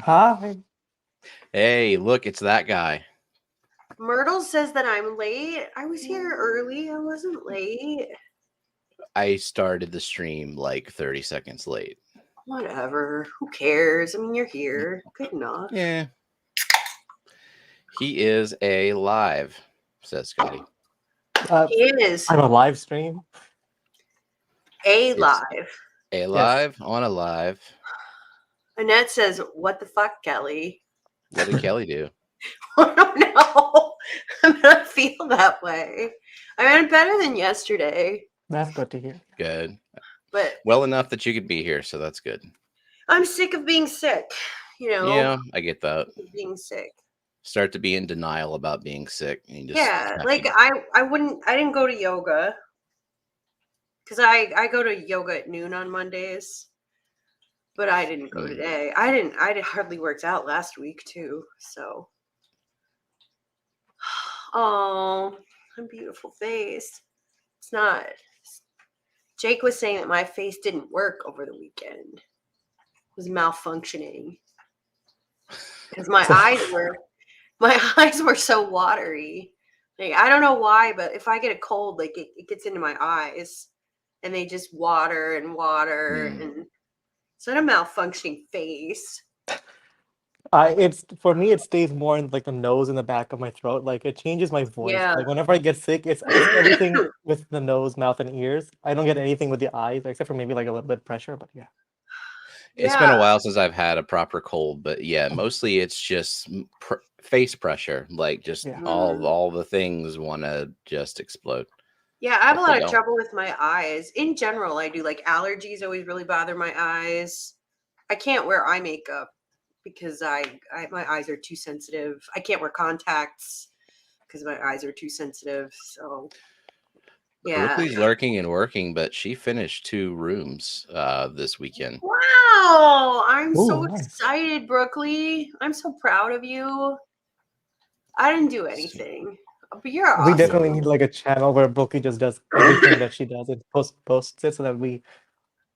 Hi. Hey, look, it's that guy. Myrtle says that I'm late. I was here early. I wasn't late. I started the stream like 30 seconds late. Whatever. Who cares? I mean, you're here. Good enough. Yeah. He is a live, says Scotty. He is I'm a live stream. a live. A live on a live. Annette says, "What the fuck, Kelly?" What did Kelly do? I don't know. I'm gonna feel that way. I mean, better than yesterday. That's good to hear. Good. But well enough that you could be here, so that's good. I'm sick of being sick. Yeah, I get that. Being sick. Start to be in denial about being sick. And you just like I didn't go to yoga because I go to yoga at noon on Mondays, but I didn't go today. I hardly worked out last week too. So, oh, my beautiful face. It's not. Jake was saying that my face didn't work over the weekend. It was malfunctioning because my eyes were so watery. Like, I don't know why, but if I get a cold, like it gets into my eyes and they just water and and it's not a malfunctioning face. It's for me. It stays more in like the nose and the back of my throat. Like it changes my voice. Yeah. Like whenever I get sick, it's everything with the nose, mouth, and ears. I don't get anything with the eyes except for maybe like a little bit of pressure. But yeah. It's been a while since I've had a proper cold, but yeah, mostly it's just face pressure. Like just all the things want to just explode. Yeah, I have a lot of trouble with my eyes. In general, I do. Like allergies always really bother my eyes. I can't wear eye makeup because my eyes are too sensitive. I can't wear contacts because my eyes are too sensitive. So yeah. Brooklyn's lurking and working, but she finished 2 rooms this weekend. Wow, I'm so excited, Brooklyn. I'm so proud of you. I didn't do anything. But you're awesome. We definitely need like a channel where Brookie just does everything that she does and posts it so that we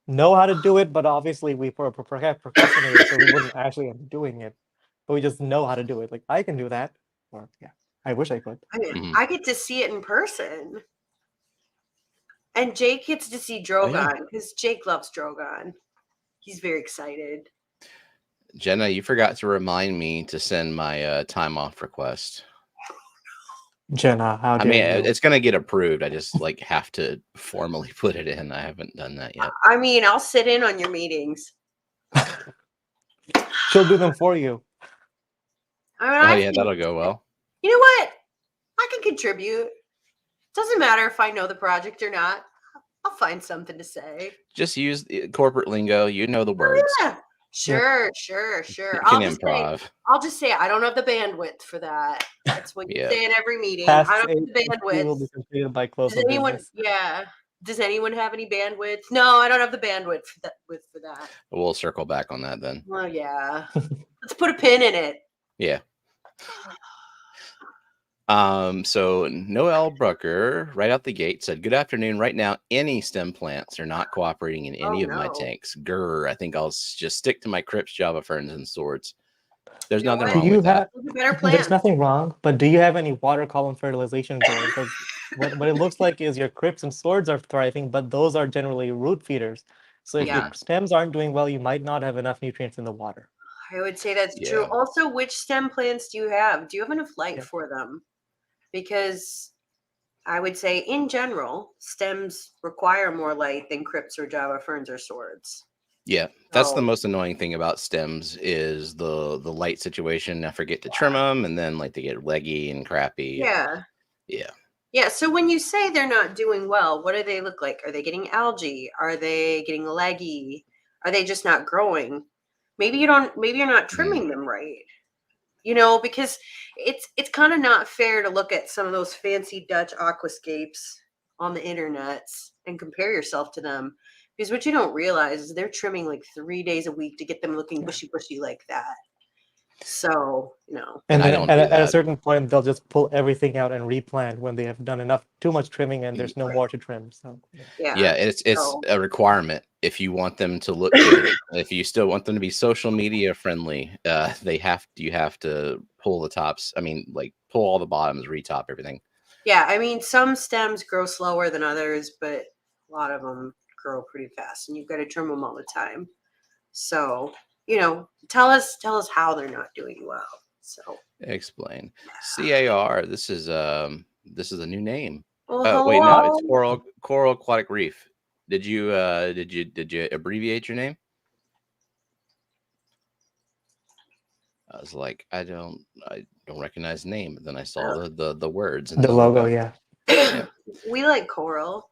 know how to do it, but obviously we procrastinate, so we wouldn't actually end up doing it. But we just know how to do it. Like I can do that. Or yeah, I wish I could. I get to see it in person. And Jake gets to see Drogon because Jake loves Drogon. He's very excited. Jenna, you forgot to remind me to send my time off request. Jenna, how dare you? It's gonna get approved. I just like have to formally put it in. I haven't done that yet. I mean, I'll sit in on your meetings. She'll do them for you. That'll go well. You know what? I can contribute. Doesn't matter if I know the project or not. I'll find something to say. Just use corporate lingo. You know the words. Yeah. Sure. I'll just say I don't have the bandwidth for that. That's what you say in every meeting. I don't have the bandwidth. Will be completed by close of business. Does anyone have any bandwidth? No, I don't have the bandwidth for that. We'll circle back on that then. Well, yeah. Let's put a pin in it. Yeah. So Noel Brucker, right out the gate, said, "Good afternoon. Right now, any stem plants are not cooperating in any of my tanks. Grr, I think I'll just stick to my crypts, Java ferns, and swords." There's nothing wrong with that. There's nothing wrong, but do you have any water column fertilization going? Because what it looks like is your crypts and swords are thriving, but those are generally root feeders. So if your stems aren't doing well, you might not have enough nutrients in the water. I would say that's true. Also, which stem plants do you have? Do you have enough light for them? Because I would say, in general, stems require more light than crypts or Java ferns or swords. Yeah, that's the most annoying thing about stems is the light situation. I forget to trim them, and then like they get leggy and crappy. Yeah. So when you say they're not doing well, what do they look like? Are they getting algae? Are they getting leggy? Are they just not growing? Maybe you're not trimming them right. You know, because it's kind of not fair to look at some of those fancy Dutch aquascapes on the internets and compare yourself to them. Because what you don't realize is they're trimming like 3 days a week to get them looking bushy like that. So, And I then don't do at a that. certain point, they'll just pull everything out and replant when they have done too much trimming, and there's no more to trim. So Yeah, it's a requirement if you want them to look good. If you still want them to be social media friendly, you have to pull the tops. I mean, like pull all the bottoms, retop everything. Yeah, I mean, some stems grow slower than others, but a lot of them grow pretty fast, and you've got to trim them all the time. So, tell us how they're not doing well. So explain. CAR. This is a new name. Well, Wait, no, it's hello. Coral Aquatic Reef. Did you abbreviate your name? I was like, I don't recognize the name. But then I saw the words and the logo, yeah. We like coral.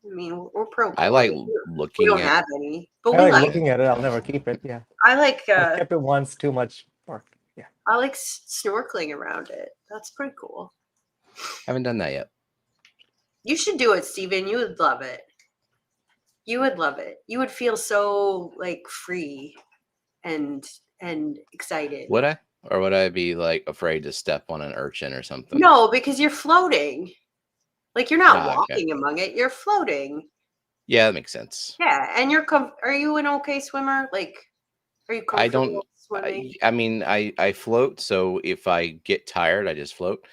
I mean, we're pro. I like We don't have any, but I like looking at it. I'll never keep it. Yeah. I like. I kept it once. Too much work. Yeah. I like snorkeling around it. That's pretty cool. Haven't done that yet. You should do it, Steven. You would love it. You would love it. You would feel so like free and excited. Would I? Or would I be like afraid to step on an urchin or something? No, because you're floating. Like you're not walking among it. You're floating. Yeah, that makes sense. Yeah, and are you an okay swimmer? Like, are you comfortable swimming? I mean, I float. So if I get tired, I just float.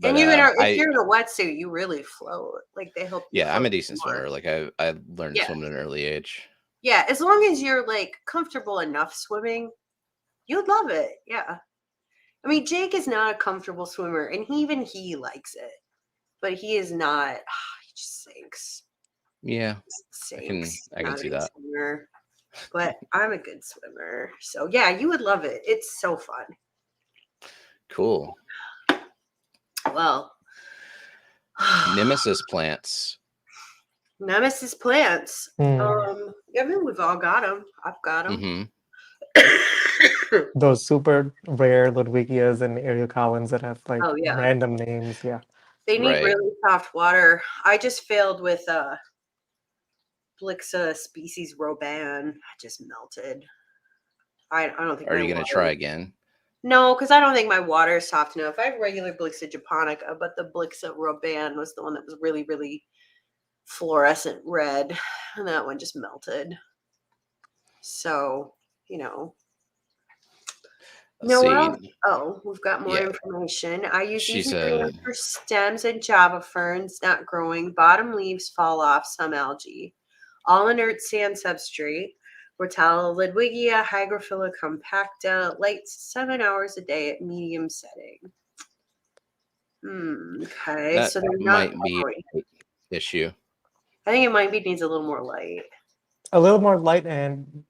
But, and if you're in a wetsuit, you really float. Like they help. Yeah, I'm a decent swimmer. Like I learned to swim at an early age. Yeah, as long as you're like comfortable enough swimming, you'd love it. Yeah. I mean, Jake is not a comfortable swimmer, and he likes it, but he is not. He just sinks. Yeah, I can see that. Swimmer, but I'm a good swimmer, so yeah, you would love it. It's so fun. Cool. Well, nemesis plants. Nemesis plants. I mean, we've all got them. I've got them. Those super rare Ludwigias and Eriocolins that have like random names. Yeah. They need really soft water. I just failed with Blixa species Roban. I just melted. I don't think. Are you going to try again? No, because I don't think my water is soft enough. I have regular Blixa japonica, but the Blixa Roban was the one that was really, really fluorescent red, and that one just melted. So, Noah, we've got more information. I use these for stems and Java ferns not growing. Bottom leaves fall off, some algae. All inert sand substrate. Rotella Ludwigia hygrophila compacta. Lights 7 hours a day at medium setting. Okay, that so they're might not be an issue. I think it needs a little more light. A little more light, and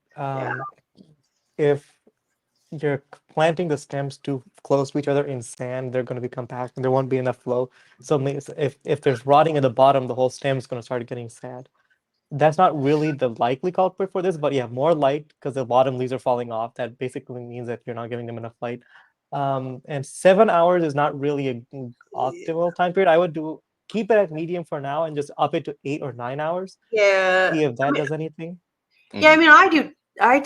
if you're planting the stems too close to each other in sand, they're going to be compact and there won't be enough flow. So if there's rotting at the bottom, the whole stem is going to start getting sad. That's not really the likely culprit for this, but yeah, more light because the bottom leaves are falling off. That basically means that you're not giving them enough light. And 7 hours is not really an optimal time period. I would keep it at medium for now and just up it to 8 or 9 hours. Yeah. See if that does anything. Yeah, I mean, I do. I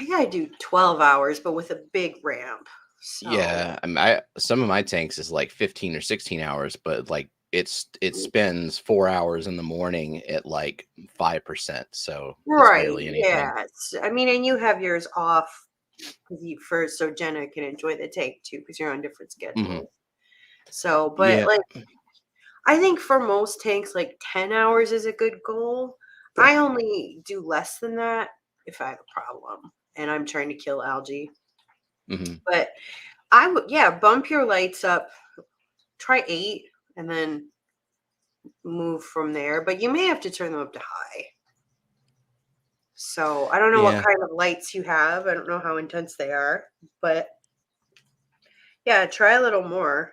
gotta do 12 hours, but with a big ramp. So. Yeah, I mean, some of my tanks is like 15 or 16 hours, but like it spends 4 hours in the morning at like 5%. So yeah. I mean, and you have yours off so Jenna can enjoy the tank too, because you're on different schedules. So, but I think for most tanks, like 10 hours is a good goal. I only do less than that if I have a problem and I'm trying to kill algae. But I would, bump your lights up, try 8 and then move from there. But you may have to turn them up to high. So I don't know what kind of lights you have. I don't know how intense they are, but try a little more.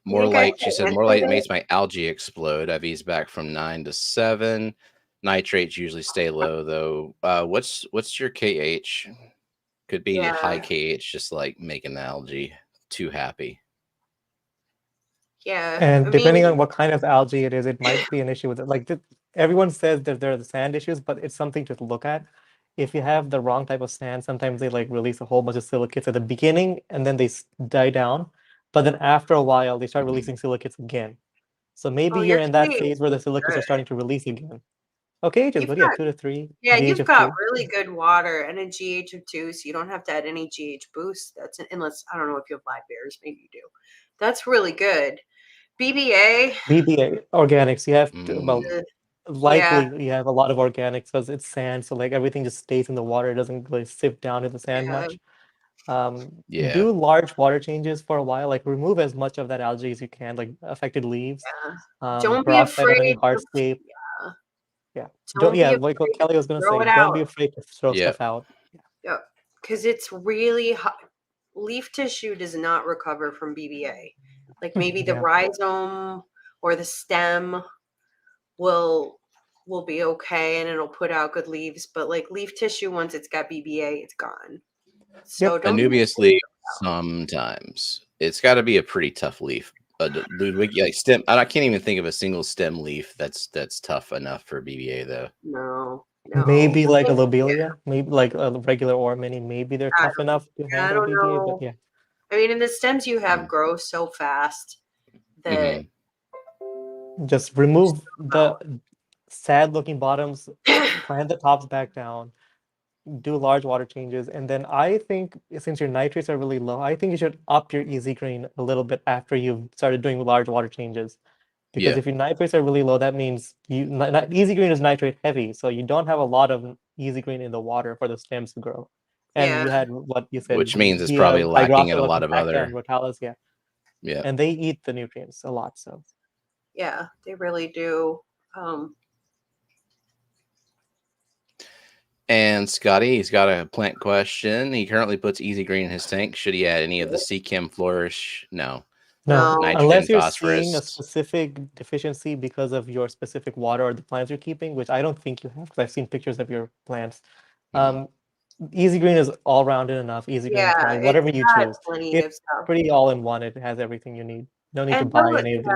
More light, she said, more light makes my algae explode. I've eased back from 9 to 7. Nitrates usually stay low though. What's your KH? Could be a high KH, just like making the algae too happy. Yeah. And depending on what kind of algae it is, it might be an issue with it. Like everyone says that there are the sand issues, but it's something to look at. If you have the wrong type of sand, sometimes they like release a whole bunch of silicates at the beginning and then they die down. But then after a while, they start releasing silicates again. So maybe Oh, you're your in that pH phase where the is silicates are good. starting to release again. Okay, age is You've good. Yeah, got 2 to 3. Yeah, GH you've of got 2. really good water and a GH of 2, so you don't have to add any GH boost. Unless I don't know if you have live bears, maybe you do. That's really good. BBA. BBA organics. You have to, well, Yeah, likely you have a lot of organics because it's sand, so like everything just stays in the water. It doesn't really sift down to the sand yeah, much. Yeah. Do large water changes for a while. Like remove as much of that algae as you can, like affected leaves. yeah. Don't be Peroxide on any afraid to, hardscape. yeah. Yeah. Don't be Like what afraid Kelly to was gonna throw say, it don't be out. afraid to throw Yep. stuff out. Yep. Because it's really leaf tissue does not recover from BBA. Like maybe the Yeah. rhizome or the stem will be okay and it'll put out good leaves, but like leaf tissue, once it's got BBA, it's gone. So Yep. don't be Anubias afraid leaf sometimes. It's got to be a pretty tough leaf. Ludwig, like stem, I can't even think of a single stem leaf that's tough enough for BBA though. No. Maybe like a lobelia, maybe like a regular or mini, maybe they're tough enough to I handle don't BBA, but know. yeah. I mean, and the stems you have grow so fast that Just remove the sad looking bottoms, plant the tops back down, do large water changes, and then I think since your nitrates are really low, I think you should up your easy green a little bit after you've started doing large water changes. Because if your nitrates are really low, that means easy green is nitrate heavy, so you don't have a lot of easy green in the water for the stems to grow. And you had what you said, which means it's probably lacking in a lot of other. and rotalis, yeah. Yeah. And they eat the nutrients a lot, so. Yeah, they really do. And Scotty, he's got a plant question. He currently puts easy green in his tank. Should he add any of the Seachem flourish? No. No, Nitrogen, unless you're phosphorus. seeing a specific deficiency because of your specific water or the plants you're keeping, which I don't think you have, because I've seen pictures of your plants. Easy green is all rounded enough. Easy green is fine, whatever you choose. It's pretty all in one. It has everything you need. No need to buy any of these.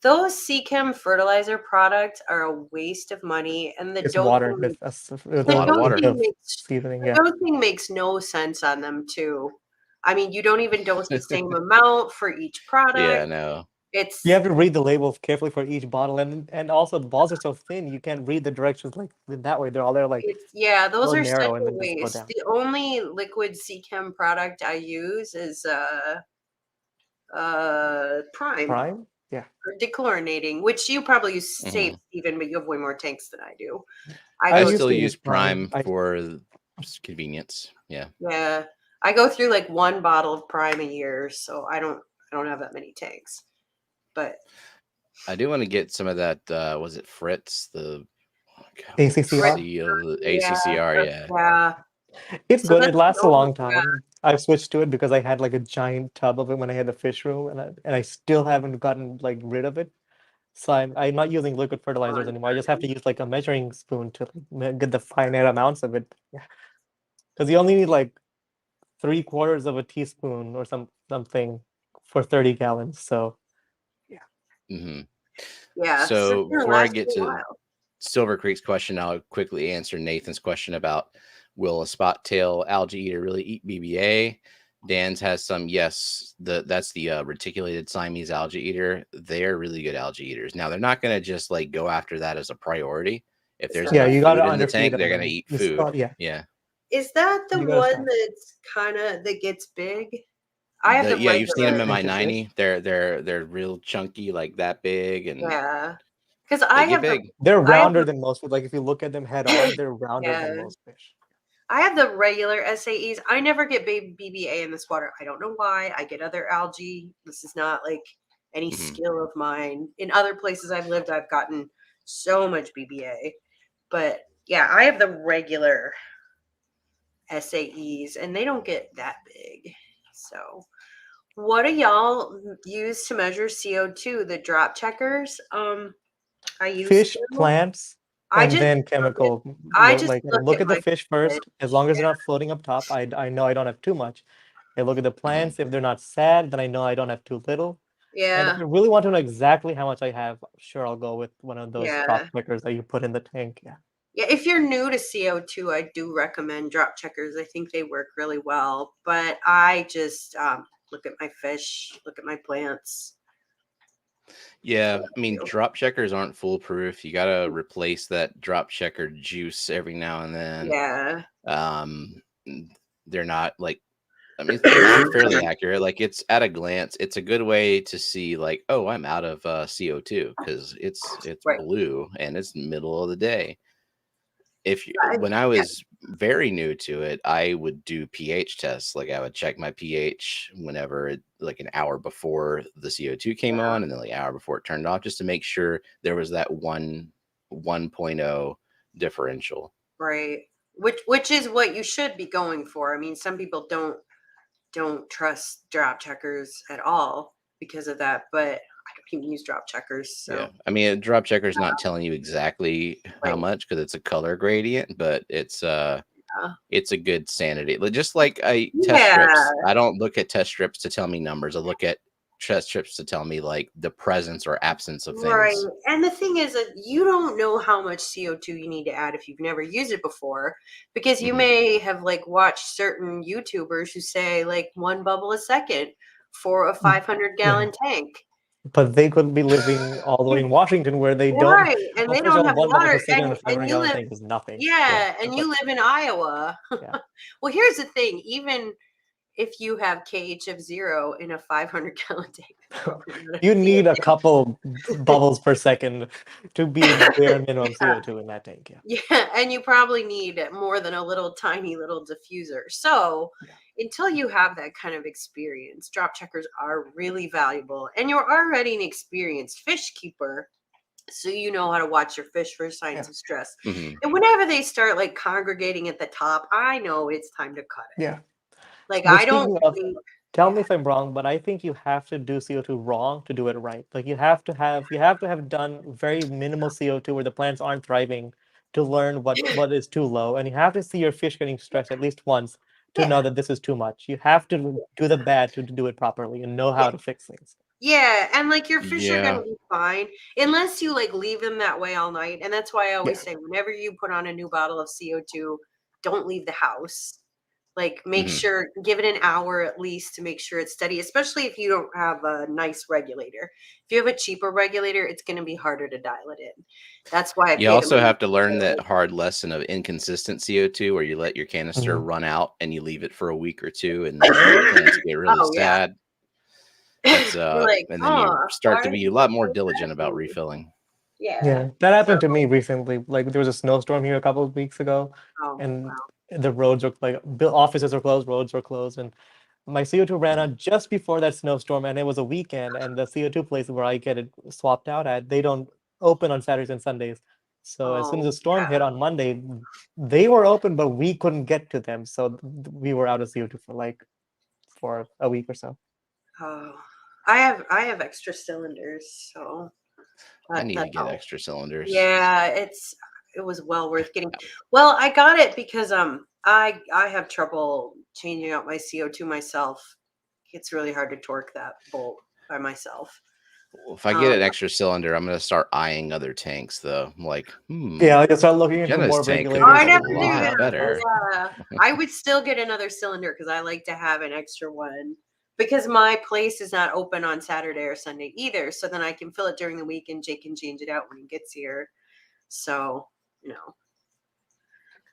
Those Seachem fertilizer products are a waste of money, and the water with a lot of water. Seasoning, the dosing makes no sense on them too. I mean, you don't even dose the same amount for each product. Yeah, no. It's you have to read the label carefully for each bottle, and also the balls are so thin you can't read the directions like that way. They're all there like those are such a and waste. The only liquid Seachem product I use is Prime. Yeah. For dechlorinating, which you probably use safe, Stephen, but you have way more tanks than I do. I still use Prime for convenience. Yeah. Yeah. I go through like one bottle of Prime a year, so I don't have that many tanks. But I do want to get some of that was it Fritz, the ACCR? ACCR, yeah. It's good. It lasts a long time. I've switched to it because I had like a giant tub of it when I had the fish room, and I still haven't gotten like rid of it. So I'm not using liquid fertilizers anymore. I just have to use like a measuring spoon to get the finite amounts of it. Yeah, because you only need like 3/4 of a teaspoon or something for 30 gallons. So yeah. Yeah. So before I get to Silver Creek's question, I'll quickly answer Nathan's question about will a spot tail algae eater really eat BBA? Dan's has some. Yes, that's the reticulated Siamese algae eater. They're really good algae eaters. Now they're not going to just like go after that as a priority. If there's you got to in the tank, they're going to eat food. Yeah. Is that the one that's kind of that gets big? I have you've seen them in my 90. They're real chunky, like that big, and because I have big. They're rounder than most. Like if you look at them head on, they're rounder than most fish. I have the regular SAEs. I never get BBA in this water. I don't know why. I get other algae. This is not like any skill of mine. In other places I've lived, I've gotten so much BBA. But yeah, I have the regular SAEs, and they don't get that big. So what do y'all use to measure CO2? The drop checkers? I use fish, plants, and then chemical. I just look at the fish first. As long as they're not floating up top, I know I don't have too much. I look at the plants. If they're not sad, then I know I don't have too little. And if Yeah. you really want to know exactly how much I have, sure, I'll go with one of those Yeah. drop checkers that you put in the tank. Yeah. Yeah, if you're new to CO2, I do recommend drop checkers. I think they work really well. But I just look at my fish, look at my plants. Yeah, I mean, drop checkers aren't foolproof. You gotta replace that drop checker juice every now and then. Yeah. They're not like, I mean, they're fairly accurate. Like, it's at a glance, it's a good way to see, like, oh, I'm out of CO2 because it's Right. blue and it's middle of the day. Yeah, When I was very new to it, I would do pH tests. Like, I would check my pH whenever like an hour before the CO2 came on, and then like an hour before it turned off, just to make sure there was that 1.0 differential. Right. Which is what you should be going for. I mean, some people don't trust drop checkers at all because of that, but I don't even use drop checkers. So Yeah, I mean, a drop checker is not telling you exactly how right. much because it's a color gradient, but it's a good sanity. Just like I test Yeah. strips, I don't look at test strips to tell me numbers. I look at test strips to tell me like the presence or absence of Right. things. And the thing is that you don't know how much CO2 you need to add if you've never used it before, because you Mhm. may have like watched certain YouTubers who say like 1 bubble a second for a 500-gallon tank. But they could be living all the way in Washington where they don't. Right. And they First of don't all, have 1 bubble per water. second in a And 500 you gallon live, tank is nothing. yeah, and But you live in Iowa. yeah. Well, here's the thing, even if you have KH of 0 in a 500-gallon tank, You need a couple bubbles per second to be bare minimum Yeah. CO2 in that tank. Yeah. Yeah, and you probably need more than a little tiny little diffuser. So until you have that kind of experience, drop checkers are really valuable. And you're already an experienced fish keeper, so you know how to watch your fish for signs of stress. Mhm. And whenever they start like congregating at the top, I know it's time to cut it. Yeah. Like But I don't speaking of, think, tell me if I'm wrong, but I think you have to do CO2 wrong to do it right. Like you have to have done very minimal CO2 where the plants aren't thriving to learn what is too low, and you have to see your fish getting stressed at least once to know yeah, that this is too much. You have to do the bad to do it properly and know how yeah. to fix things. Yeah, and like your fish are Yeah. gonna be fine unless you like leave them that way all night. And that's why I always Yeah. say whenever you put on a new bottle of CO2, don't leave the house. Like make Mhm. sure, give it an hour at least to make sure it's steady, especially if you don't have a nice regulator. If you have a cheaper regulator, it's gonna be harder to dial it in. That's why I You pay the also money. have to learn that hard lesson of inconsistent CO2 where you let your canister Mhm. run out and you leave it for a week or two and then the plants get really Oh yeah. sad. That's You're like, and then you oh, start to be a lot more diligent about refilling. yeah. Yeah, that happened to So, me recently. Like there was a snowstorm here a couple of weeks ago, oh and wow. the roads were like offices are closed, roads were closed, and my CO2 ran out just before that snowstorm, and it was a weekend, and the CO2 places where I get it swapped out at, they don't open on Saturdays and Sundays. So as soon as Oh the storm hit yeah. on Monday, they were open, but we couldn't get to them, so we were out of CO2 for a week or so. Oh, I have extra cylinders, so I that need that to get helps. extra cylinders. Yeah, it was well worth getting. Well, I got it because I have trouble changing out my CO2 myself. It's really hard to torque that bolt by myself. If I get Um, an extra cylinder, I'm gonna start eyeing other tanks though. I'm like, Yeah, I just started looking into Jenna's more tank could oh, be regulators I a and never more do lot that. adapters. better. Yeah, I would still get another cylinder because I like to have an extra one because my place is not open on Saturday or Sunday either. So then I can fill it during the week and Jake can change it out when he gets here. So,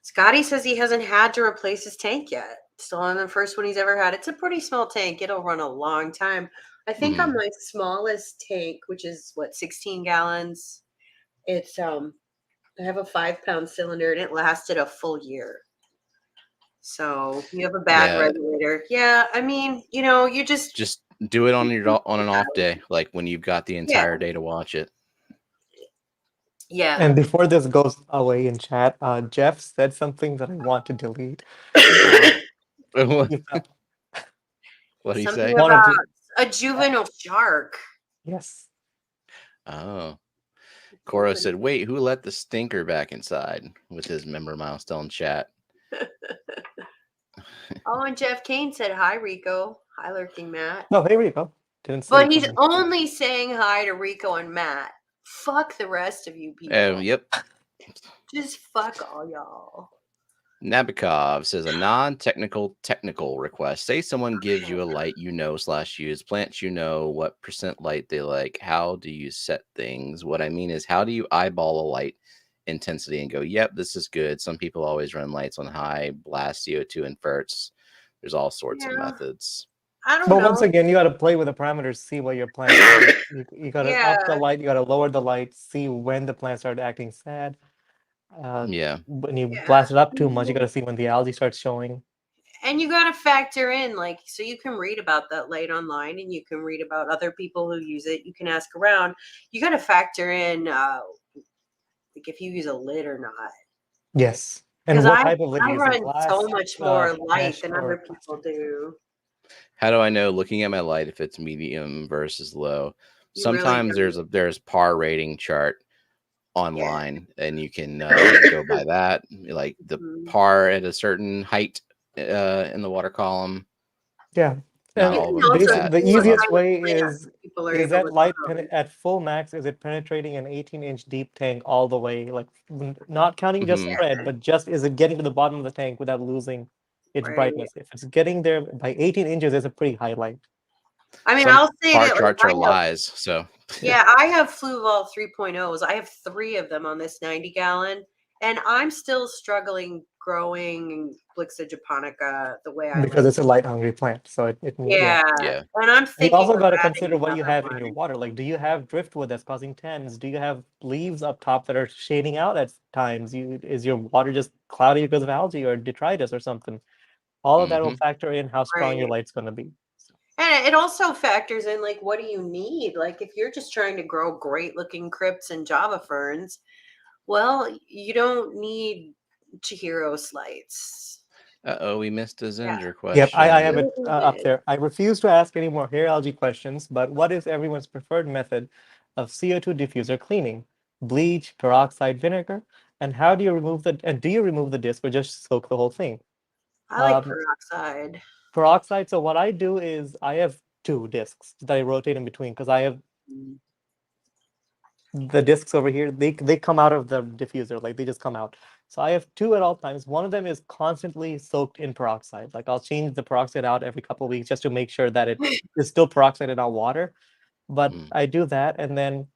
Scotty says he hasn't had to replace his tank yet. Still on the first one he's ever had. It's a pretty small tank. It'll run a long time. I think on Mhm. my smallest tank, which is what, 16 gallons, it's I have a 5-pound cylinder and it lasted a full year. So you have a bad Yeah, regulator. Yeah, I mean, you just just do it on an off day, like when you've got the yeah, entire day to watch it. yeah. And before this goes away in chat, Jeff said something that I want to delete. What You thought- do you Something say? wanted about to, a juvenile shark. yes. Oh, Cora said, "Wait, who let the stinker back inside?" With his member milestone chat. Oh, and Jeff Kane said, "Hi, Rico. Hi, Lurking Matt." No, here we go. Didn't say But he's coming. only saying hi to Rico and Matt. Fuck the rest of you people. Yep. Just fuck all y'all. Nabokov says a non-technical technical request. Say someone gives you a light /use, plants what % light they like. How do you set things? What I mean is, how do you eyeball a light intensity and go, yep, this is good? Some people always run lights on high, blast CO2 inverts. There's all sorts of methods. I don't But know. once again, you got to play with the parameters, see what your plants do. You got to up the light, you got to lower the light, see when the plants start acting sad. When you blast it up too much, you got to see when the algae starts showing. And you got to factor in, like, so you can read about that light online, and you can read about other people who use it. You can ask around. You got to factor in, like, if you use a lid or not. Yes. And what type of lid I you use? run Glass, so much more light than or other people do. How do I know, looking at my light, if it's medium versus low? You Sometimes really there's par rating chart online, and you can go by that, like the par at a certain height in the water column. Yeah. Not And all of them do that. the easiest way is that light at full max, is it penetrating an 18-inch deep tank all the way, like not counting just spread, but just is it getting to the bottom of the tank without losing its brightness? If it's getting there by 18 inches, it's a pretty high light. I mean, Some I'll say par that charts are lies. So yeah, I have Fluval 3.0s. I have 3 of them on this 90-gallon, and I'm still struggling growing Blixa japonica the way I because like. It's a light hungry plant, so it Yeah. And I'm you thinking also of got to adding consider what you another have in your one. water. Like, do you have driftwood that's causing tens? Do you have leaves up top that are shading out at times? Is your water just cloudy because of algae or detritus or something? All of that will factor in how strong your light's going to be. And it also factors in, like, what do you need? Like, if you're just trying to grow great looking crypts and Java ferns, well, you don't need Chihiro's lights. We missed a Zinger question. Yep, I have it up there. I refuse to ask any more hair algae questions, but what is everyone's preferred method of CO2 diffuser cleaning? Bleach, peroxide, vinegar? And how do you remove do you remove the disc or just soak the whole thing? I like peroxide. Peroxide, so what I do is I have 2 discs that I rotate in between, because I have the discs over here, they come out of the diffuser, like they just come out. So I have 2 at all times. One of them is constantly soaked in peroxide. Like I'll change the peroxide out every couple of weeks just to make sure that it is still peroxide and not water. But I do that, and then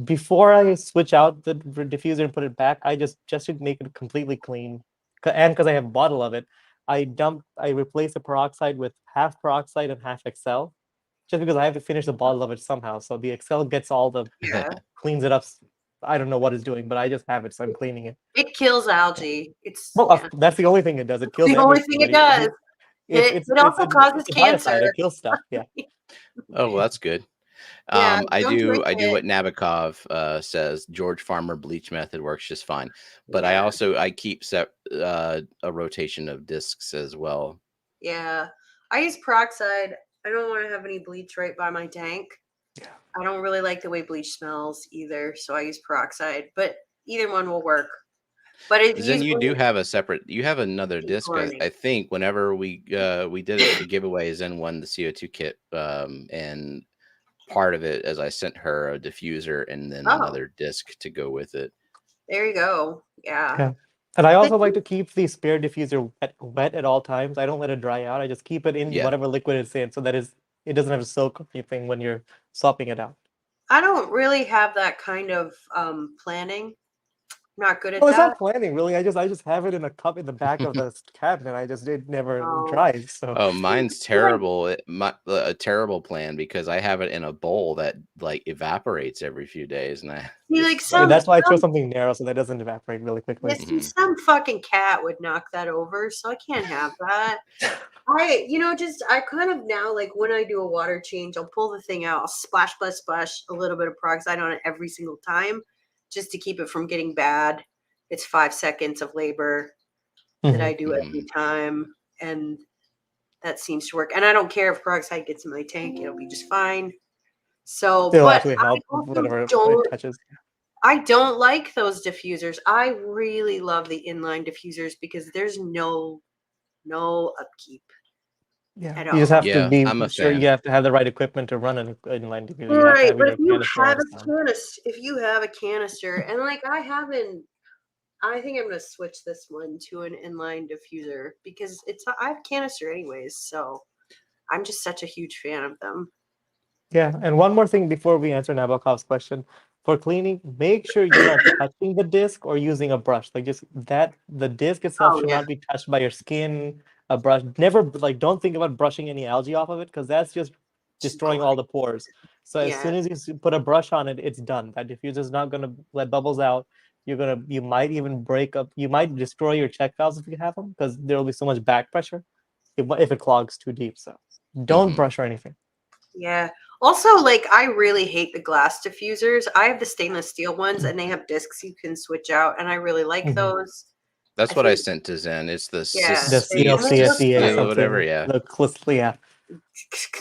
before I switch out the diffuser and put it back, I just to make it completely clean, and because I have a bottle of it, I replace the peroxide with half peroxide and half Excel, just because I have to finish the bottle of it somehow. So the Excel gets all the cleans it up. I don't know what it's doing, but I just have it, so I'm cleaning it. It kills algae. That's the only thing it does. It kills the only thing it does. It also causes cancer. It kills stuff. Yeah. Oh, well, that's good. I do what Nabokov says. George Farmer bleach method works just fine, but I keep a rotation of discs as well. Yeah, I use peroxide. I don't want to have any bleach right by my tank. Yeah. I don't really like the way bleach smells either, so I use peroxide. But either one will work. But then you do have you have another disc. I think whenever we did the giveaways and won the CO2 kit, and part of it, as I sent her a diffuser and then another disc to go with it. There you go. Yeah. And I also like to keep the spare diffuser wet at all times. I don't let it dry out. I just keep it in whatever liquid it's in, so that it doesn't have to soak or anything when you're swapping it out. I don't really have that kind of planning. Not good at that. It's not planning, really. I just have it in a cup in the back of the cabinet. It never dries. So mine's terrible. A terrible plan, because I have it in a bowl that like evaporates every few days, and that's why I chose something narrow so that doesn't evaporate really quickly. Yes, some fucking cat would knock that over, so I can't have that. I kind of now, like, when I do a water change, I'll pull the thing out, I'll splash a little bit of peroxide on it every single time, just to keep it from getting bad. It's 5 seconds of labor that I do every time, and that seems to work. And I don't care if peroxide gets in my tank; it'll be just fine. So, it'll but actually help whatever it touches. I don't like those diffusers. I really love the inline diffusers because there's no upkeep. Yeah, at you just all. have to Yeah, be I'm a sure you fan. have to have the right equipment to run an inline diffuser. You have to Right, have but either if a you canister or have a a stand. canister, and like I haven't, I think I'm gonna switch this one to an inline diffuser because I have canister anyways, so I'm just such a huge fan of them. Yeah, and one more thing before we answer Nabokov's question. For cleaning, make sure you're not touching the disc or using a brush. Like just that the disc itself Oh should yeah, not be touched by your skin, a brush. Never like don't think about brushing any algae off of it because that's just just destroying all the pores. So as yeah, soon as you put a brush on it, it's done. That diffuser is not gonna let bubbles out. You might even break up, you might destroy your check valves if you have them because there will be so much back pressure if it clogs too deep. So don't brush or anything. yeah. Also, like I really hate the glass diffusers. I have the stainless steel ones, and they have discs you can switch out, and I really like those. That's I what I think, sent to Zen. It's the yeah, The and they look CSCSEA good. whatever. something. Yeah. Yeah.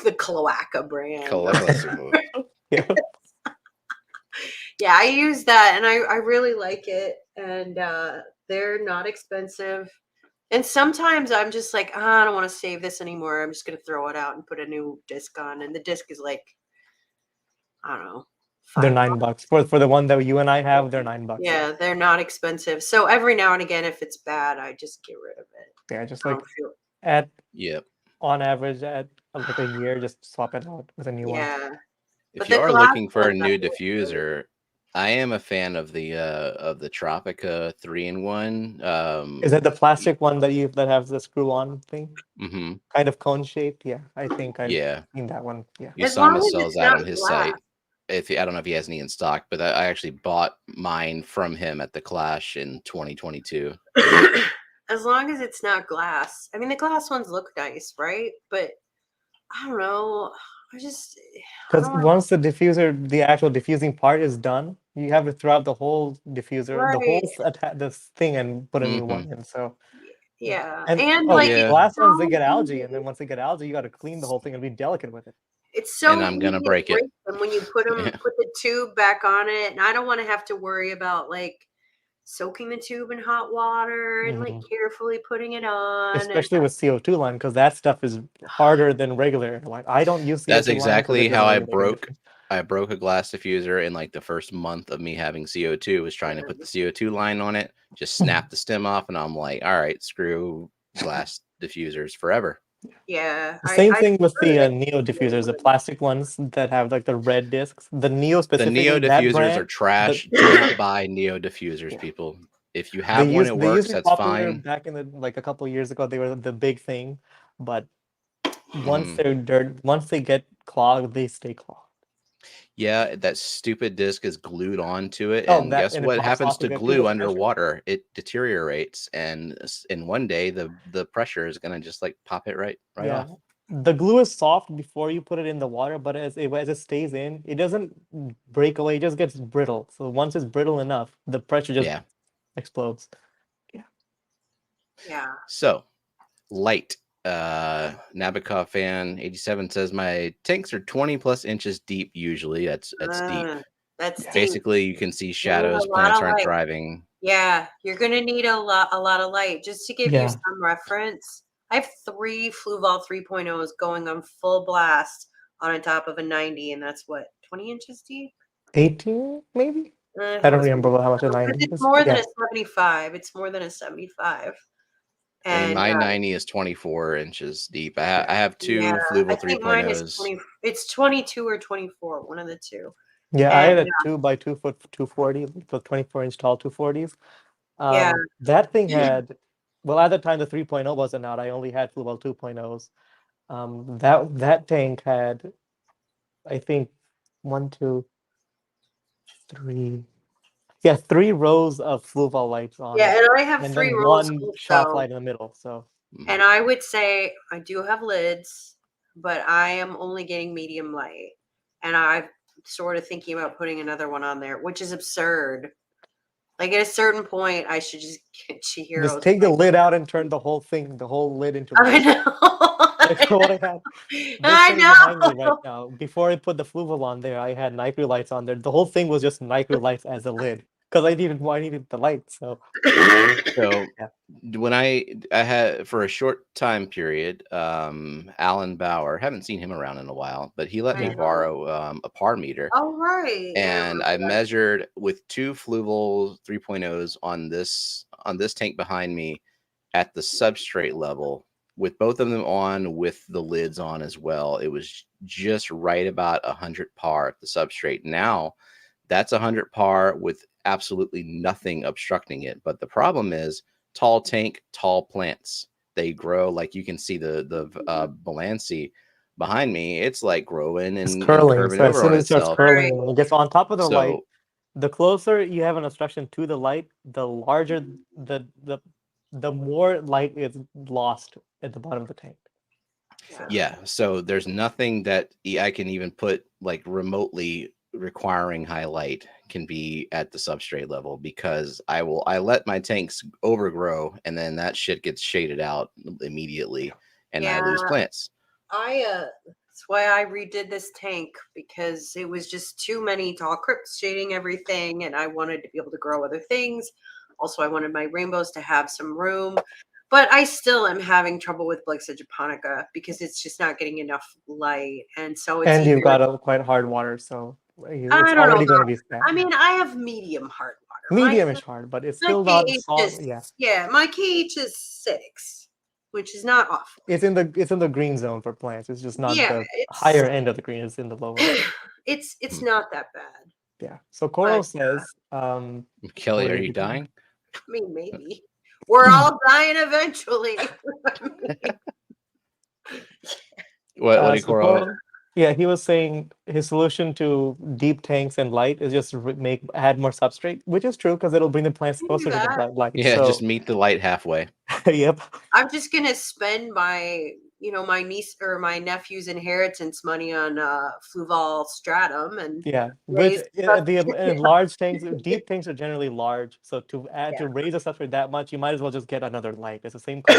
The Cloaca brand. Yeah. Yeah, I use that, and I really like it, and they're not expensive. And sometimes I'm just like, "Ah, I don't want to save this anymore. I'm just gonna throw it out and put a new disc on, and the disc is like, I don't know, They're $5. $9 for the one that you and I have. They're $9. Yeah, they're not expensive. So every now and again, if it's bad, I just get rid of it. Yeah, just I like don't feel. at Yep. on average at like a year, just swap it out with a new one. Yeah, If but you the are glass looking for a ones I new feel good. diffuser, I am a fan of the Tropica 3-in-1. Is that the plastic one that has the screw-on thing? Mm-hmm. Kind of cone shaped? Yeah, I think I've Yeah. seen that one. Yeah. As long Usama as sells it's that not on his glass. site. I don't know if he has any in stock, but I actually bought mine from him at the Clash in 2022. As long as it's not glass. I mean, the glass ones look nice, right? But I don't know. I Because don't want. once the actual diffusing part is done, you have to throw out the whole diffuser, the Right. whole this thing, and put a new one Mm-hmm. in. So yeah, Yeah. and And oh, like it's Yeah. glass ones they so get algae, and then easy. once they get algae, you got to clean the whole thing and be delicate with it. It's And so I'm gonna easy to break it. break them when you put the tube back on it. And I don't want to have to worry about like soaking the tube in hot water and like carefully putting it on. Especially with CO2 line, because that stuff is harder than regular. Like I don't use CO2 That's line because exactly it doesn't how really make a difference. I broke a glass diffuser in like the first month of me having CO2 was trying to put the CO2 line on it, just snap the stem off, and I'm like, all right, screw glass diffusers forever. Yeah. The same thing with the I Neo diffusers, the plastic ones that have like the red discs. The Neo The specifically, Neo that diffusers are brand, trash. Do not buy Neo diffusers, yeah. people. If you have one, it They used works. to be That's popular fine. back in the like a couple of years ago. They were the big thing, but once Mm-hmm. once they get clogged, they stay clogged. Yeah, that stupid disc is glued onto it, Oh, and guess and it what pops happens off to again too glue with pressure. underwater? It deteriorates, and in one day, the pressure is gonna just like pop it right off. The glue is soft before you put it in the water, but as it stays in, it doesn't break away. It just gets brittle. So once it's brittle enough, the pressure just explodes. Yeah. So, light. Nabokov fan 87 says my tanks are 20 plus inches deep. Usually, that's deep. That's deep. Basically, you can see shadows. Plants aren't thriving. Yeah, you're gonna need a lot of light. Just to give you some reference, I have 3 Fluval 3.0s going on full blast on top of a 90, and that's what 20 inches deep. 18 maybe. I don't remember how much a 90 is. It's more than a 75. It's more than a 75. And my 90 is 24 inches deep. I have 2 Fluval I think mine is 20. It's 22 or 24, one of the two. Yeah, I had a 2 by 2 foot 240, so 24-inch tall 240s. That thing had, well, at the time the 3.0 wasn't out. I only had Fluval 2.0s. That tank had, I think, 1, 2, 3. Yeah, 3 rows of Fluval lights on it. Yeah, and I have and 3 then rows 1 shop light in the middle. So. And I would say I do have lids, but I am only getting medium light, and I'm sort of thinking about putting another one on there, which is absurd. Like at a certain point, I should just get Chihiro's. Just take the lid out and turn the whole lid into. I know. Like what I had. I Behind me know. right now. Before I put the Fluval on there, I had Nitro lights on there. The whole thing was just Nitro lights as a lid. because I needed the light. So So yeah. when I had for a short time period, Alan Bauer, haven't seen him around in a while, but he let me borrow a par meter. Oh, right. And I measured with 2 Fluval 3.0s on this tank behind me at the substrate level, with both of them on, with the lids on as well. It was just right about 100 par at the substrate. Now that's 100 par with absolutely nothing obstructing it. But the problem is tall tank, tall plants. They grow, like you can see the Balancy behind me. It's like growing It's and curling. curving So as over soon on as it starts itself. curling, when it gets on top of the light, So the closer you have an obstruction to the light, the larger the more light is lost at the bottom of the tank. yeah, so there's nothing that I can even put like remotely requiring high light can be at the substrate level, because I let my tanks overgrow, and then that shit gets shaded out immediately, and I lose plants. That's why I redid this tank, because it was just too many tall crypts shading everything, and I wanted to be able to grow other things. Also, I wanted my rainbows to have some room, but I still am having trouble with Blixia japonica because it's just not getting enough light, and so it's. And you've got a quite hard water, so it's I don't already know. going to be stagnant. I mean, I have medium hard water. Medium-ish hard, but it's still not soft. Yeah, my KH is 6, which is not awful. It's in the green zone for plants. It's just not the higher end of the green. It's in the lower. It's not that bad. Yeah. So Coral says, Kelly, are you dying? I mean, maybe. We're all dying eventually. What did Coral? Yeah, he was saying his solution to deep tanks and light is just add more substrate, which is true, because it'll bring the plants closer to the light. Yeah, so, just meet the light halfway. Yep. I'm just gonna spend my niece or my nephew's inheritance money on Fluval stratum, and but in large tanks, deep tanks are generally large. So to raise a substrate that much, you might as well just get another light. It's the same cost.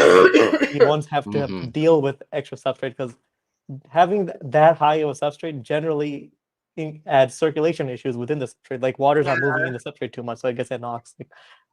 You won't have to have to deal with extra substrate, because having that high of a substrate generally adds circulation issues within the substrate. Like water's not moving in the substrate too much, so I guess it knocks.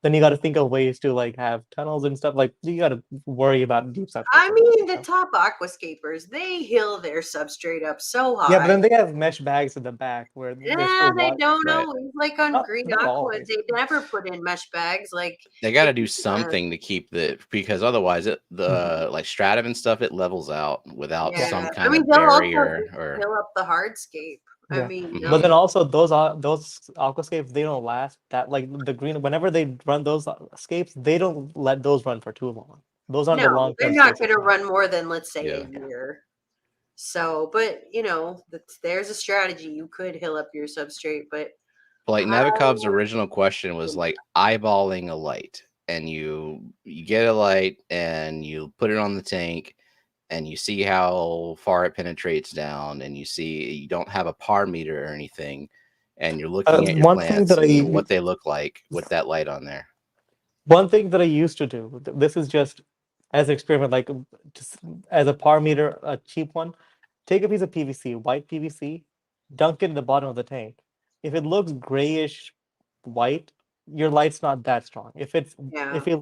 Then you got to think of ways to like have tunnels and stuff. Like you got to worry about deep substrate. I mean, the top aquascapers, they hill their substrate up so high. Yeah, but then they have mesh bags at the back where they don't know. Like on Green Aqua, they never put in mesh bags. Like they got to do something to keep because otherwise the like stratum and stuff, it levels out without some kind of barrier or fill up the hardscape. I mean, but then also those aquascapes, they don't last that, like the green, whenever they run those scapes, they don't let those run for too long. Those aren't the long term. They're not going to run more than, let's say, a year. So, but there's a strategy. You could hill up your substrate, but like Navikov's original question was like eyeballing a light, and you get a light and you put it on the tank, and you see how far it penetrates down, and you see you don't have a par meter or anything, and you're looking at your plants and what they look like with that light on there. One thing that I used to do, this is just as an experiment, like just as a par meter, a cheap one, take a piece of PVC, white PVC, dunk it in the bottom of the tank. If it looks grayish white, your light's not that strong. If it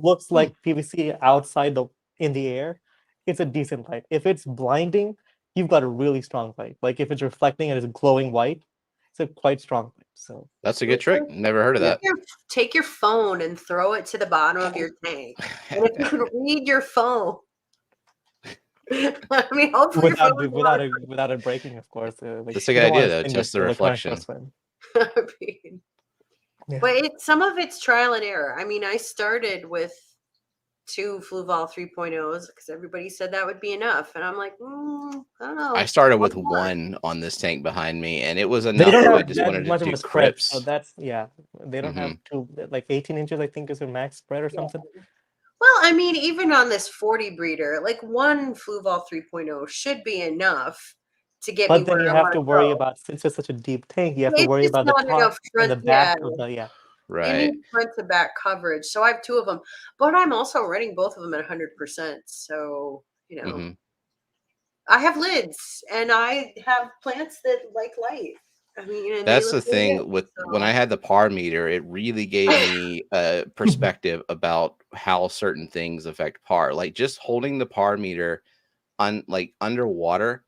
looks like PVC outside in the air, it's a decent light. If it's blinding, you've got a really strong light. Like if it's reflecting and it's glowing white, it's a quite strong light. So that's a good trick. Never heard of that. Take your phone and throw it to the bottom of your tank. And if you can read your phone, I mean, hopefully without it breaking, of course. That's a good idea, though. Test the reflection. But some of it's trial and error. I mean, I started with 2 Fluval 3.0s because everybody said that would be enough, and I'm like, I don't know. I started with 1 on this tank behind me, and it was enough. I just wanted to do crypts. So that's they don't have 2, like 18 inches, I think, is their max spread or something. Well, I mean, even on this 40 breeder, like 1 Fluval 3.0 should be enough to get me. But then you have to worry about, since it's such a deep tank, you have to worry about the top and the back of the right. You need front to back coverage. So I have 2 of them, but I'm also running both of them at 100%. So I have lids and I have plants that like light. I mean, and That's they the look really thing good, with when so. I had the par meter, it really gave me a perspective about how certain things affect par. Like just holding the par meter on like underwater,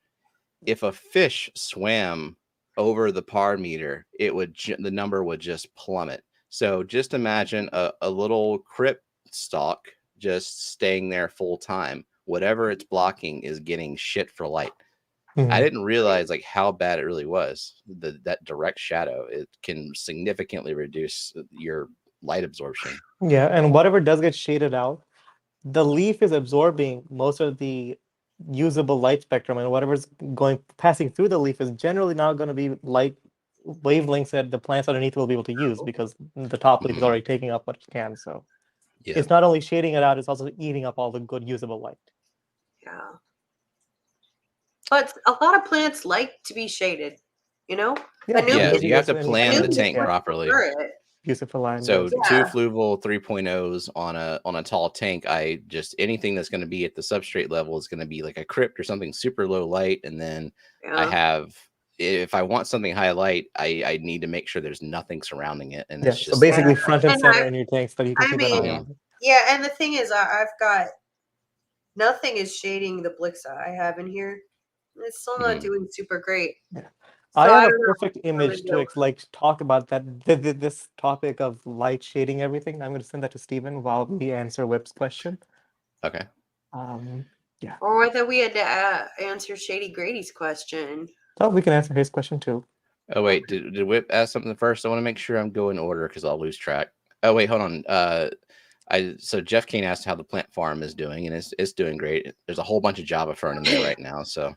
if a fish swam over the par meter, it would the number would just plummet. So just imagine a little crypt stalk just staying there full time. Whatever it's blocking is getting shit for light. I didn't realize like how bad it really was. That direct shadow, it can significantly reduce your light absorption. Yeah, and whatever does get shaded out, the leaf is absorbing most of the usable light spectrum, and whatever's passing through the leaf is generally not going to be light wavelengths that the plants underneath will be able to use because the top leaf is already taking up what it can. So Yeah. it's not only shading it out, it's also eating up all the good usable light. Yeah. But a lot of plants like to be shaded, you know? Yeah, you have to Anubias plan the and- tank yeah. properly. Use it for line. So yes. two Fluval 3.0s on a tall tank. I just anything that's going to be at the substrate level is going to be like a crypt or something super low light, and then I have if I want something high light, I need to make sure there's nothing surrounding it, and it's just so basically front and center in your tanks that you can I keep mean, an eye on. Yeah, and the thing is, I've got nothing is shading the Blixa I have in here. It's still not doing super great. Yeah. So I have I a don't know perfect what image to do. to like talk about that this topic of light shading everything. I'm going to send that to Stephen while we answer Whip's question. Okay. Yeah. Or whether we had to answer Shady Grady's question. Oh, we can answer his question too. Oh wait, did Whip ask something first? I want to make sure I'm going in order because I'll lose track. Oh wait, hold on. So Jeff Kane asked how the plant farm is doing, and it's doing great. There's a whole bunch of Java fern in there right now, so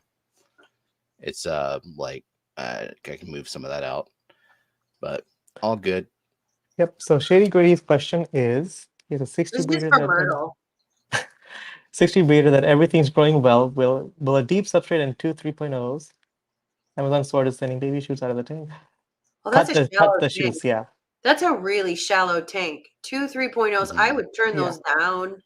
it's like I can move some of that out, but all good. Yep. So Shady Grady's question is: he has a 60 This is breeder from that Myrtle. 60 breeder that everything's growing well. Will a deep substrate and two 3.0s? Amazon sword is sending baby shoots out of the tank. Oh, that's Cut the tank. shoots. Yeah. That's a really shallow tank. Two 3.0s. I would turn those down.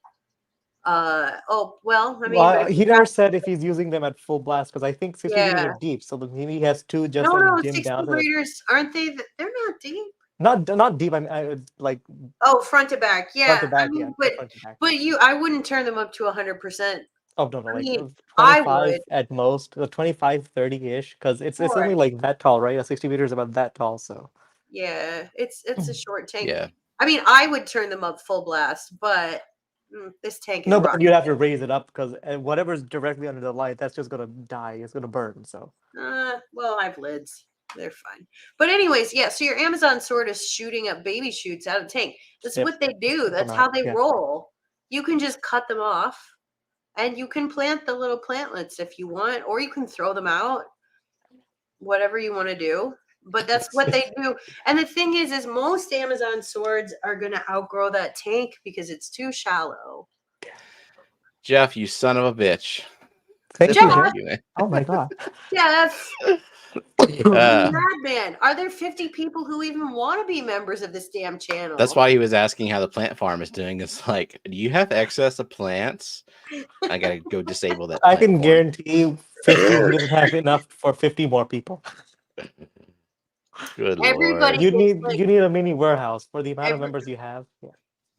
Oh well, I mean, he never said if he's using them at full blast because I think 60 breeders are yeah. deep, so maybe he has two just No, dim 60 down. breeders aren't they? They're not deep. Not deep. I mean, like front to back. Yeah, front to back. I mean, Yeah, front to back. but I wouldn't turn them up to 100%. Oh no, I like mean, 25 at most, 25, 30-ish, because it's only like that tall, right? A 60 meters about that tall, so. Yeah, it's a short tank. Yeah. I mean, I would turn them up full blast, but this tank is no, but you'd have to raise it up because whatever's directly under the light, that's just gonna die. It's gonna burn. So. Well, I have lids. They're fine. But anyways, yeah. So your Amazon sword is shooting up baby shoots out of the tank. That's what they do. That's how they roll. You can just cut them off, and you can plant the little plantlets if you want, or you can throw them out. Whatever you want to do. But that's what they do. And the thing is most Amazon swords are going to outgrow that tank because it's too shallow. Jeff, you son of a bitch. Thank you. Oh my god. Jeff. Madman. Are there 50 people who even want to be members of this damn channel? That's why he was asking how the plant farm is doing. It's like, do you have excess of plants? I gotta go disable that. I can guarantee you 50 he doesn't have enough for 50 more people. Good Everybody Lord. You need a mini warehouse for the amount of members you have. Yeah.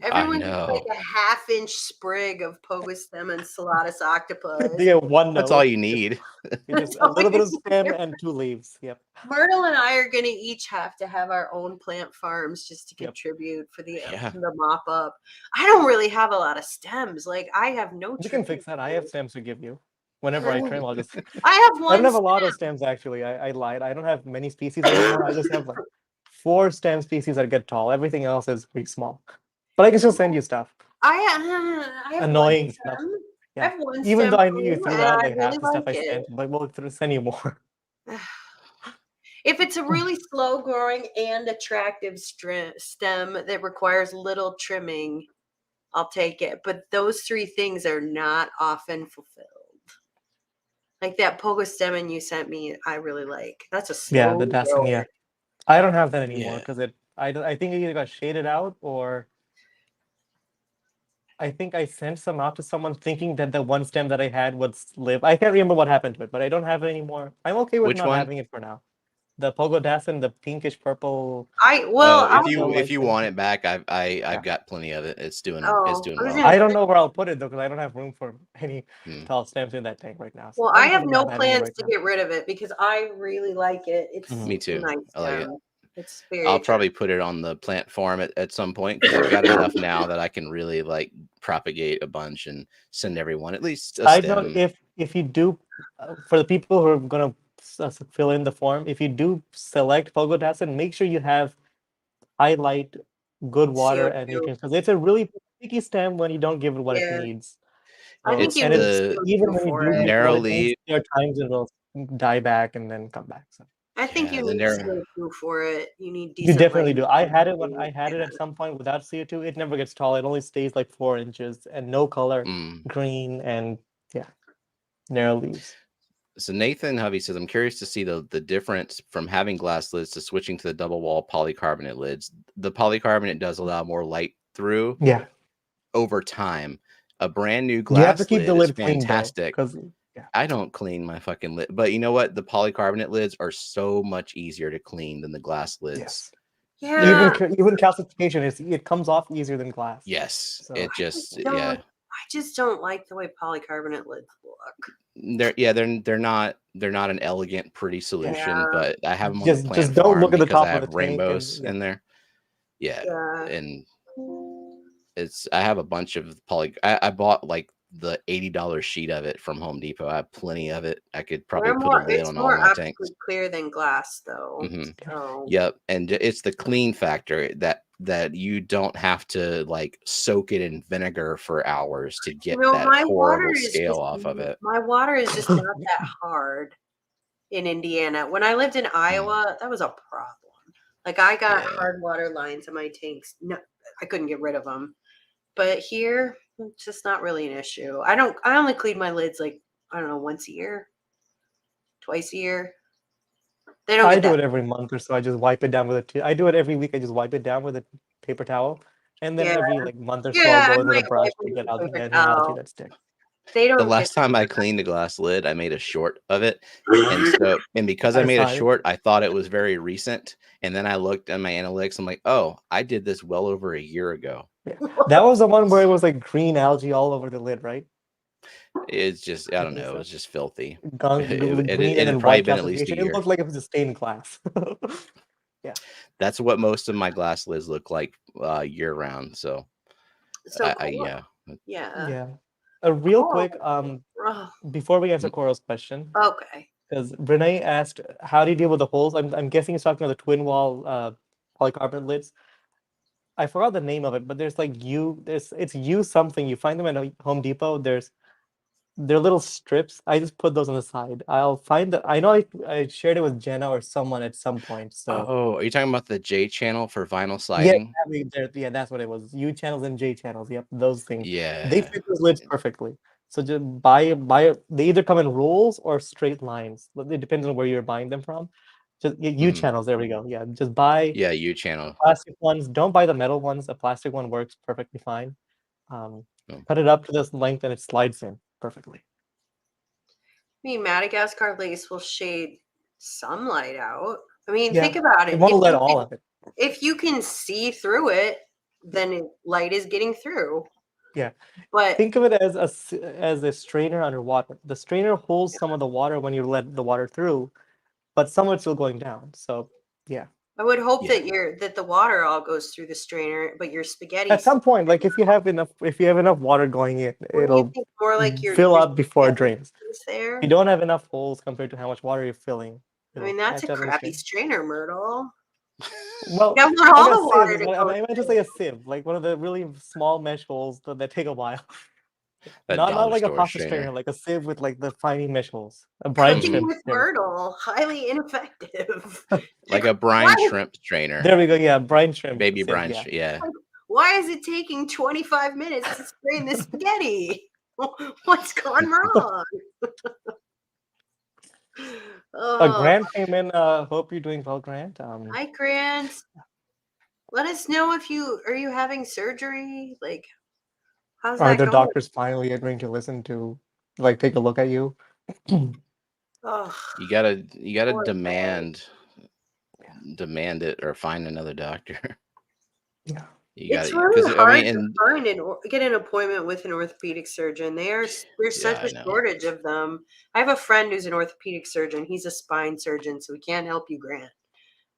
Everyone gets like a half-inch sprig of Pogostem and Salatus octopus. Yeah, one That's all you need. Just a little bit of stem and two leaves. Yep. Myrtle and I are going to each have to have our own plant farms just to contribute for the mop up. I don't really have a lot of stems. Like I have no. You can fix that. I have stems to give you. Whenever I trim, I'll just. I have one. I don't have a lot of stems actually. I lied. I don't have many species anymore. I just have like 4 stem species that get tall. Everything else is pretty small. But I can still send you stuff. I have annoying stuff. Yeah. I have one Even though I knew you stem threw out like half really the stuff I sent, but we'll send you more. If it's a really slow growing and attractive stem that requires little trimming, I'll take it. But those 3 things are not often fulfilled. Like that Pogostem you sent me, I really like. That's a slow the Dasein, yeah. I don't have that anymore because I think it either got shaded out or I think I sent some out to someone thinking that the one stem that I had would live. I can't remember what happened to it, but I don't have it anymore. I'm okay with not having it for now. the pogodacin, the pinkish purple. If you want it back, I've got plenty of it. It's doing well. I don't know where I'll put it though, because I don't have room for any tall stems in that tank right now. So I have no plans to get rid of it because I really like it. It's me too. Nice I like it. It's very. I'll probably put it on the plant farm at some point because I've got enough now that I can really like propagate a bunch and send everyone at least a stem. I know if you do, for the people who are gonna fill in the form, if you do select pogodacin, make sure you have highlight, good water, and nutrients, because it's a really picky stem when you don't give it what it needs. I think you even when you do narrow leaf, there are times it will die back and then come back. So I think you need CO2 for it. You need decent. You definitely do. I had it when I had it at some point without CO2. It never gets tall. It only stays like 4 inches and no color, green, and narrow leaves. So Nathan Hovey says, I'm curious to see the difference from having glass lids to switching to the double wall polycarbonate lids. The polycarbonate does allow more light through over time. A brand new glass lid is fantastic. I don't clean my fucking lid. But you know what? The polycarbonate lids are so much easier to clean than the glass lids. Yes. Yeah. Even calcification, it comes off easier than glass. Yes. So. It just, I just don't like the way polycarbonate lids look. They're not an elegant, pretty solution, but I have them on the plant just don't farm look at the top I have of the rainbows in there. And I have a bunch of I bought like the $80 sheet of it from Home Depot. I have plenty of it. I could probably put a lid on all my tanks. It's clear than glass, though. Yep, and it's the clean factor that you don't have to like soak it in vinegar for hours to get that horrible scale off of it. My water is just not that hard in Indiana. When I lived in Iowa, that was a problem. Like I got hard water lines in my tanks. No, I couldn't get rid of them. But here, it's just not really an issue. I only clean my lids like, I don't know, once a year, twice a year. They don't. I do it every month or so. I just wipe it down with I do it every week. I just wipe it down with a paper towel, and then every month or so, I'll go in with a brush to get out that stick. They don't. The last time I cleaned a glass lid, I made a short of it, and because I made a short, I thought it was very recent, and then I looked at my analytics. I'm like, oh, I did this well over a year ago. Yeah. That was the one where it was like green algae all over the lid, right? It's just, I don't know, it was just filthy. Green and probably been at least a year. It looked like it was a stained glass. Yeah, that's what most of my glass lids look like year round. So yeah. Real quick, before we answer Coral's question, because Renee asked, how do you deal with the holes? I'm guessing he's talking about the twin wall polycarbonate lids. I forgot the name of it, but there's like it's U something. You find them at Home Depot. They're little strips. I just put those on the side. I'll find that. I know I shared it with Jenna or someone at some point. So are you talking about the J channel for vinyl siding? Yeah, that's what it was. U channels and J channels. Yep, those things. Yeah, they fit those lids perfectly. So just buy. They either come in rolls or straight lines. It depends on where you're buying them from. Just U channels. There we go. Yeah, just buy. Yeah, U channel. Plastic ones. Don't buy the metal ones. The plastic one works perfectly fine. Cut it up to this length and it slides in perfectly. I mean, Madagascar lace will shade some light out. I mean, think about it. It won't let all of it. If you can see through it, then light is getting through. Yeah, but think of it as a strainer underwater. The strainer holds some of the water when you let the water through, but some of it's still going down. So yeah, I would hope that the water all goes through the strainer, but your spaghetti at some point, like if you have enough water going in, it'll more like fill up before it drains. There, you don't have enough holes compared to how much water you're filling. I mean, that's a crappy strainer, Myrtle. Well, I meant to say a sieve, like one of the really small mesh holes that take a while. Not like a pasta strainer, like a sieve with like the fine mesh holes. A brine shrimp with Myrtle, highly ineffective. Like a brine shrimp strainer. There we go. Yeah, brine shrimp. Baby brine. Yeah. Why is it taking 25 minutes to strain the spaghetti? What's gone wrong? Grant came in. Hope you're doing well, Grant. Hi, Grant. Let us know if you having surgery. Like, how's that going? Are the doctors finally agreeing to listen to, like, take a look at you? You gotta demand demand it or find another doctor. Yeah. It's really hard to find get an appointment with an orthopedic surgeon. There's such a shortage of them. I have a friend who's an orthopedic surgeon. He's a spine surgeon, so we can't help you, Grant.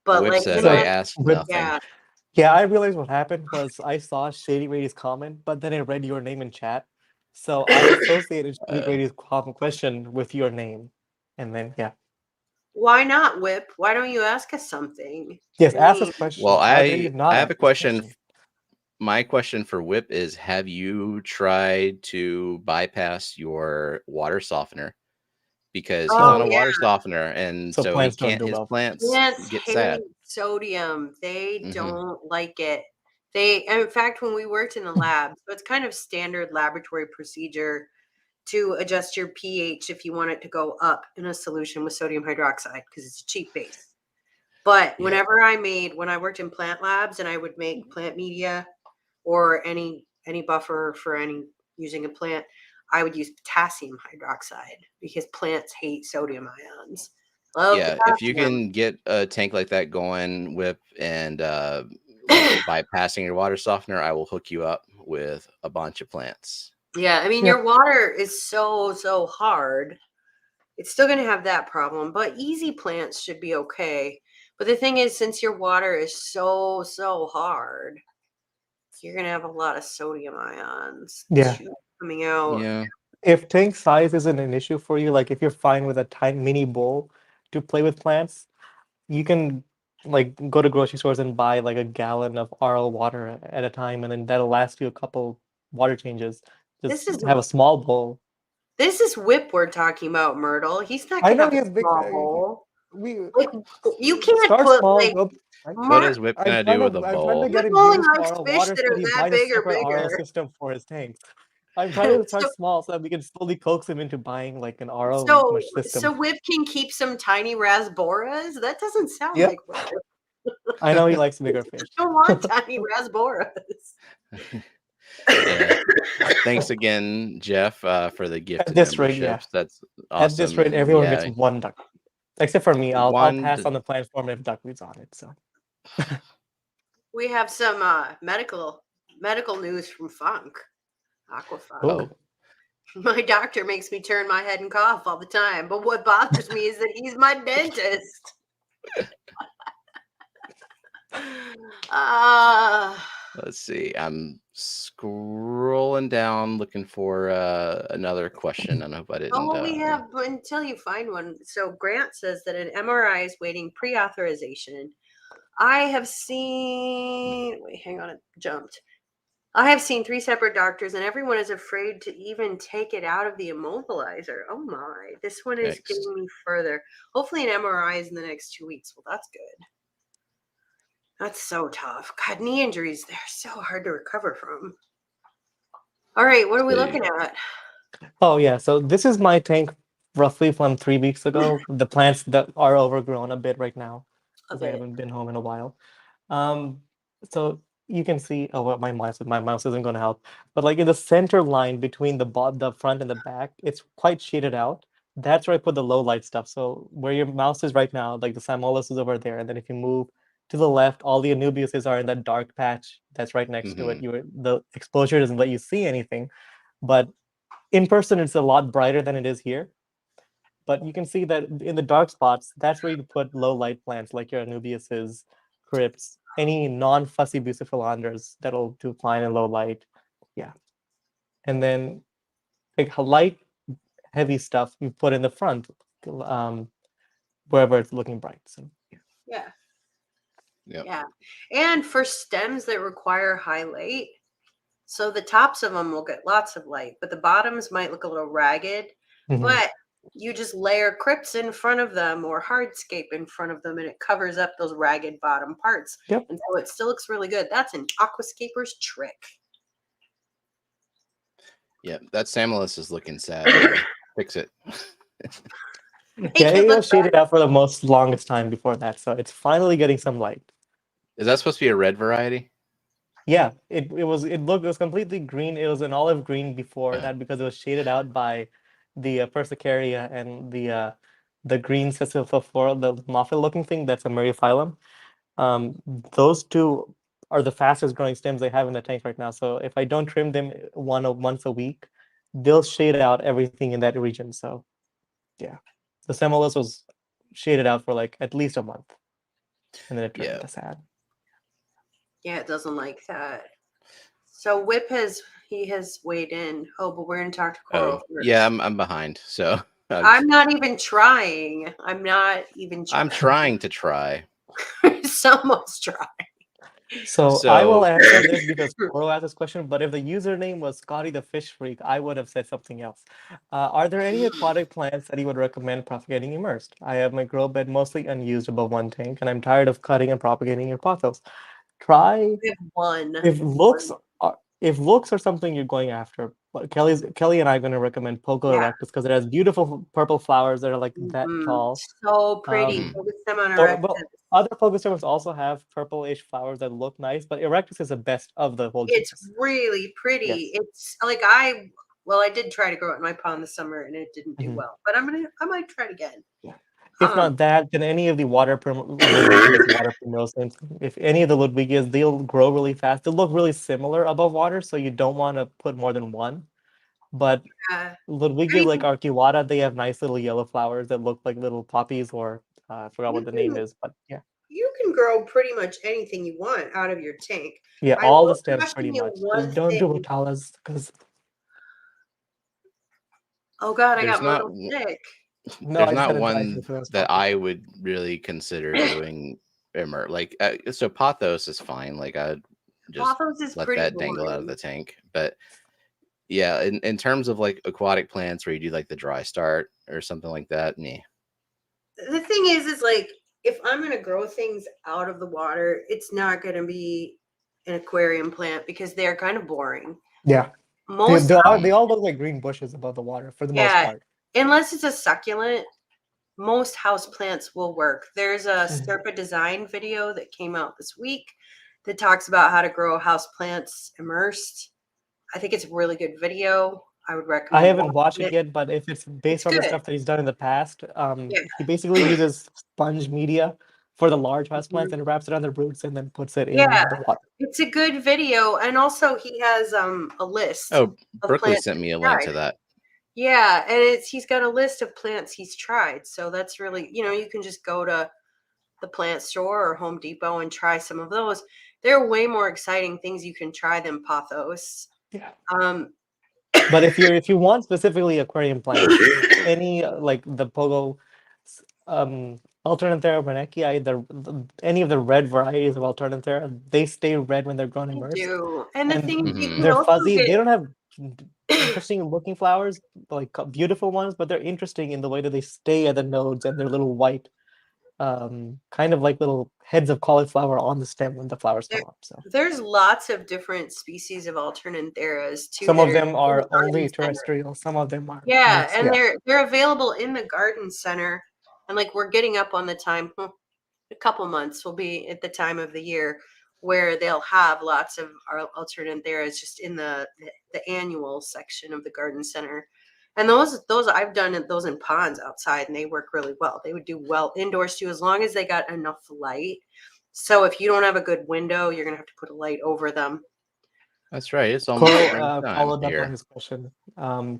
But Whip like, said, I asked nothing. Yeah, I realized what happened was I saw Shady Rady's comment, but then I read your name in chat. So I associated Shady Rady's question with your name. And then, yeah. Why not, Whip? Why don't you ask us something? Yes, ask us a question. Well, I have a question. My question for Whip is, have you tried to bypass your water softener? Because he's on a water softener, and so he can't. His plants get sad. Sodium. They don't like it. In fact, when we worked in the lab, so it's kind of standard laboratory procedure to adjust your pH if you want it to go up in a solution with sodium hydroxide because it's a cheap base. But whenever when I worked in plant labs and I would make plant media or any buffer for using a plant, I would use potassium hydroxide because plants hate sodium ions. If you can get a tank like that going, Whip, and bypassing your water softener, I will hook you up with a bunch of plants. Yeah, I mean, your water is so hard. It's still going to have that problem, but easy plants should be okay. But the thing is, since your water is so hard, you're going to have a lot of sodium ions coming out. Yeah. If tank size isn't an issue for you, like if you're fine with a tiny mini bowl to play with plants, you can like go to grocery stores and buy like a gallon of RL water at a time, and then that'll last you a couple water changes. Just have a small bowl. This is Whip we're talking about, Myrtle. He's not going to have a small bowl. You can't put like. What is Whip gonna do with a bowl? I'm trying to get him used to RL water, so he buys a separate RL system for his tanks. I'm trying to start small so that we can slowly coax him into buying like an RO system. So Whip can keep some tiny rasboras? That doesn't sound like Whip. I know he likes bigger fish. I don't want tiny rasboras. Thanks again, Jeff, for the gift. At this rate, that's awesome. At this rate, everyone gets one duck, except for me. I'll pass on the plant form if duckweed's on it. So we have some medical news from Funk. Aquafunk. Oh. My doctor makes me turn my head and cough all the time, but what bothers me is that he's my dentist. Let's see. I'm scrolling down looking for another question. I hope I didn't. Oh, we have until you find one. So Grant says that an MRI is waiting pre-authorization. I have seen. Wait, hang on, it jumped. I have seen 3 separate doctors, and everyone is afraid to even take it out of the immobilizer. Oh my! This one is getting me further. Hopefully, an MRI is in the next 2 weeks. Well, that's good. That's so tough. God, knee injuries—they're so hard to recover from. All right, what are we looking at? Oh yeah, so this is my tank, roughly from 3 weeks ago. The plants that are overgrown a bit right now because I haven't been home in a while. So you can see, my mouse isn't going to help, but like in the center line between the front and the back, it's quite shaded out. That's where I put the low light stuff. So where your mouse is right now, like the Samolus is over there, and then if you move to the left, all the Anubiuses are in that dark patch that's right next to it. The exposure doesn't let you see anything, but in person it's a lot brighter than it is here. But you can see that in the dark spots, that's where you put low light plants like your Anubiuses, crypts, any non-fussy bucephalanders that'll do fine in low light. Yeah. And then like light heavy stuff you put in the front, wherever it's looking bright. So yeah. And for stems that require high light, so the tops of them will get lots of light, but the bottoms might look a little ragged. But you just layer crypts in front of them or hardscape in front of them, and it covers up those ragged bottom parts. And so it still looks really good. That's an aquascaper's trick. Yeah, that Samolus is looking sad. Fix it. It was shaded out for the longest time before that, so it's finally getting some light. Is that supposed to be a red variety? Yeah, it was completely green. It was an olive green before that because it was shaded out by the Persicaria and the the green Sisyphophoral, the moffat-looking thing, that's a Myriophyllum. Those two are the fastest growing stems they have in the tank right now. So if I don't trim them once a week, they'll shade out everything in that region. So yeah, the Semolus was shaded out for like at least a month, and then it turned into sad. Yeah, it doesn't like that. So Whip has weighed in. Oh, but we're gonna talk to Coral first. Yeah, I'm behind. So I'm not even trying. I'm trying to try. Someone's trying. So I will answer this because Coral asked this question, but if the username was Scotty the Fish Freak, I would have said something else. Are there any aquatic plants that you would recommend propagating immersed? I have my grow bed mostly unused above one tank, and I'm tired of cutting and propagating your pothos. Try We have one. If looks are something you're going after, but Kelly and I are going to recommend Pogo erectus because it has beautiful purple flowers that are like that tall. So pretty. Other Pogostemums also have purplish flowers that look nice, but erectus is the best of the whole genus. It's really pretty. Yes. It's like I did try to grow it in my pond this summer and it didn't do well, but I might try it again. Yeah. If not that, then any of the water primroses, if any of the Ludwigias, they'll grow really fast. They'll look really similar above water, so you don't want to put more than one. But Ludwigia, like Arcuata, they have nice little yellow flowers that look like little poppies, or I forgot what the name is, but yeah. You can grow pretty much anything you want out of your tank. Yeah, all the stems pretty much. Just don't do Rotalas because. Oh God, I got little sick. There's not one that I would really consider doing immer. Like, so pothos is fine. Like, I'd just let that dangle out of the tank. But yeah, in terms of like aquatic plants where you do like the dry start or something like that, The thing is like, if I'm going to grow things out of the water, it's not going to be an aquarium plant because they're kind of boring. Yeah. They all look like green bushes above the water for the most part. Unless it's a succulent, most house plants will work. There's a Serpa design video that came out this week that talks about how to grow house plants immersed. I think it's a really good video. I would recommend. I haven't watched it yet, but if it's based on the stuff that he's done in the past, he basically uses sponge media for the large house plants and wraps it on the roots and then puts it in the water. It's a good video, and also he has a list. Oh, Brooklyn sent me a link to that. Yeah, and he's got a list of plants he's tried. So that's really, you can just go to the plant store or Home Depot and try some of those. There are way more exciting things you can try than pothos. Yeah. But if you want specifically aquarium plants, any like the Pogo, Alternanthera Bernecki, any of the red varieties of Alternanthera, they stay red when they're grown immersed. They do, and the thing they're fuzzy. They don't have interesting looking flowers, like beautiful ones, but they're interesting in the way that they stay at the nodes and they're little white, kind of like little heads of cauliflower on the stem when the flowers come up. So there's lots of different species of Alternantheras too. Some of them are only terrestrial. Some of them are they're available in the garden center, and like we're getting up on the time. A couple months will be at the time of the year where they'll have lots of Alternantheras just in the annual section of the garden center. And those I've done those in ponds outside, and they work really well. They would do well indoors too, as long as they got enough light. So if you don't have a good window, you're gonna have to put a light over them. That's right. It's almost followed up on his question.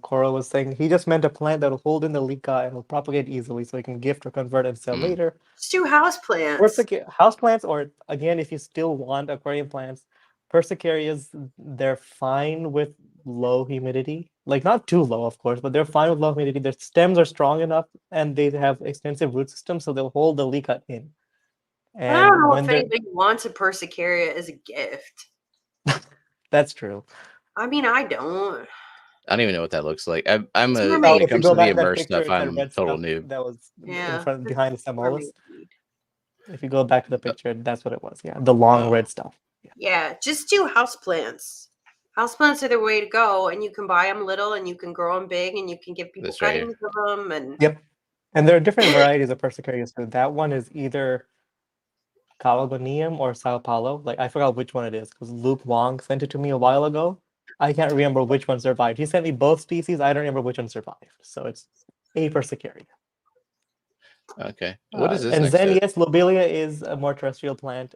Coral was saying he just meant a plant that will hold in the leca and will propagate easily, so he can gift or convert and sell later. Just do house plants. House plants, or again, if you still want aquarium plants, Persicarias, they're fine with low humidity. Like not too low, of course, but they're fine with low humidity. Their stems are strong enough, and they have extensive root systems, so they'll hold the leca in. And I don't know if anybody wants a Persicaria as a gift. That's true. I mean, I don't even know what that looks like. When it comes to the immersed stuff, I'm total noob. That was behind the Semolus. If you go back to the picture, that's what it was. Yeah, the long red stuff. Yeah, just do houseplants. Houseplants are the way to go, and you can buy them little, and you can grow them big, and you can give people cuttings of them. And and there are different varieties of Persicarias. So that one is either Caligonium or Sao Paulo. Like I forgot which one it is because Luke Wong sent it to me a while ago. I can't remember which one survived. He sent me both species. I don't remember which one survived. So it's a Persicaria. Okay. What is this And next then, to it? yes, lobelia is a more terrestrial plant.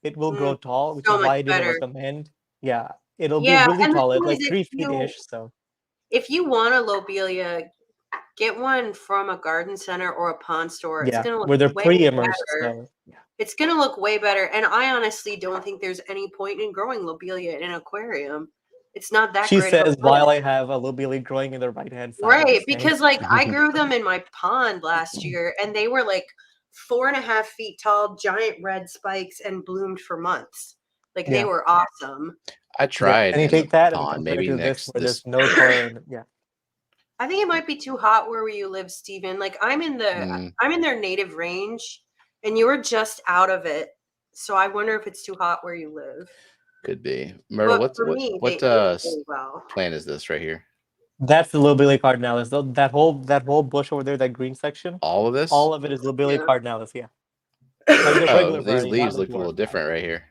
It will grow tall, which So is much why I didn't better. recommend. Yeah, it'll be Yeah, really and the tall. It's thing is, like 3 feet-ish. So if you want a lobelia, get one from a garden center or a pond store. It's yeah, gonna look where they're way pre-immersed. better. So yeah. It's gonna look way better. And I honestly don't think there's any point in growing lobelia in an aquarium. It's not that She great of a says plant. while I have a lobelia growing in the right-hand side of the Right, stand. because like I grew them in my pond last year and they were like 4.5 feet tall, giant red spikes, and bloomed for months. Like they Yeah. were awesome. I tried And you in the take that and pond. compare Maybe to this, next where this. there's no color in it. Yeah. I think it might be too hot where you live, Steven. Like I'm in their native range and you're just out of it. So I wonder if it's too hot where you live. Could be. Myrtle, But for me, what they do really well. plant is this right here? That's the lobelia cardinalis. That whole bush over there, that green section, All of this? all of it is lobelia cardinalis. Yeah. Like the Oh, regular these variety, not leaves the look a little dwarf. different right here.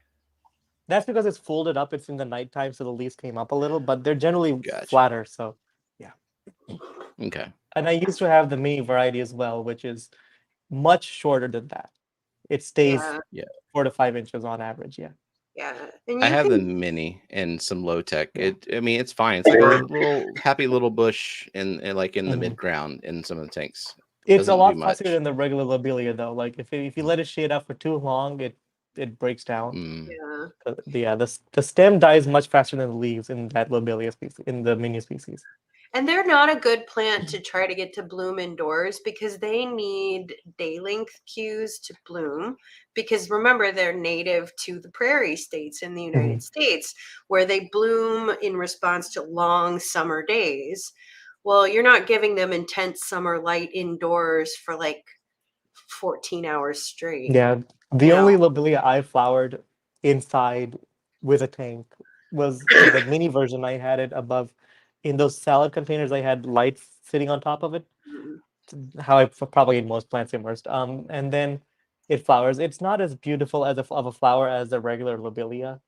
That's because it's folded up. It's in the nighttime, so the leaves came up a little, but they're generally Gotcha. flatter. So, yeah. Okay. And I used to have the mini variety as well, which is much shorter than that. It stays 4 to 5 inches on average. Yeah. Yeah. And I you have the can mini and some low tech. Yeah. I mean, it's fine. It's like a little happy little bush in like in the Mhm. mid ground in some of the tanks. It's Doesn't a lot do fussier much. than the regular lobelia, though. Like if you let it shade out for too long, it breaks down. Mm. yeah. The stem dies much faster than the leaves in that lobelia species, in the mini species. And they're not a good plant to try to get to bloom indoors because they need day length cues to bloom. Because remember, they're native to the prairie states in the United States, where they bloom in response to long summer days. Well, you're not giving them intense summer light indoors for like 14 hours straight. Yeah, the only lobelia I flowered inside with a tank was the mini version. I had it above in those salad containers. I had lights sitting on top of it. How I probably in most plants immersed. And then it flowers. It's not as beautiful as of a flower as the regular lobelia.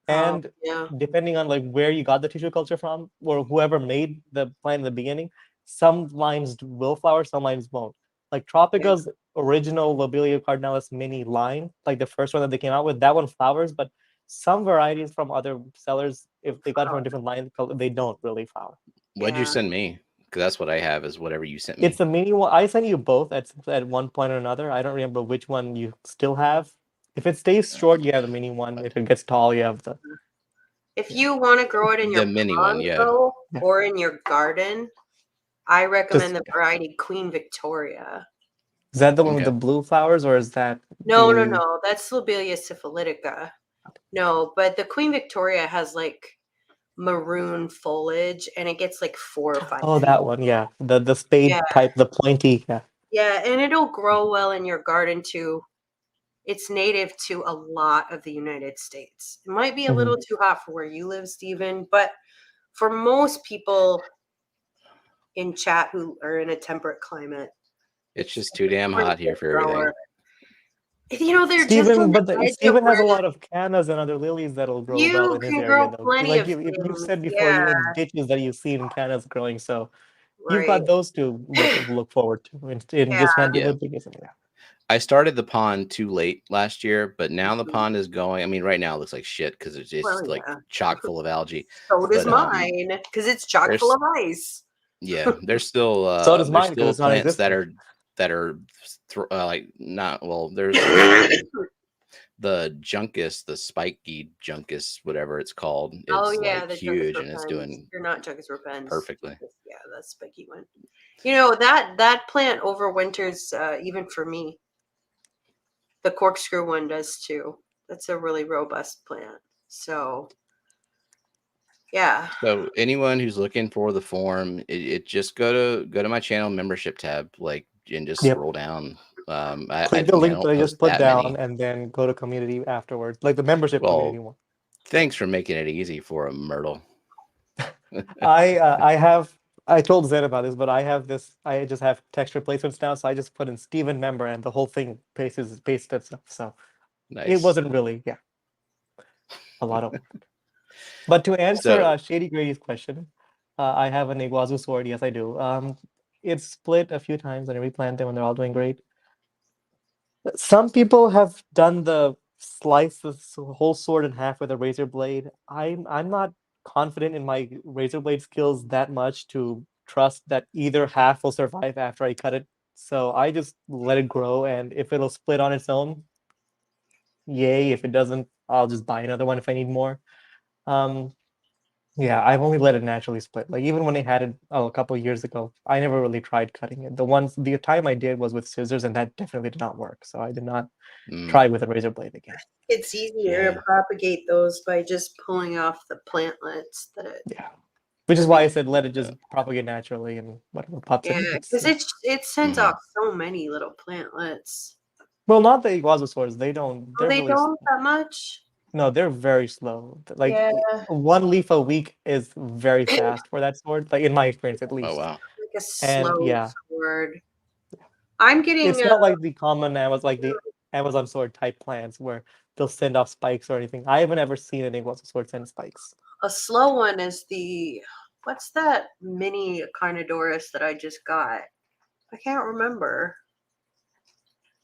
And depending on like where you got the tissue culture from or whoever made the plant in the beginning, some lines will flower, some lines won't. Like Tropica's original Lobelia cardinalis mini line, like the first one that they came out with, that one flowers, but some varieties from other sellers, if they got it from a different line, they don't really flower. What'd you send me? Because that's what I have is whatever you sent me. It's a mini one. I sent you both at one point or another. I don't remember which one you still have. If it stays short, you have the mini one. If it gets tall, you have the. If you want to grow it in your mini pond, one, though, or in your garden, I recommend the variety Queen Victoria. Is that the one with the blue flowers, or is that No, that's Lobelia syphilitica. No, but the Queen Victoria has like maroon foliage, and it gets like 4 or 5 Oh, feet. that one, yeah. The spade type, the pointy, yeah. Yeah, and it'll grow well in your garden too. It's native to a lot of the United States. It might be a little too hot for where you live, Stephen, but for most people in chat who are in a temperate climate, it's just too damn hot here for everything. You know, they're Steven, just but Steven has a lot of cannas and other lilies that'll grow well in his area, though. Like if you said before, you have ditches that you've seen cannas growing, so you've got those to look forward to. And just can't be living, isn't it? I started the pond too late last year, but now the pond is going. I mean, right now it looks like shit because it's just like chock full of algae. So does mine because it's chock full of ice. Yeah, there's still so does mine still plants that are like not well. There's the juncus, the spiky juncus, whatever it's called. Is like huge and it's doing. You're not juncus repens perfectly. Yeah, that's spiky one. You know that plant overwinters even for me. The corkscrew one does too. That's a really robust plant. So, yeah. So anyone who's looking for the form, it just go to my channel membership tab, like, and just scroll down. Click the link that I just put down, and then go to community afterwards, like the membership community one. Thanks for making it easy for a Myrtle. I told Zen about this, but I just have text replacements now, so I just put in Steven member and the whole thing pastes itself. So it wasn't really, a lot of work. But to answer Shady Grady's question, I have an Iguazu sword. Yes, I do. It's split a few times and I replant them and they're all doing great. Some people have done the slice the whole sword in half with a razor blade. I'm not confident in my razor blade skills that much to trust that either half will survive after I cut it. So I just let it grow, and if it'll split on its own, yay. If it doesn't, I'll just buy another one if I need more. Um, yeah, I've only let it naturally split. Like even when I had it a couple years ago, I never really tried cutting it. The time I did was with scissors, and that definitely did not work. So I did not try with a razor blade again. It's easier to propagate those by just pulling off the plantlets. Which is why I said let it just propagate naturally and whatever pops Yeah, in. because it sends off so many little plantlets. Well, not the iguazu swords. They don't. Oh, They're they really don't that much? No, they're very slow. Like Yeah. one leaf a week is very fast for that sword. Like in my experience, at least. Oh wow! Like a And slow sword. I'm getting. It's not like the common Amazon sword type plants where they'll send off spikes or anything. I haven't ever seen an iguazu sword send spikes. A slow one is what's that mini Carnodoros that I just got? I can't remember.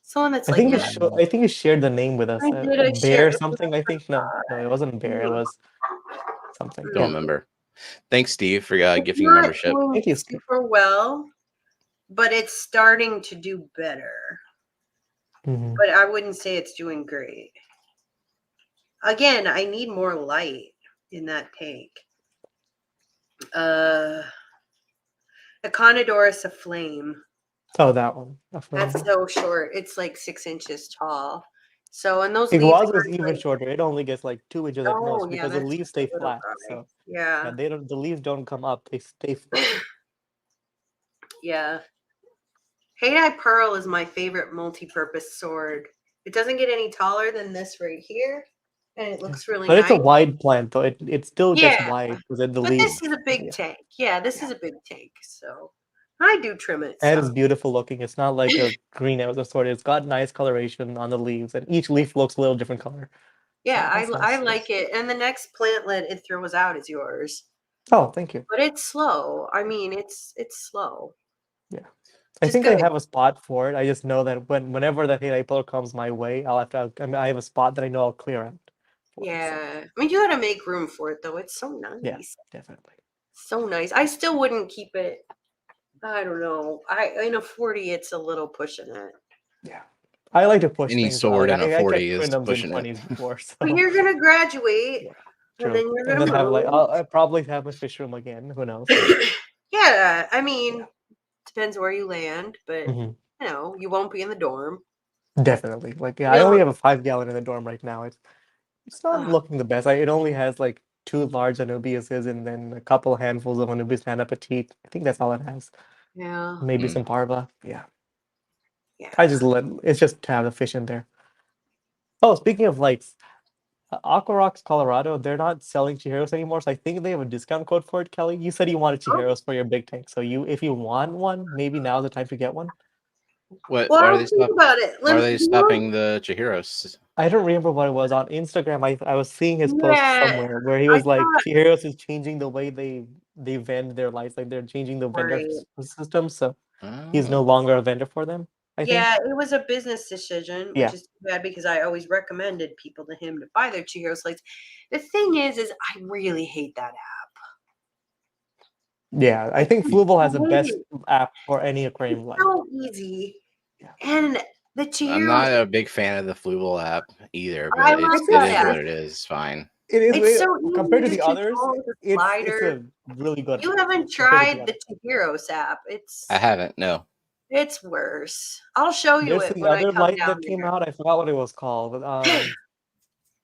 Someone that's I like think I think you shared the name with us. I did. I Bear shared. something. I think no, it wasn't Bear. It was something. I don't remember. Thanks, Steve, for gifting not membership. doing Thank you, Steve. super well, but it's starting to do better. But I wouldn't say it's doing great. Again, I need more light in that tank. Econodorus aflame. Oh, that one. That's so short. It's like 6 inches tall. So, and those Iguazu is even shorter. It only gets like 2 inches at most yeah, because the leaves stay flat. guy. So yeah, they don't. The leaves don't come up. They stay flat. yeah. Haydai Pearl is my favorite multi-purpose sword. It doesn't get any taller than this right here, and it looks really But nice. it's a wide plant, though. It still gets wide because the but leaves. this is a big tank. Yeah, this is a big tank. So I do trim it. And it's beautiful looking. It's not like a green Amazon sword. It's got nice coloration on the leaves, and each leaf looks a little different color. Yeah, So I like it. And the next plantlet it throws out is yours. Oh, thank you. But it's slow. I mean, it's slow. Yeah. I think I have a spot for it. I just know that whenever that Haydai Pearl comes my way, I'll have to. I have a spot that I know I'll clear out. Yeah. I mean, you got to make room for it, though. It's so nice. Yeah, definitely. So nice. I still wouldn't keep it. I don't know. In a 40, it's a little pushing it. Yeah. I like to push any things sword out. in a 40 I is pushing in 20s it. before, so. But you're gonna graduate, and then you're gonna have like I'll probably have my fish room again. Who knows? yeah, I mean, depends where you land, but you know, you won't be in the dorm. Definitely. Like I only have a 5-gallon in the dorm right now. It's not looking the best. It only has like 2 large Anubiuses and then a couple handfuls of Anubius Nana Petite. I think that's all it has. Yeah. Maybe some Parva. Yeah. Yeah. It's just to have the fish in there. Oh, speaking of lights, Aquarocks Colorado, they're not selling Chihiros anymore, so I think they have a discount code for it, Kelly. You said you wanted Chihiros for your big tank, so if you want one, maybe now's the time to get one. Why are they stopping the Chihiros? I don't remember what it was on Instagram. I was seeing his post somewhere where he was like, Chihiros is changing the way they vend their lights, like they're changing the vendor system, so he's no longer a vendor for them. I think. It was a business decision, which is too bad because I always recommended people to him to buy their Chihiros lights. The thing is I really hate that app. Yeah, I think Fluval has the best app for any aquarium light. So easy. And the Chihiros. I'm not a big fan of the Fluval app either, but it is what it is. It's fine. It's so easy compared to the others. It's a really good. You haven't tried the Chihiros app. I haven't. No. It's worse. I'll show you There's it the when other I come light down that came out. I forgot what it was called.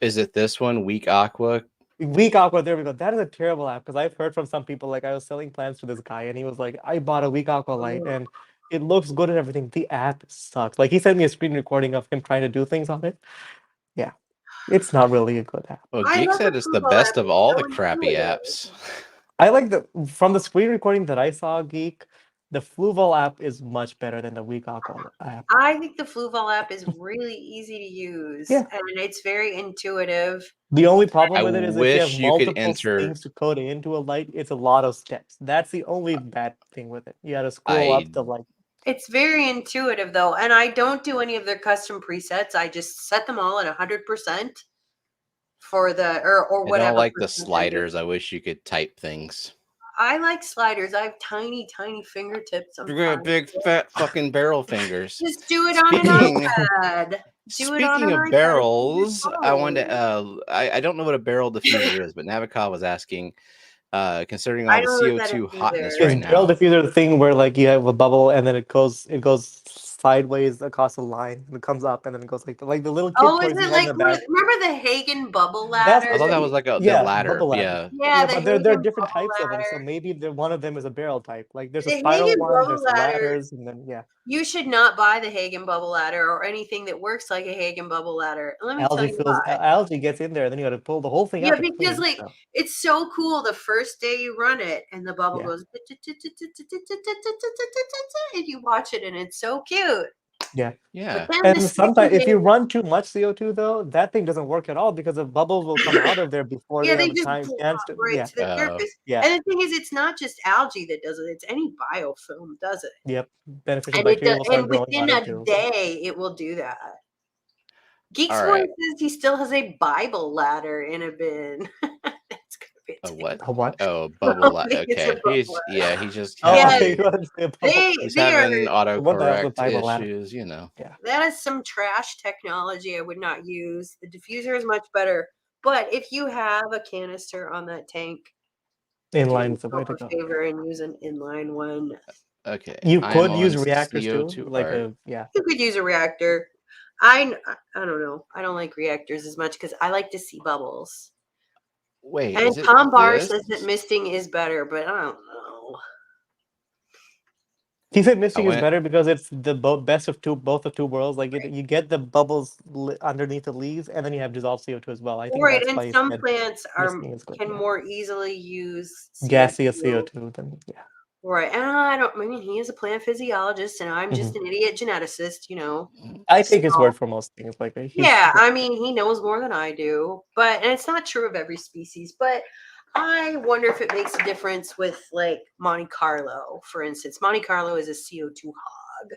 Is it this one, Weak Aqua? Weak Aqua, there we go. That is a terrible app because I've heard from some people, like I was selling plans to this guy and he was like, I bought a Weak Aqua light and it looks good and everything. The app sucks. Like he sent me a screen recording of him trying to do things on it. Yeah. It's not really a good app. Well, Geek said it's the best of all the crappy apps. I like from the screen recording that I saw, Geek, the Fluval app is much better than the Weak Aqua app. I think the Fluval app is really easy to use and it's very intuitive. The only problem with it is if you have multiple things to code into a light, it's a lot of steps. That's the only bad thing with it. You got to scroll up the light. It's very intuitive though, and I don't do any of their custom presets. I just set them all at 100% for the or I whatever. don't like the sliders. I wish you could type things. I like sliders. I have tiny, tiny fingertips. You're gonna have big, fat fucking barrel fingers. Just do it on an iPad. Speaking of barrels, I wanted to. I don't know what a barrel diffuser is, but Navika was asking, considering all the CO2 hotness right now. Barrel diffuser the thing where like you have a bubble and then it goes sideways across a line and it comes up and then it goes like the little kid. Oh, is it like remember the Hagen bubble ladder? I thought that was like the ladder. Yeah, but there are different types of them. So maybe one of them is a barrel type. Like there's a spiral one, there's ladders, and then You should not buy the Hagen bubble ladder or anything that works like a Hagen bubble ladder. Let me tell you why. Algae gets in there, then you got to pull the whole thing out. Yeah, because like it's so cool the first day you run it and the bubble goes and you watch it and it's so cute. Yeah. And sometimes if you run too much CO2 though, that thing doesn't work at all because the bubbles will come out of there before they have time to the surface. And the thing is, it's not just algae that does it; it's any biofilm does it. Yep, beneficial bacteria will start growing within a day, it will do that. Geeks says he still has a Bible ladder in a bin. A what? A what? Oh, bubble ladder. Okay, he's just he's having autocorrect issues, you know. Yeah, that is some trash technology I would not use. The diffuser is much better, but if you have a canister on that tank, inline is the way to go. Favor and use an inline one. Okay, you could use reactors too. You could use a reactor. I don't know. I don't like reactors as much because I like to see bubbles. Wait, and Tom Barr says that misting is better, but I don't know. He said misting is better because it's the best of both of two worlds. Like you get the bubbles underneath the leaves, and then you have dissolved CO2 as well. I think that's and some plants can more easily use gaseous CO2 than Right, and I mean, he is a plant physiologist, and I'm just an idiot geneticist, you know. I take his word for most things. Like, I mean, he knows more than I do, and it's not true of every species. But I wonder if it makes a difference with, like, Monte Carlo, for instance. Monte Carlo is a CO2 hog.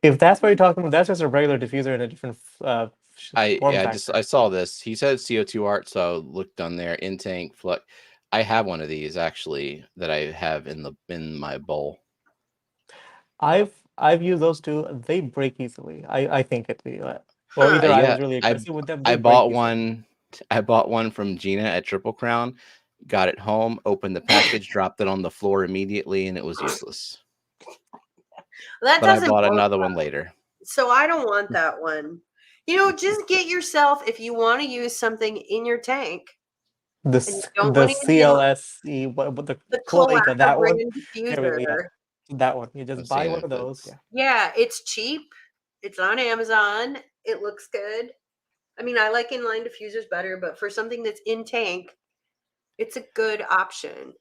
If that's what you're talking about, that's just a regular diffuser in a different form factor. I saw this. He said CO2 art, so I looked on there. In tank flux. I have one of these actually that I have in my bowl. I've used those too. They break easily. I think at the I was really aggressive with them. I bought one. I bought one from Gina at Triple Crown. Got it home. Opened the package. Dropped it on the floor immediately, and it was useless. But I bought another one later. So I don't want that one. You know, just get yourself if you want to use something in your tank. The CLSE, what the cloaca, that one. That one. You just buy one of those. Yeah, it's cheap. It's on Amazon. It looks good. I mean, I like inline diffusers better, but for something that's in tank, it's a good option.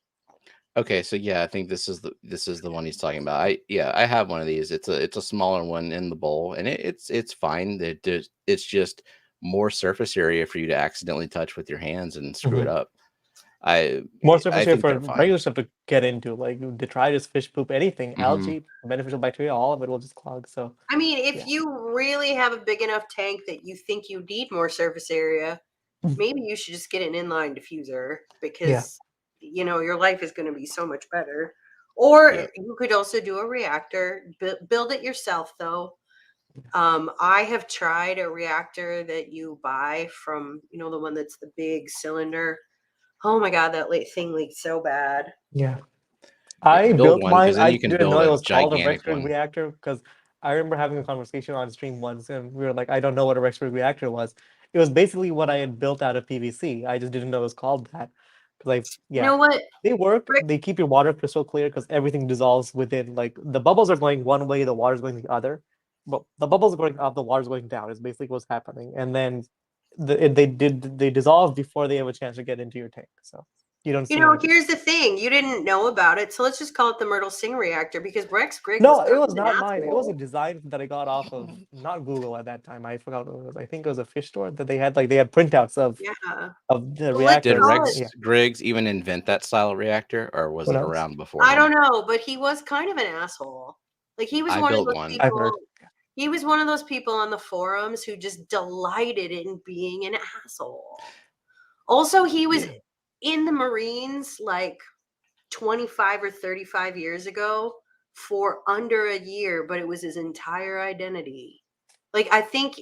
Okay, so I think this is the one he's talking about. I have one of these. It's a smaller one in the bowl, and it's fine. It's just more surface area for you to accidentally touch with your hands and screw it up. More surface area for regular stuff to get into, like detritus, fish poop, anything, algae, beneficial bacteria, all of it will just clog. So I mean, if you really have a big enough tank that you think you need more surface area, maybe you should just get an inline diffuser because you know your life is going to be so much better. Or you could also do a reactor, build it yourself though. I have tried a reactor that you buy from, you know, the one that's the big cylinder. Oh my God, that thing leaked so bad. Yeah. I built mine. I didn't know it was called a Rexburg reactor because I remember having a conversation on stream once and we were like, I don't know what a Rexburg reactor was. It was basically what I had built out of PVC. I just didn't know it was called that. You know what? They work. They keep your water crystal clear because everything dissolves within, like the bubbles are going one way, the water's going the other. But the bubbles are going up, the water's going down is basically what's happening. And then they dissolve before they have a chance to get into your tank. So you don't see anything. Here's the thing. You didn't know about it. So let's just call it the Myrtle Sing reactor because Rex Grigg it was not mine. It was a design that I got off of not Google at that time. I forgot what it was. I think it was a fish store that they had printouts of the reactor. Did Rex Griggs even invent that style of reactor or was it around before? I don't know, but he was kind of an asshole. Like he was I one of built those one. I've people. heard. He was one of those people on the forums who just delighted in being an asshole. Also, he was in the Marines like 25 or 35 years ago for under a year, but it was his entire identity. Like, I think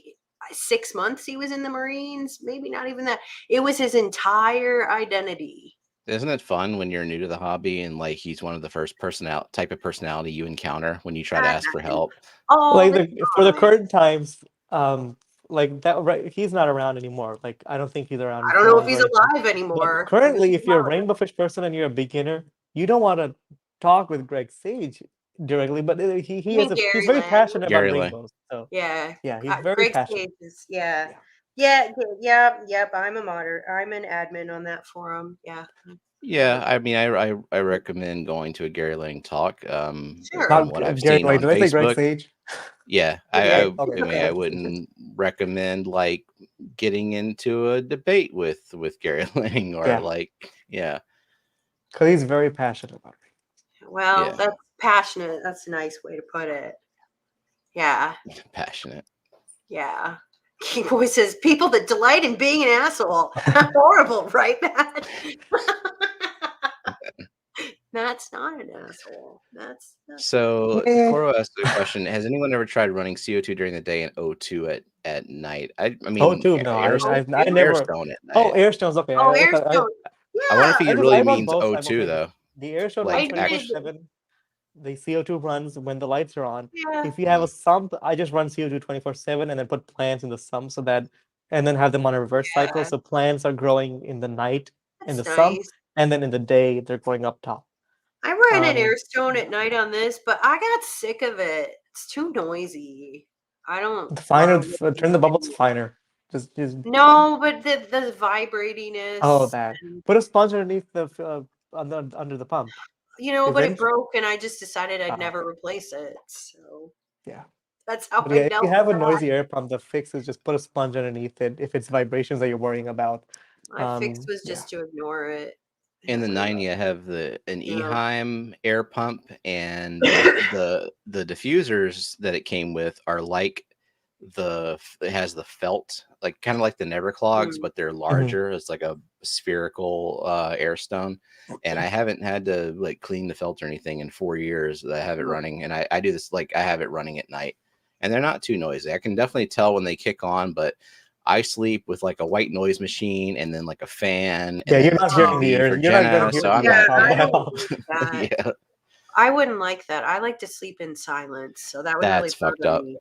6 months he was in the Marines, maybe not even that. It was his entire identity. Isn't it fun when you're new to the hobby and like he's one of the first type of personality you encounter when you try to ask for help? Like for the current times, like that, right? He's not around anymore. Like I don't think he's around. I don't know if he's alive anymore. But currently, if you're a rainbow fish person and you're a beginner, you don't want to talk with Greg Sage directly. But he's very passionate about rainbows. So yeah, he's very passionate. Yep. I'm a moderator. I'm an admin on that forum. Yeah, I mean, I recommend going to a Gary Lang talk. Sure. From what I've seen on did I say Greg Facebook. Sage? Yeah, I wouldn't recommend like getting into a debate with Gary Lang or because he's very passionate about it. Well, that's passionate. That's a nice way to put it. Yeah. Passionate. Yeah. King Boy says, people that delight in being an asshole. Horrible, right, Matt? Matt's not an asshole. That's so Coro asked the question: has anyone ever tried running CO2 during the day and O2 at night? I mean, O2, no, I never. Airstone at night. Oh, Airstone's okay. Oh, Airstone. I wonder if he really means O2 though. The Airstone like runs 24/7. The CO2 runs when the lights are on. Yeah. If you have a sump, I just run CO2 24/7 and then put plants in the sump and then have them on a reverse cycle. So plants are growing in the night in the sump, and then in the day they're going up top. I ran an Airstone at night on this, but I got sick of it. It's too noisy. I don't. Turn the bubbles finer. Just no, but the vibratiness. Oh, that. Put a sponge underneath the under the pump. But it broke, and I just decided I'd never replace it. So that's how I if you have a noisy air pump, the fix is just put a sponge underneath it if it's vibrations that you're worrying about. My fix was just to ignore it. In the 90, I have an Eheim air pump, and the diffusers that it came with are like it has the felt, like kind of like the Neverclogs, but they're larger. It's like a spherical Airstone, and I haven't had to like clean the felt or anything in 4 years that I have it running. And I do this, like I have it running at night, and they're not too noisy. I can definitely tell when they kick on, but I sleep with like a white noise machine and then like a fan. Yeah, you're not hearing the air. You're not hearing I wouldn't like that. I like to sleep in silence, so that would really fucked up. Me.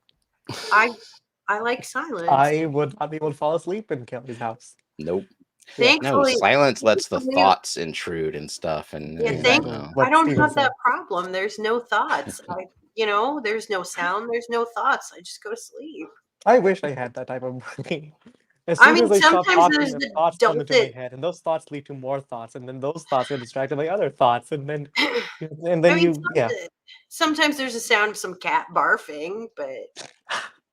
I like silence. I would not be able to fall asleep in Kelly's house. Nope. Thankfully, silence lets the thoughts intrude and stuff. And I don't have that problem. There's no thoughts. There's no sound. There's no thoughts. I just go to sleep. I wish I had that type of brain. As soon as I stop talking, the thoughts come into my head, and those thoughts lead to more thoughts, and then those thoughts get distracted by other thoughts, and then sometimes there's a sound of some cat barfing, but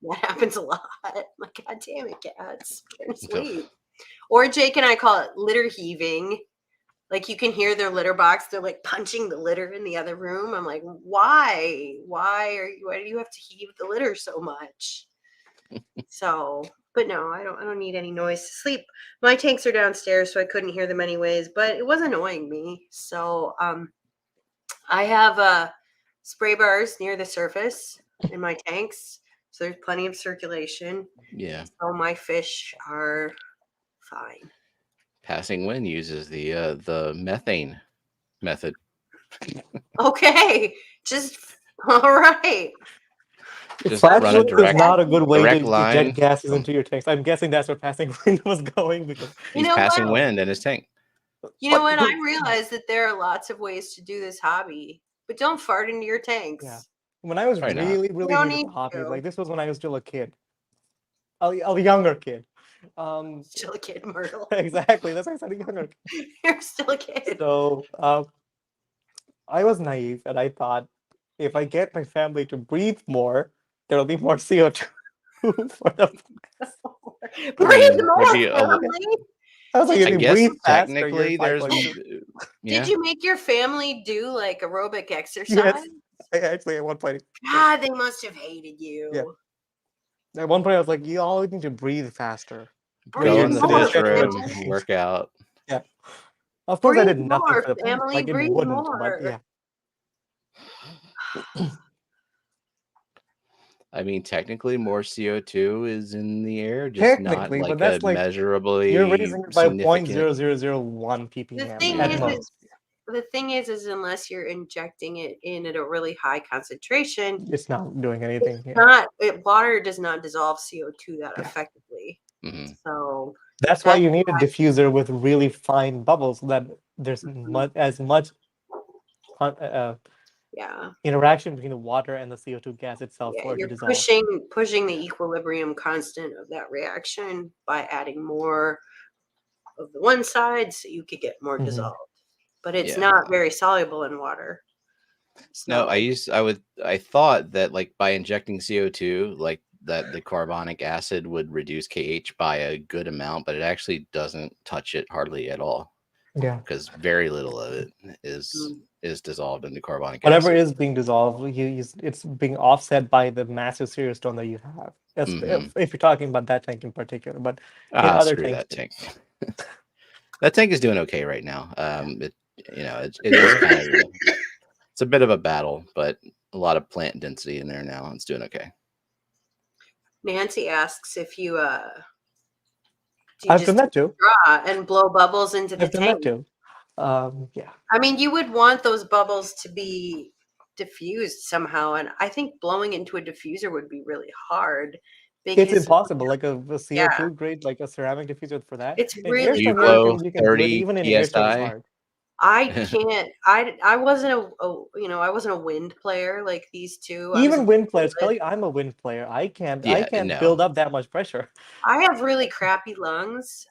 that happens a lot. Like, God damn it, cats, trying to sleep. Or Jake and I call it litter heaving. Like, you can hear their litter box. They're like punching the litter in the other room. I'm like, why? Why do you have to heave the litter so much? But no, I don't need any noise to sleep. My tanks are downstairs, so I couldn't hear them anyways, but it was annoying me. So I have spray bars near the surface in my tanks, so there's plenty of circulation. Yeah. So my fish are fine. Passing Wind uses the methane method. Okay, just all right. Just run a direct, not a good way to line. Get gases into your tanks. I'm guessing that's where Passing Wind was going because he's passing wind in his tank. You know what? I realized that there are lots of ways to do this hobby, but don't fart into your tanks. Yeah. When I was really new to the hobby, like this was when I was still a kid, a younger kid. Still a kid, Myrtle. Exactly. That's why I said a younger kid. You're still a kid. So I was naive, and I thought if I get my family to breathe more, there'll be more CO2 for them. Breathe more, family. I was like, if you breathe technically, faster, there's. Did you make your family do like aerobic exercise? Actually, at one point. God, they must have hated you. Yeah. At one point, I was like, you all need to breathe faster. Go in the dish room, work out. Yeah. Of course, breathe I did nothing more, for the plant. family, Like, it breathe wouldn't, more. but yeah. I mean, technically, more CO2 is in the air, just not like but that's a like measurably you're raising it by significant. 0.0001 ppm The at most. thing is unless you're injecting it in at a really high concentration, It's not doing anything. Water does not dissolve CO2 that effectively. Mm-hmm. So that's why you need a diffuser with really fine bubbles so that there's as much interaction between the water and the CO2 gas itself for it to dissolve. Pushing the equilibrium constant of that reaction by adding more of the one side so you could get more dissolved. But it's not very soluble in water. So. No, I thought that like by injecting CO2, like that the carbonic acid would reduce KH by a good amount, but it actually doesn't touch it hardly at all. Yeah, because very little of it is dissolved into carbonic Whatever acid. is being dissolved, it's being offset by the massive serious stone that you have. If you're talking about that tank in particular, but in other tanks, that tank. That tank is doing okay right now. It is kind of it's a bit of a battle, but a lot of plant density in there now. It's doing okay. Nancy asks if you I've done that too. Draw and blow bubbles into the tank. I've done that too. Yeah. I mean, you would want those bubbles to be diffused somehow, and I think blowing into a diffuser would be really hard. It's impossible. Like a CO2 grade, like a ceramic diffuser for that. It's really you blow 30 even in PSI. I can't. I wasn't I wasn't a wind player like these two. Even wind players, Kelly. I'm a wind player. I can't build up that much pressure. I have really crappy lungs.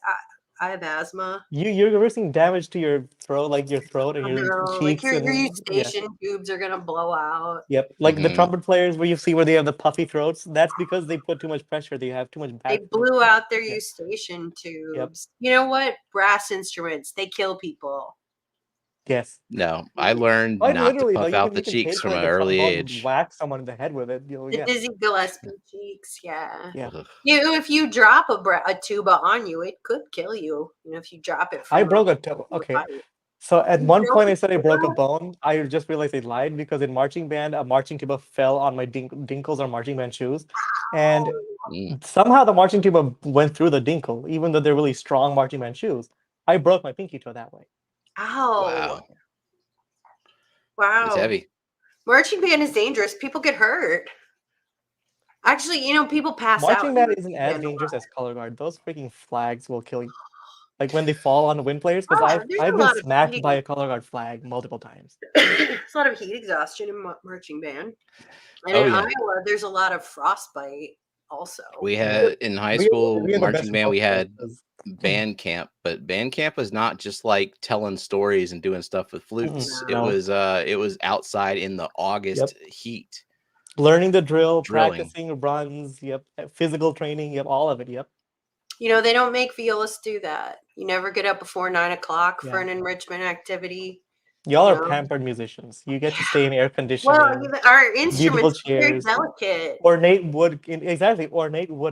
I have asthma. You're risking damage to your throat, like your throat and your cheeks. Like your eustachian tubes are gonna blow out. Yep, like the trumpet players where you see where they have the puffy throats. That's because they put too much pressure. They have too much back. They blew out their eustachian tubes. Yep. You know what? Brass instruments, they kill people. Yes. No, I learned not to puff out the cheeks from an early age. Whack someone in the head with it. The Dizzy Gillespie cheeks, yeah. If you drop a tuba on you, it could kill you. If you drop it. I broke a tuba. Okay. So at one point I said I broke a bone. I just realized I lied because in marching band, a marching tuba fell on my dinkles or marching band shoes. And somehow the marching tuba went through the dinkle, even though they're really strong marching band shoes. I broke my pinky toe that way. Ow. Wow. It's heavy. Marching band is dangerous. People get hurt. Actually, people pass out. Marching band isn't as dangerous as color guard. Those freaking flags will kill you. Like when they fall on the wind players, because I've been smacked by a color guard flag multiple times. There's a lot of heat exhaustion in marching band. And in Iowa, there's a lot of frostbite also. We had in high school marching band, we had band camp, but band camp was not just like telling stories and doing stuff with flutes. It was outside in the August heat. Learning the drilling. Practicing runs, physical training, all of it, They don't make violists do that. You never get up before 9 o'clock for an enrichment activity. Y'all are pampered musicians. You get to stay in air conditioning. Well, our instruments are very delicate. Ornate wood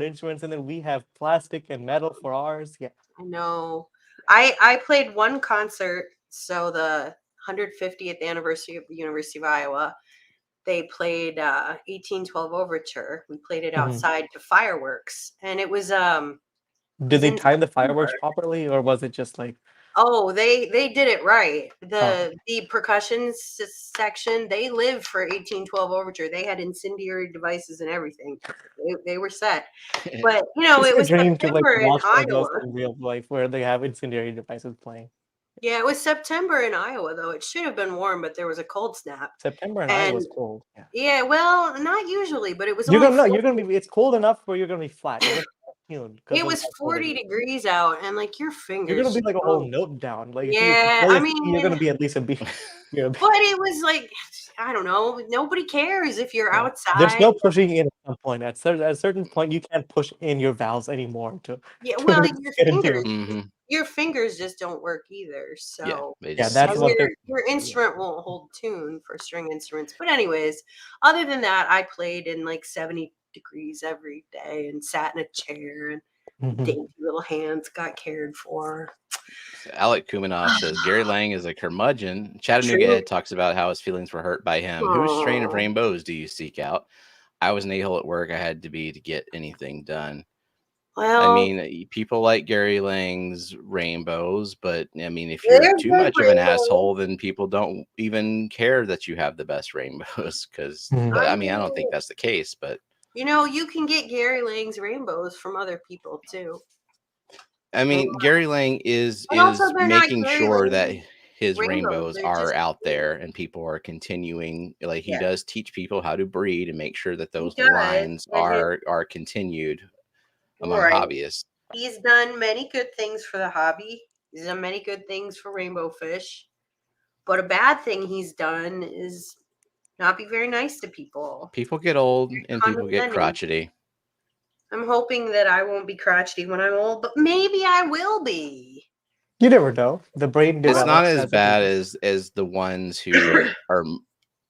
instruments, and then we have plastic and metal for ours. Yeah, I know. I played one concert. So the 150th anniversary of the University of Iowa, they played 1812 Overture. We played it outside to fireworks, and it was Did they time the fireworks properly, or was it just like? Oh, they did it right. The percussion section, they lived for 1812 Overture. They had incendiary devices and everything. They were set. But it was September in Iowa. In real life, where they have incendiary devices playing. Yeah, it was September in Iowa, though. It should have been warm, but there was a cold snap. September in Iowa was cold. Yeah, well, not usually, but it was. You're gonna be. It's cold enough where you're gonna be flat. It was 40 degrees out, and like your fingers. You're gonna be like a whole note down. Like you're gonna be at least a B. But it was like, I don't know. Nobody cares if you're outside. There's no pushing in at some point. At a certain point, you can't push in your valves anymore. Your fingers. your fingers just don't work either. So that's one thing. Your instrument won't hold tune for string instruments. But anyways, other than that, I played in like 70 degrees every day and sat in a chair and dainty little hands got cared for. So Alec Kuminoff says Gary Lang is a curmudgeon. Chattanooga Ed talks about how his feelings were hurt by him. Whose strain of rainbows do you seek out? I was an a-hole at work. I had to be to get anything done. Well, I mean, people like Gary Lang's rainbows, but I mean, if you're too much of an asshole, then people don't even care that you have the best rainbows. But I mean, I don't think that's the case. But you know, you can get Gary Lang's rainbows from other people too. I mean, Gary Lang is making sure that his rainbows are out there and people are continuing. Like he does teach people how to breed and make sure that those lines are continued among hobbyists. He's done many good things for the hobby. He's done many good things for rainbow fish. But a bad thing he's done is not be very nice to people. People get old and people get crotchety. I'm hoping that I won't be crotchety when I'm old, but maybe I will be. You never know. The brain develops. It's not as bad as the ones who are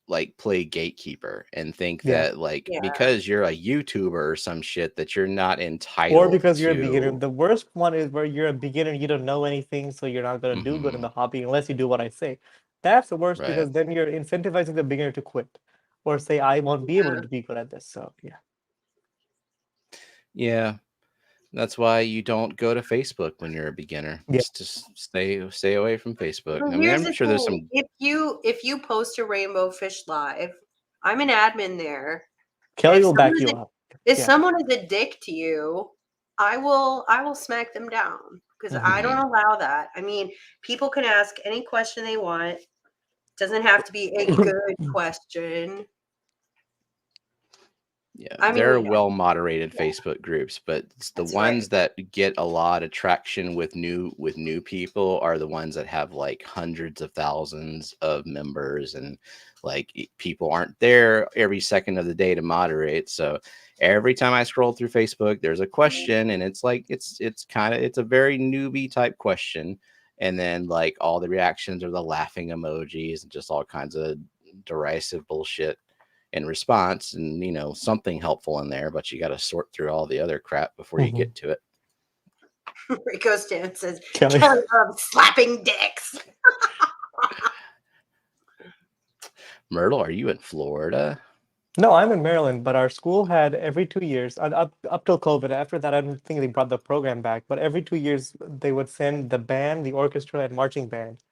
like play gatekeeper and think that like because you're a YouTuber or some shit that you're not entitled or because you're a beginner. The worst one is where you're a beginner, you don't know anything, so you're not going to do good in the hobby unless you do what I say. That's the worst because then you're incentivizing the beginner to quit or say I won't be able to be good at this. So yeah, that's why you don't go to Facebook when you're a beginner. Just stay away from Facebook. Well, I mean, I'm sure there's some. If you post a rainbow fish live, I'm an admin there. Kelly will back you up. If someone is a dick to you, I will smack them down because I don't allow that. I mean, people can ask any question they want. It doesn't have to be a good question. Yeah, there are well-moderated Facebook groups, but the ones that get a lot of traction with new people are the ones that have like hundreds of thousands of members, and like people aren't there every second of the day to moderate. So every time I scroll through Facebook, there's a question, and it's like it's a very newbie type question, and then like all the reactions are the laughing emojis and just all kinds of derisive bullshit in response, and you know, something helpful in there, but you got to sort through all the other crap before you get to it. Rico Stan says Kelly loves slapping dicks. Myrtle, are you in Florida? No, I'm in Maryland, but our school had every 2 years up till COVID. After that, I don't think they brought the program back, but every 2 years they would send the band, the orchestra, and marching band.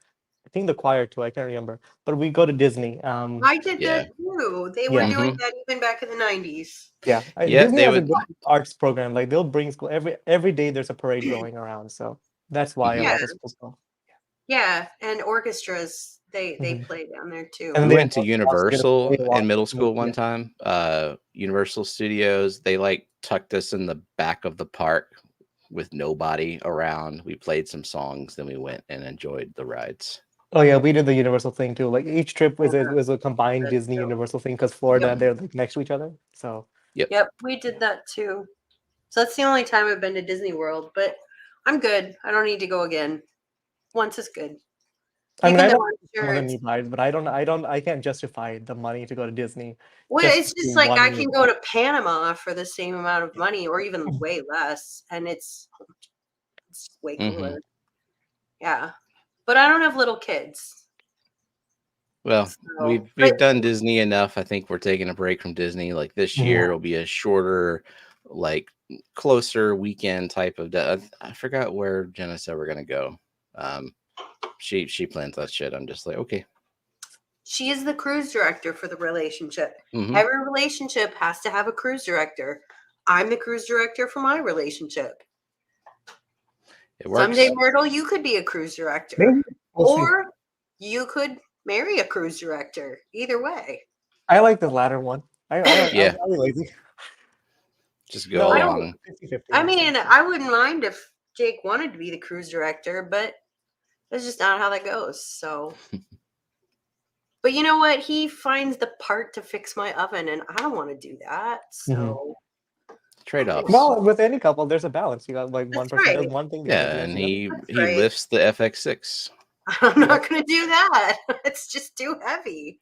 I think the choir too. I can't remember. But we go to Disney. I did that too. They were doing that even back in the 90s. Yeah, Disney has a good arts program. Like they'll bring school every day. There's a parade going around, so that's why a lot of schools go. Yeah, and orchestras they play down there too. And we went to Universal in middle school one time. Universal Studios. They like tucked us in the back of the park with nobody around. We played some songs, then we went and enjoyed the rides. Oh yeah, we did the Universal thing too. Like each trip was a combined Disney Universal thing because Florida they're like next to each other. So yep, we did that too. So that's the only time I've been to Disney World, but I'm good. I don't need to go again. Once is good. I mean, I don't but I can't justify the money to go to Disney. Well, it's just like I can go to Panama for the same amount of money or even way less, and it's way cooler. Yeah. But I don't have little kids. Well, we've done Disney enough. I think we're taking a break from Disney. Like this year will be a shorter, like closer weekend type of. I forgot where Jenna said we're gonna go. She plans that shit. I'm just like, okay. She is the cruise director for the relationship. Every relationship has to have a cruise director. I'm the cruise director for my relationship. It works. Someday, Myrtle, you could be a cruise director. Or you could marry a cruise director. Either way. I like the latter one. I'm lazy. Just go along. I mean, I wouldn't mind if Jake wanted to be the cruise director, but that's just not how that goes. So, but you know what? He finds the part to fix my oven, and I don't want to do that. So, trade-offs. Well, with any couple, there's a balance. You got like one That's person does right. one thing, the Yeah, other does and the other. he right. lifts the FX6. I'm not going to do that. It's just too heavy.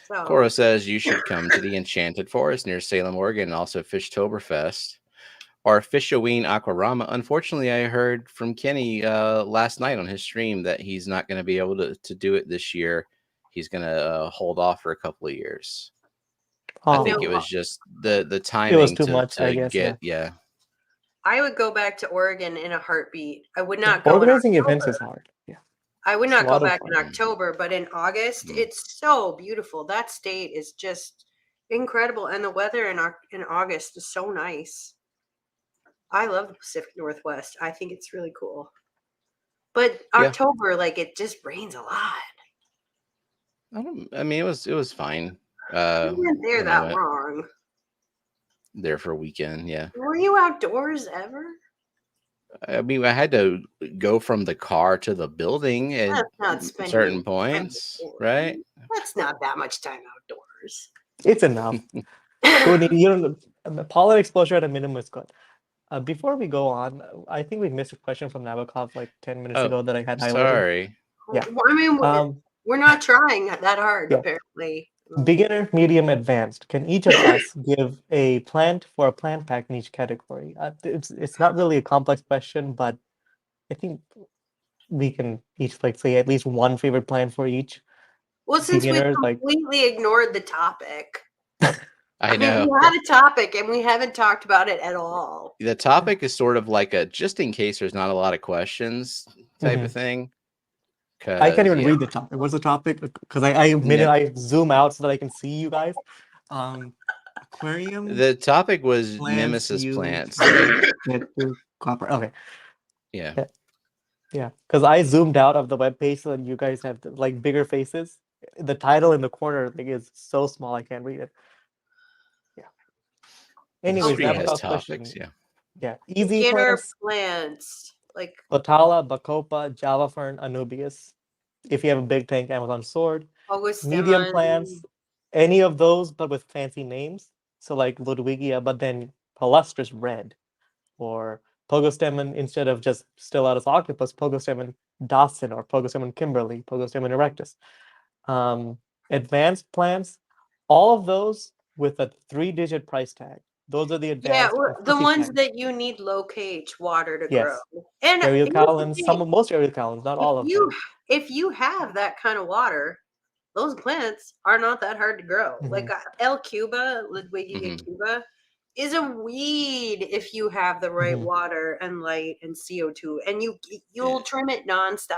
So Cora says you should come to the Enchanted Forest near Salem, Oregon, and also Fishtoberfest or Fishoween Aquarama. Unfortunately, I heard from Kenny last night on his stream that he's not going to be able to do it this year. He's going to hold off for a couple of years. I think it was just the timing. It was too much, I guess. Yeah. I would go back to Oregon in a heartbeat. I would not go. Organizing events is hard. Yeah. I would not go back in October, but in August, it's so beautiful. That state is just incredible, and the weather in August is so nice. I love the Pacific Northwest. I think it's really cool. But October, like it just rains a lot. I mean, it was fine. You weren't there that long. There for a weekend, yeah. Were you outdoors ever? I mean, I had to go from the car to the building at certain points, right? That's not that much time outdoors. It's enough. Pollen exposure at a minimum is good. Before we go on, I think we missed a question from Nabokov like 10 minutes ago that I had highlighted. Sorry. Yeah. I mean, we're not trying that hard, apparently. Beginner, medium, advanced. Can each of us give a plant for a plant pack in each category? It's not really a complex question, but I think we can each like say at least one favorite plant for each. Well, since we completely ignored the topic. I know. We had a topic and we haven't talked about it at all. The topic is sort of like a just in case there's not a lot of questions type of thing. I can't even read the topic. What's the topic? Because I zoom out so that I can see you guys. Aquarium. The topic was nemesis plants. Okay. Yeah. Because I zoomed out of the webpage so that you guys have like bigger faces. The title in the corner is so small I can't read it. Yeah. Anyways, that was topics. Yeah. Easy plants like Potala, Bacopa, Java Fern, Anubias. If you have a big tank, Amazon Sword. Medium plants, any of those, but with fancy names. So like Ludwigia, but then Palustris red. Or Pogostemon, instead of just Stellatus octopus, Pogostemon Dawson or Pogostemon Kimberly, Pogostemon erectus. Advanced plants, all of those with a 3-digit price tag. Those are the advanced. Yeah, the ones that you need low pH water to grow. And Eriocalins, most Eriocalins, not all of them. If you have that kind of water, those plants are not that hard to grow. Like L. Cuba, Ludwigia Cuba, is a weed if you have the right water and light and CO2, and you'll trim it nonstop.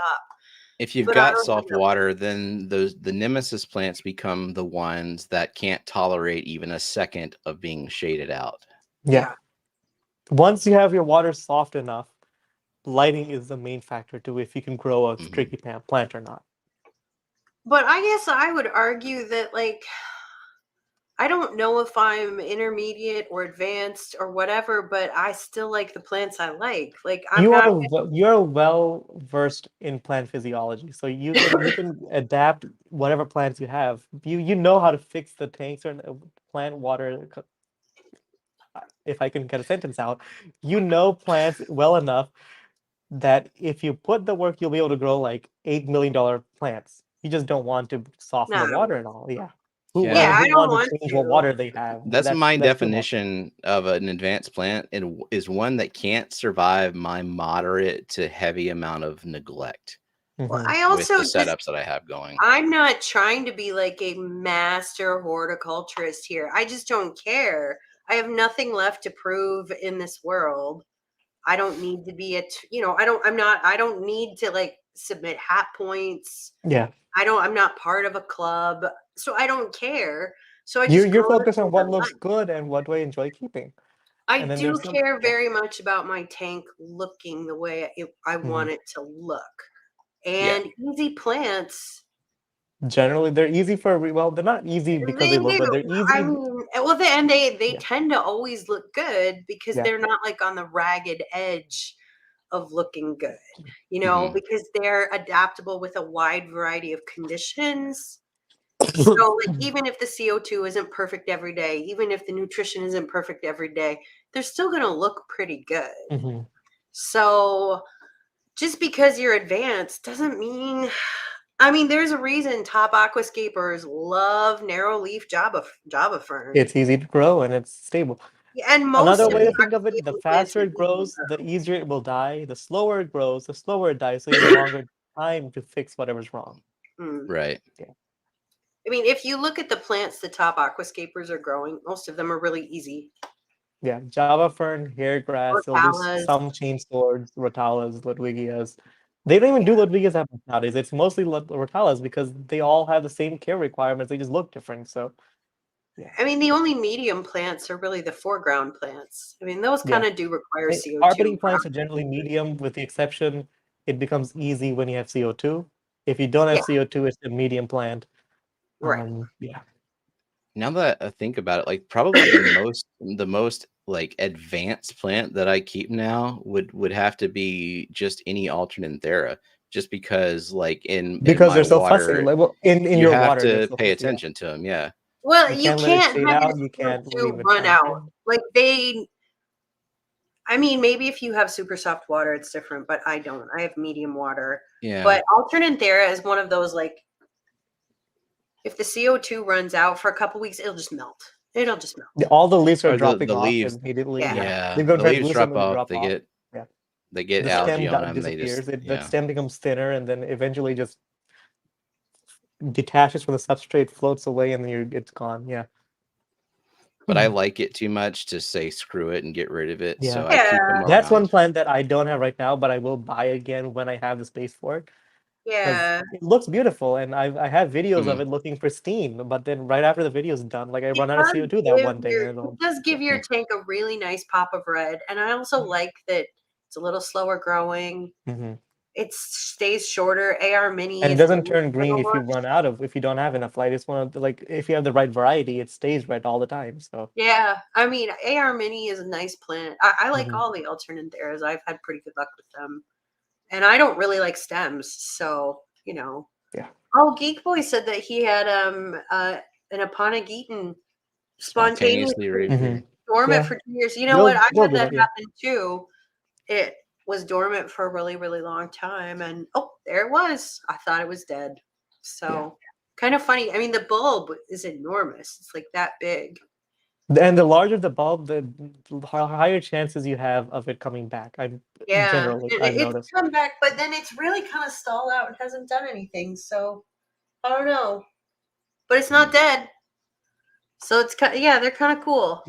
If you've got soft water, then the nemesis plants become the ones that can't tolerate even a second of being shaded out. Yeah. Once you have your water soft enough, lighting is the main factor to if you can grow a tricky plant or not. But I guess I would argue that, like, I don't know if I'm intermediate or advanced or whatever, but I still like the plants I like. Like you're well versed in plant physiology, so you can adapt whatever plants you have. You know how to fix the tanks or plant water. If I can get a sentence out, you know plants well enough that if you put the work, you'll be able to grow like $8 million plants. You just don't want to soften the water and all. Yeah. I don't want to change what water they have. That's my definition of an advanced plant, and is one that can't survive my moderate to heavy amount of neglect. Well, I also with the setups that I have going. I'm not trying to be like a master horticulturist here. I just don't care. I have nothing left to prove in this world. I don't need to be I don't need to like submit hat points. Yeah. I'm not part of a club, so I don't care. So you're focused on what looks good and what do I enjoy keeping. I do care very much about my tank looking the way I want it to look. And easy plants. Generally, they're easy they're not easy because they look good. They're easy. I mean, they tend to always look good because they're not like on the ragged edge of looking good, because they're adaptable with a wide variety of conditions. So like even if the CO2 isn't perfect every day, even if the nutrition isn't perfect every day, they're still going to look pretty good. Mm-hmm. So just because you're advanced doesn't mean, I mean, there's a reason top aquascapers love narrow leaf Java fern. It's easy to grow and it's stable. And most Another of way the to think of it, the aquascaping plants faster are it easy to grows, grow. the easier it will die. The slower it grows, the slower it dies. So you have longer time to fix whatever's wrong. Right. Yeah. I mean, if you look at the plants the top aquascapers are growing, most of them are really easy. Yeah, Java fern, hair grass, there'll be Rhotalas. some chain swords, Rhotalas, Ludwigias. They don't even do Ludwigias that much nowadays. It's mostly Rhotalas because they all have the same care requirements. They just look different. So, yeah. I mean, the only medium plants are really the foreground plants. I mean, those kind of do require CO2. Carpeting plants are generally medium, with the exception it becomes easy when you have CO2. If you don't have CO2, it's a medium plant. Right. Yeah. Now that I think about it, like probably the most like advanced plant that I keep now would have to be just any Alternanthera, just because like Because my they're so water, fussy. Like, well, in you your have water, they're to so pay fussy, yeah. attention to them. Yeah. Well, You you can't let it can't shade have out. You can't leave CO2 it run out. trapped. Like I mean, maybe if you have super soft water, it's different, but I don't. I have medium water. Yeah. But Alternanthera is one of those, like, if the CO2 runs out for a couple weeks, it'll just melt. It'll just melt. All the leaves are Or dropping the off leaves. immediately. Yeah. They go The leaves translucent drop and they off. drop They off. get Yeah. they get The algae stem on them. They disappears. just The stem becomes thinner and then eventually just detaches from the substrate, floats away, and then it's gone. Yeah. But I like it too much to say screw it and get rid of it. Yeah. So I keep them around. That's one plant that I don't have right now, but I will buy again when I have the space for it. Yeah. It looks beautiful, and I have videos of it looking pristine. But then right after the video is done, like I run out of CO2 that one day. It does give your tank a really nice pop of red, and I also like that it's a little slower growing. It stays shorter. AR Mini and it doesn't turn green if you if you don't have enough light. It's one of the, like, if you have the right variety, it stays red all the time. So yeah, I mean, AR Mini is a nice plant. I like all the Alternantheras. I've had pretty good luck with them, and I don't really like stems, so you know. Yeah. Oh, Geek Boy said that he had an Aponigeton spontaneously dormant for 2 years. You know what? I had that happen too. It was dormant for a really, really long time, and oh, there it was. I thought it was dead. So kind of funny. I mean, the bulb is enormous. It's like that big. And the larger the bulb, the higher chances you have of it coming back. Generally, I've noticed. It's come back, but then it's really kind of stalled out and hasn't done anything. So I don't know, but it's not dead. So it's they're kind of cool.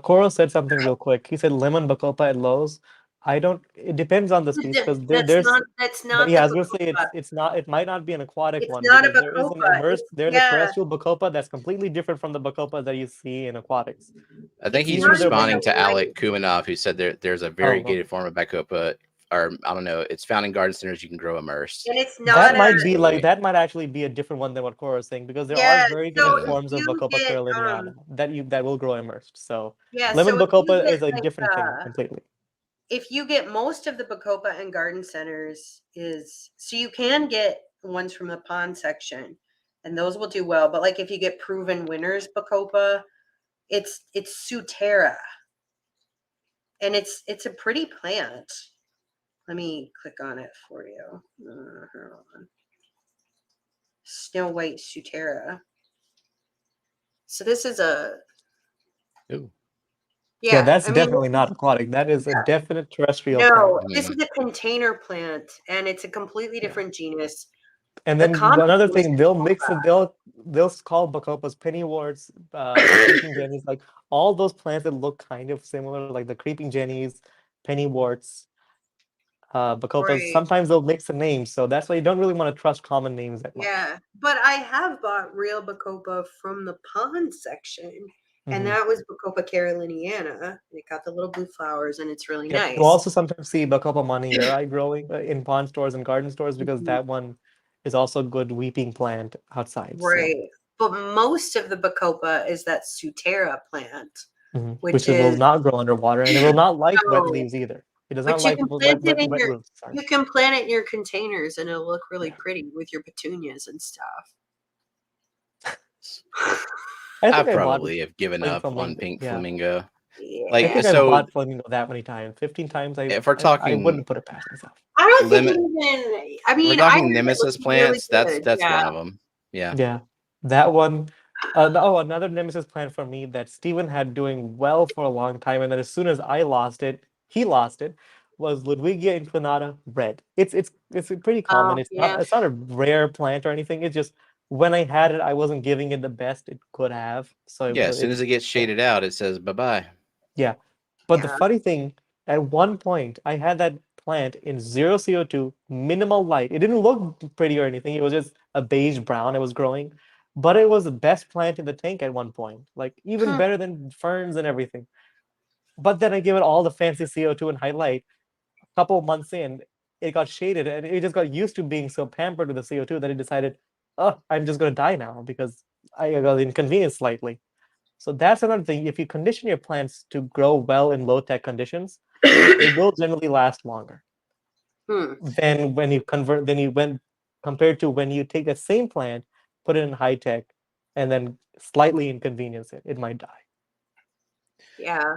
Coro said something real quick. He said lemon bacopa at Lowe's. It depends on the species because that's not. Yeah, I was gonna say it's not. It might not be an aquatic one. It's not a There is an bacopa. there's a terrestrial bacopa that's completely different from the bacopa that you see in aquatics. I think he's responding to Alec Kumanov, who said there's a variegated form of bacopa, or I don't know. It's found in garden centers. You can grow immersed. And it's not. That might actually be a different one than what Cora is saying, because there are variegated forms of bacopa caroliniana that will grow immersed. So lemon bacopa is a different thing completely. If you get most of the bacopa in garden centers so you can get ones from the pond section, and those will do well. But like if you get proven winners bacopa, it's Sutera, and it's a pretty plant. Let me click on it for you. Hold on. Snow White Sutera. So this is a. Ooh. Yeah, that's definitely not aquatic. That is a definite terrestrial plant. No, this is a container plant, and it's a completely different genus. And then another thing, they'll mix it. They'll call bacopas pennyworts, creeping jennies, like all those plants that look kind of similar, like the creeping jennies, pennyworts, bacopas. Right. Sometimes they'll mix the names, so that's why you don't really want to trust common names that much. Yeah, but I have bought real bacopa from the pond section. And that was Bacopa caroliniana. It got the little blue flowers, and it's really nice. You also sometimes see Bacopa monnieri growing in pond stores and garden stores, because that one is also a good weeping plant outside. Right. So. But most of the Bacopa is that Sutera plant, which will not grow underwater, and it will not like wet leaves either. It does not like wet roots. You can plant it in your containers, and it'll look really pretty with your petunias and stuff. I I think I bought probably have given pink up on flamingo. pink Yeah, flamingo. I Like, think I so bought flamingo that many times. 15 times. if we're I talking wouldn't put it past myself. I don't think limit, even. I if we're mean, I talking heard it nemesis looked really plants, good. that's Yeah. one of them. Yeah. Yeah, that one. Another nemesis plant for me that Steven had doing well for a long time, and then as soon as I lost it, he lost it. Was Ludwigia inclinata red? It's pretty common. Oh, yeah. It's not a rare plant or anything. It's just when I had it, I wasn't giving it the best it could have. So Yeah, as soon as it gets shaded out, it says bye-bye. yeah. But the Yeah. funny thing, at one point, I had that plant in 0 CO2, minimal light. It didn't look pretty or anything. It was just a beige brown. It was growing, but it was the best plant in the tank at one point, like even better than ferns and everything. But then I gave it all the fancy CO2 and highlight. A couple months in, it got shaded and it just got used to being so pampered with the CO2 that it decided, oh, I'm just going to die now because I got inconvenienced slightly. So that's another thing. If you condition your plants to grow well in low-tech conditions, it will generally last longer than when you convert. Then you when compared to when you take that same plant, put it in high tech, and then slightly inconvenience it, it might die. Yeah.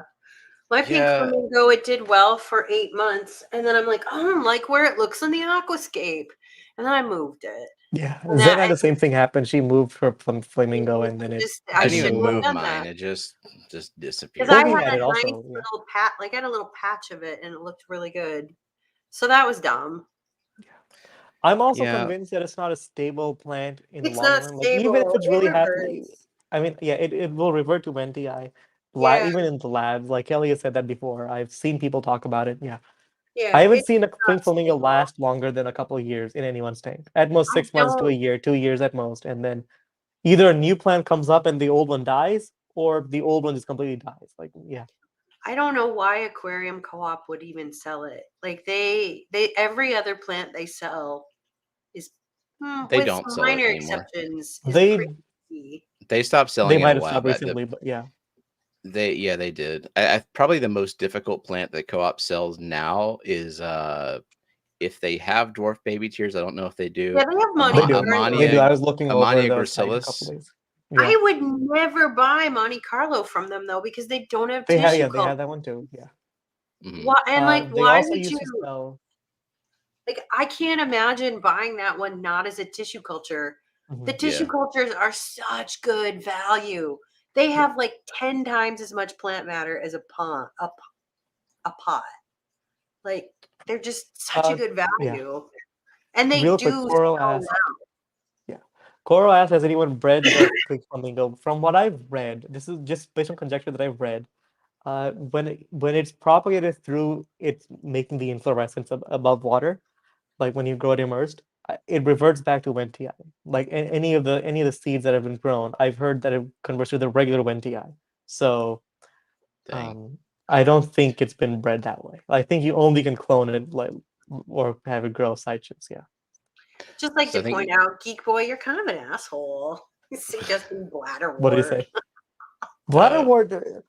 My pink Yeah. flamingo, it did well for 8 months, and then I'm like, oh, I don't like where it looks in the aquascape, and then I moved it. Yeah, And Zen that had I the same thing happen. She moved her from flamingo, and then it I I didn't didn't even shouldn't have move. move done mine. that It just because disappeared. I had Boogie had it a also. nice Yeah. little pat, like I had a little patch of it, and it looked really good. So that was dumb. I'm also Yeah. convinced that it's not a stable plant in the It's long not run. Like even if stable. it's It really happy, reverts. I mean, yeah, it will revert to NTI. Yeah, Even in the labs, like Kelly has said that before. I've seen people talk about it. Yeah. I yeah. haven't It's seen a pink not flamingo stable. last longer than a couple of years in anyone's tank. At most I 6 months to a don't. year, 2 years at most, and then either a new plant comes up and the old one dies, or the old one just completely dies. Like, yeah. I don't know why Aquarium Co-op would even sell it. Like they every other plant they sell is, They with don't some sell it minor anymore. exceptions, is They pretty. They stopped they selling it might a have while stopped back. recently, but yeah. They did. Probably the most difficult plant that co-op sells now is if they have dwarf baby tears. I don't know if they do. Yeah, they have They Monte do. They do. Carlo. I Ammonia was looking over Ammonia the site a couple gracilis. days. Yeah. I would never buy Monte Carlo from them though because they don't have They have tissue they culture. have that one too. Yeah. Mhm. Why and like They why also would used you to sell like I can't imagine buying that one not as a tissue culture. The tissue Yeah. cultures are such good value. They yeah. have like 10 times as much plant matter as a pot. Like they're just such a good Yeah. value. And they Real quick, do Coral so asked. well. Yeah. Coral asked, has anyone bred the pink flamingo? From what I've read, this is just based on conjecture that I've read. When it's propagated through it's making the inflorescence above water, like when you grow it immersed, it reverts back to WNTI. Like any of the seeds that have been grown, I've heard that it converts to the regular WNTI. So Dang. I don't think it's been bred that way. I think you only can clone it like or have it grow side chips. Yeah. Just like So to I think point out, Geek Boy, you're kind of an asshole. He's suggesting What did he bladderwort. say? uh, Bladderwort.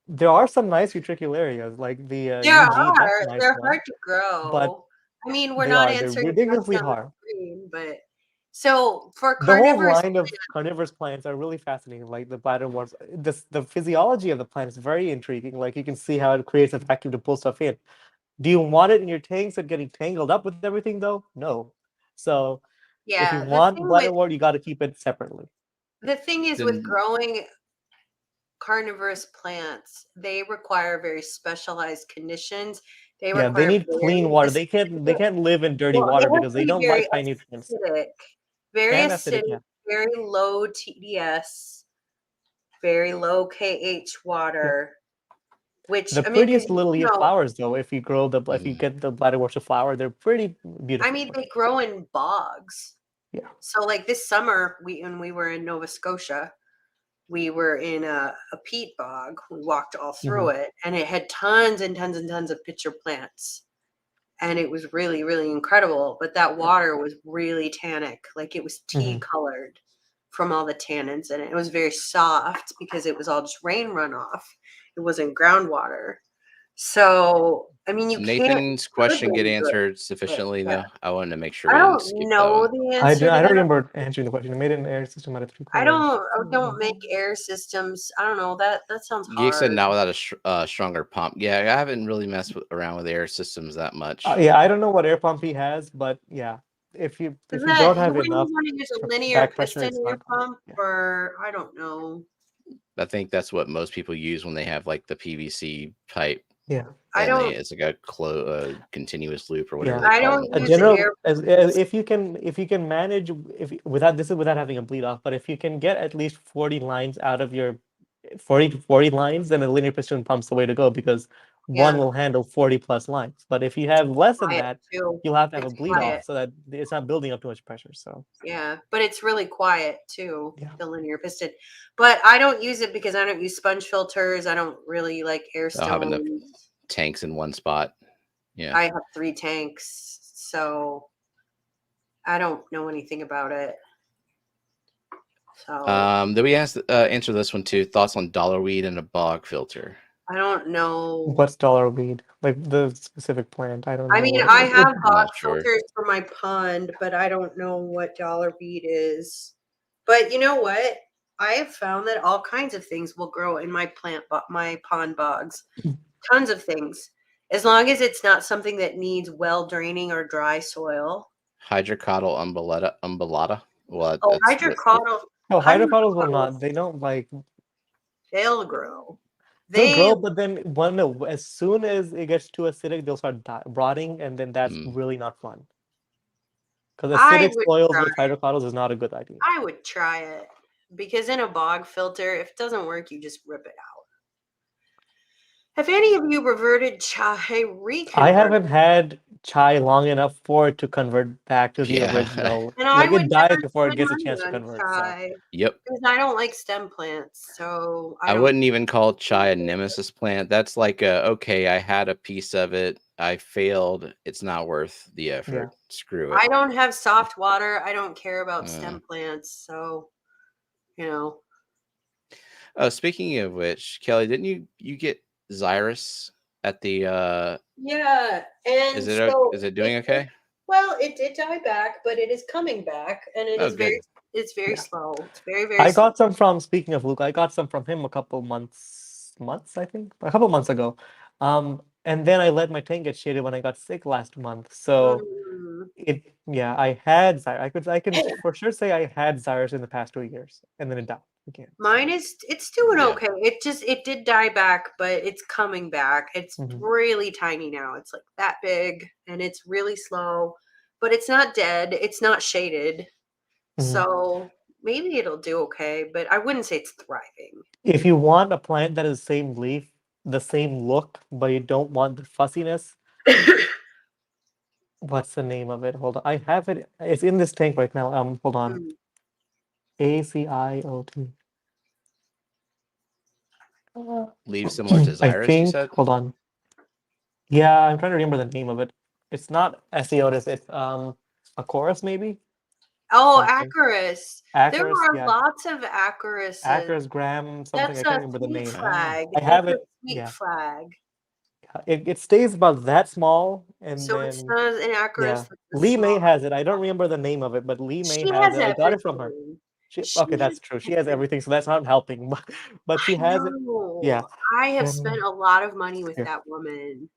There are some nice utricularias, like the There UG. That's a are. nice They're one, hard to but grow. I mean, we're they not are. They're answering the ridiculously question on the hard. screen, but so for The whole carnivorous, line of carnivorous plants are really fascinating. Like the bladderworts, the physiology of the plant is very intriguing. Like you can see how it creates a vacuum to pull stuff in. Do you want it in your tanks and getting tangled up with everything though? No. So if you yeah, want bladderwort, you got to keep it separately. the thing is with then growing carnivorous plants, they require very specialized conditions. They Yeah, they require need clean very water. They acidic, can't live in dirty well, they water have because to they be don't like high nutrients very and acidic. Yeah. acidic, very low TDS, very low KH Yeah. water. Which The I mean, because prettiest little flowers, though, if you get the bladderworts to flower, they're pretty I beautiful. mean, they grow in bogs. Yeah. So like this summer, when we were in Nova Scotia, we were in a peat bog. We walked all through it, and it had tons and tons and tons of pitcher plants, and it was really, really incredible. But that water was really tannic, like it was tea colored from all the tannins in it. It was very soft because it was all just rain runoff. It wasn't groundwater. So, I mean, you Nathan's question get answered sufficiently, yeah. though. I wanted to make sure I we didn't don't skip know that the one. answer. I to don't that. remember answering the question. I made an air system out of 3 I quarters. don't make air systems. I don't know. That sounds hard. You said not without a stronger pump. Yeah, I haven't really messed around with air systems that much. Yeah, I don't know what air pump he has, but yeah, if you don't have enough you want to use a linear back pressure, piston it's in your not fun. pump, or I don't know. I think that's what most people use when they have like the PVC pipe. Yeah, it's like a continuous loop or whatever Yeah. they call them. A general, if you can manage without having a bleed off, but if you can get at least 40 lines out of your 40 lines, then a linear piston pump's the way to go, because one will handle 40 plus lines. But if you have less than that, you'll have to have a bleed off so that it's not building up too much pressure. So yeah, but it's really quiet too, the linear piston. But I don't use it because I don't use sponge filters. I don't really like air stones. I'll have enough tanks in one spot. Yeah, I have 3 tanks, so I don't know anything about it. So did we answer this one too? Thoughts on dollar weed and a bog filter? I don't know. What's dollar weed? Like the specific plant? I don't know. I mean, I have bog filters for my pond, but I don't know what dollar weed is. But you know what? I have found that all kinds of things will grow in my pond bogs. Tons of things. As long as it's not something that needs well draining or dry soil. Hydrocotyl umbellata. What? Oh, hydrocotyl. No, hydrocotyls will not. They don't like. They'll grow. They'll grow, but then as soon as it gets too acidic, they'll start rotting, and then that's really not fun. Because acidic soils with hydrocotyls is not a good idea. I would try it, because in a bog filter, if it doesn't work, you just rip it out. Have any of you reverted chai I haven't had chai long enough for it to convert back to the original. And I would it dies before it gets a chance to convert. Chai, so. Yep. Because I don't like stem plants, so I wouldn't even call chai a nemesis plant. That's like okay, I had a piece of it, I failed. It's not worth the effort. Yeah. Screw it. I don't have soft water. I don't care about stem plants, so you know. Speaking of which, Kelly, didn't you get Xyrus at the yeah, and is it doing okay? Well, it did die back, but it is coming back, and it is very slow. It's very, very I slow. got some from, speaking of Luke, I got some from him a couple months I think, a couple months ago. And then I let my tank get shaded when I got sick last month. So I had Xyrus. I can for sure say I had Xyrus in the past 2 years, and then it died again. Mine it's doing okay. It did die back, but it's coming back. It's really tiny now. It's like that big, and it's really slow, but it's not dead. It's not shaded. So maybe it'll do okay, but I wouldn't say it's thriving. If you want a plant that is the same leaf, the same look, but you don't want the fussiness, what's the name of it? Hold on. I have it. It's in this tank right now. Hold on. ACIOT. Leaves similar to Xyrus, I think, you said? Hold on. Yeah, I'm trying to remember the name of it. It's not Asiotis. It's Aquarius, maybe? Oh, Acarus. There are yeah. lots of Acarus. Acarus gram, something. That's I can't remember the name. Flag. I have it. Sweet flag. It stays about that small, and so then it's not an Acarus. Yeah. Lee May has it. I don't remember the name of it, but Lee May has it. I got it from her. Okay, that's true. She has everything, so that's not helping. But she has it. Yeah. I have spent a lot of money with that woman.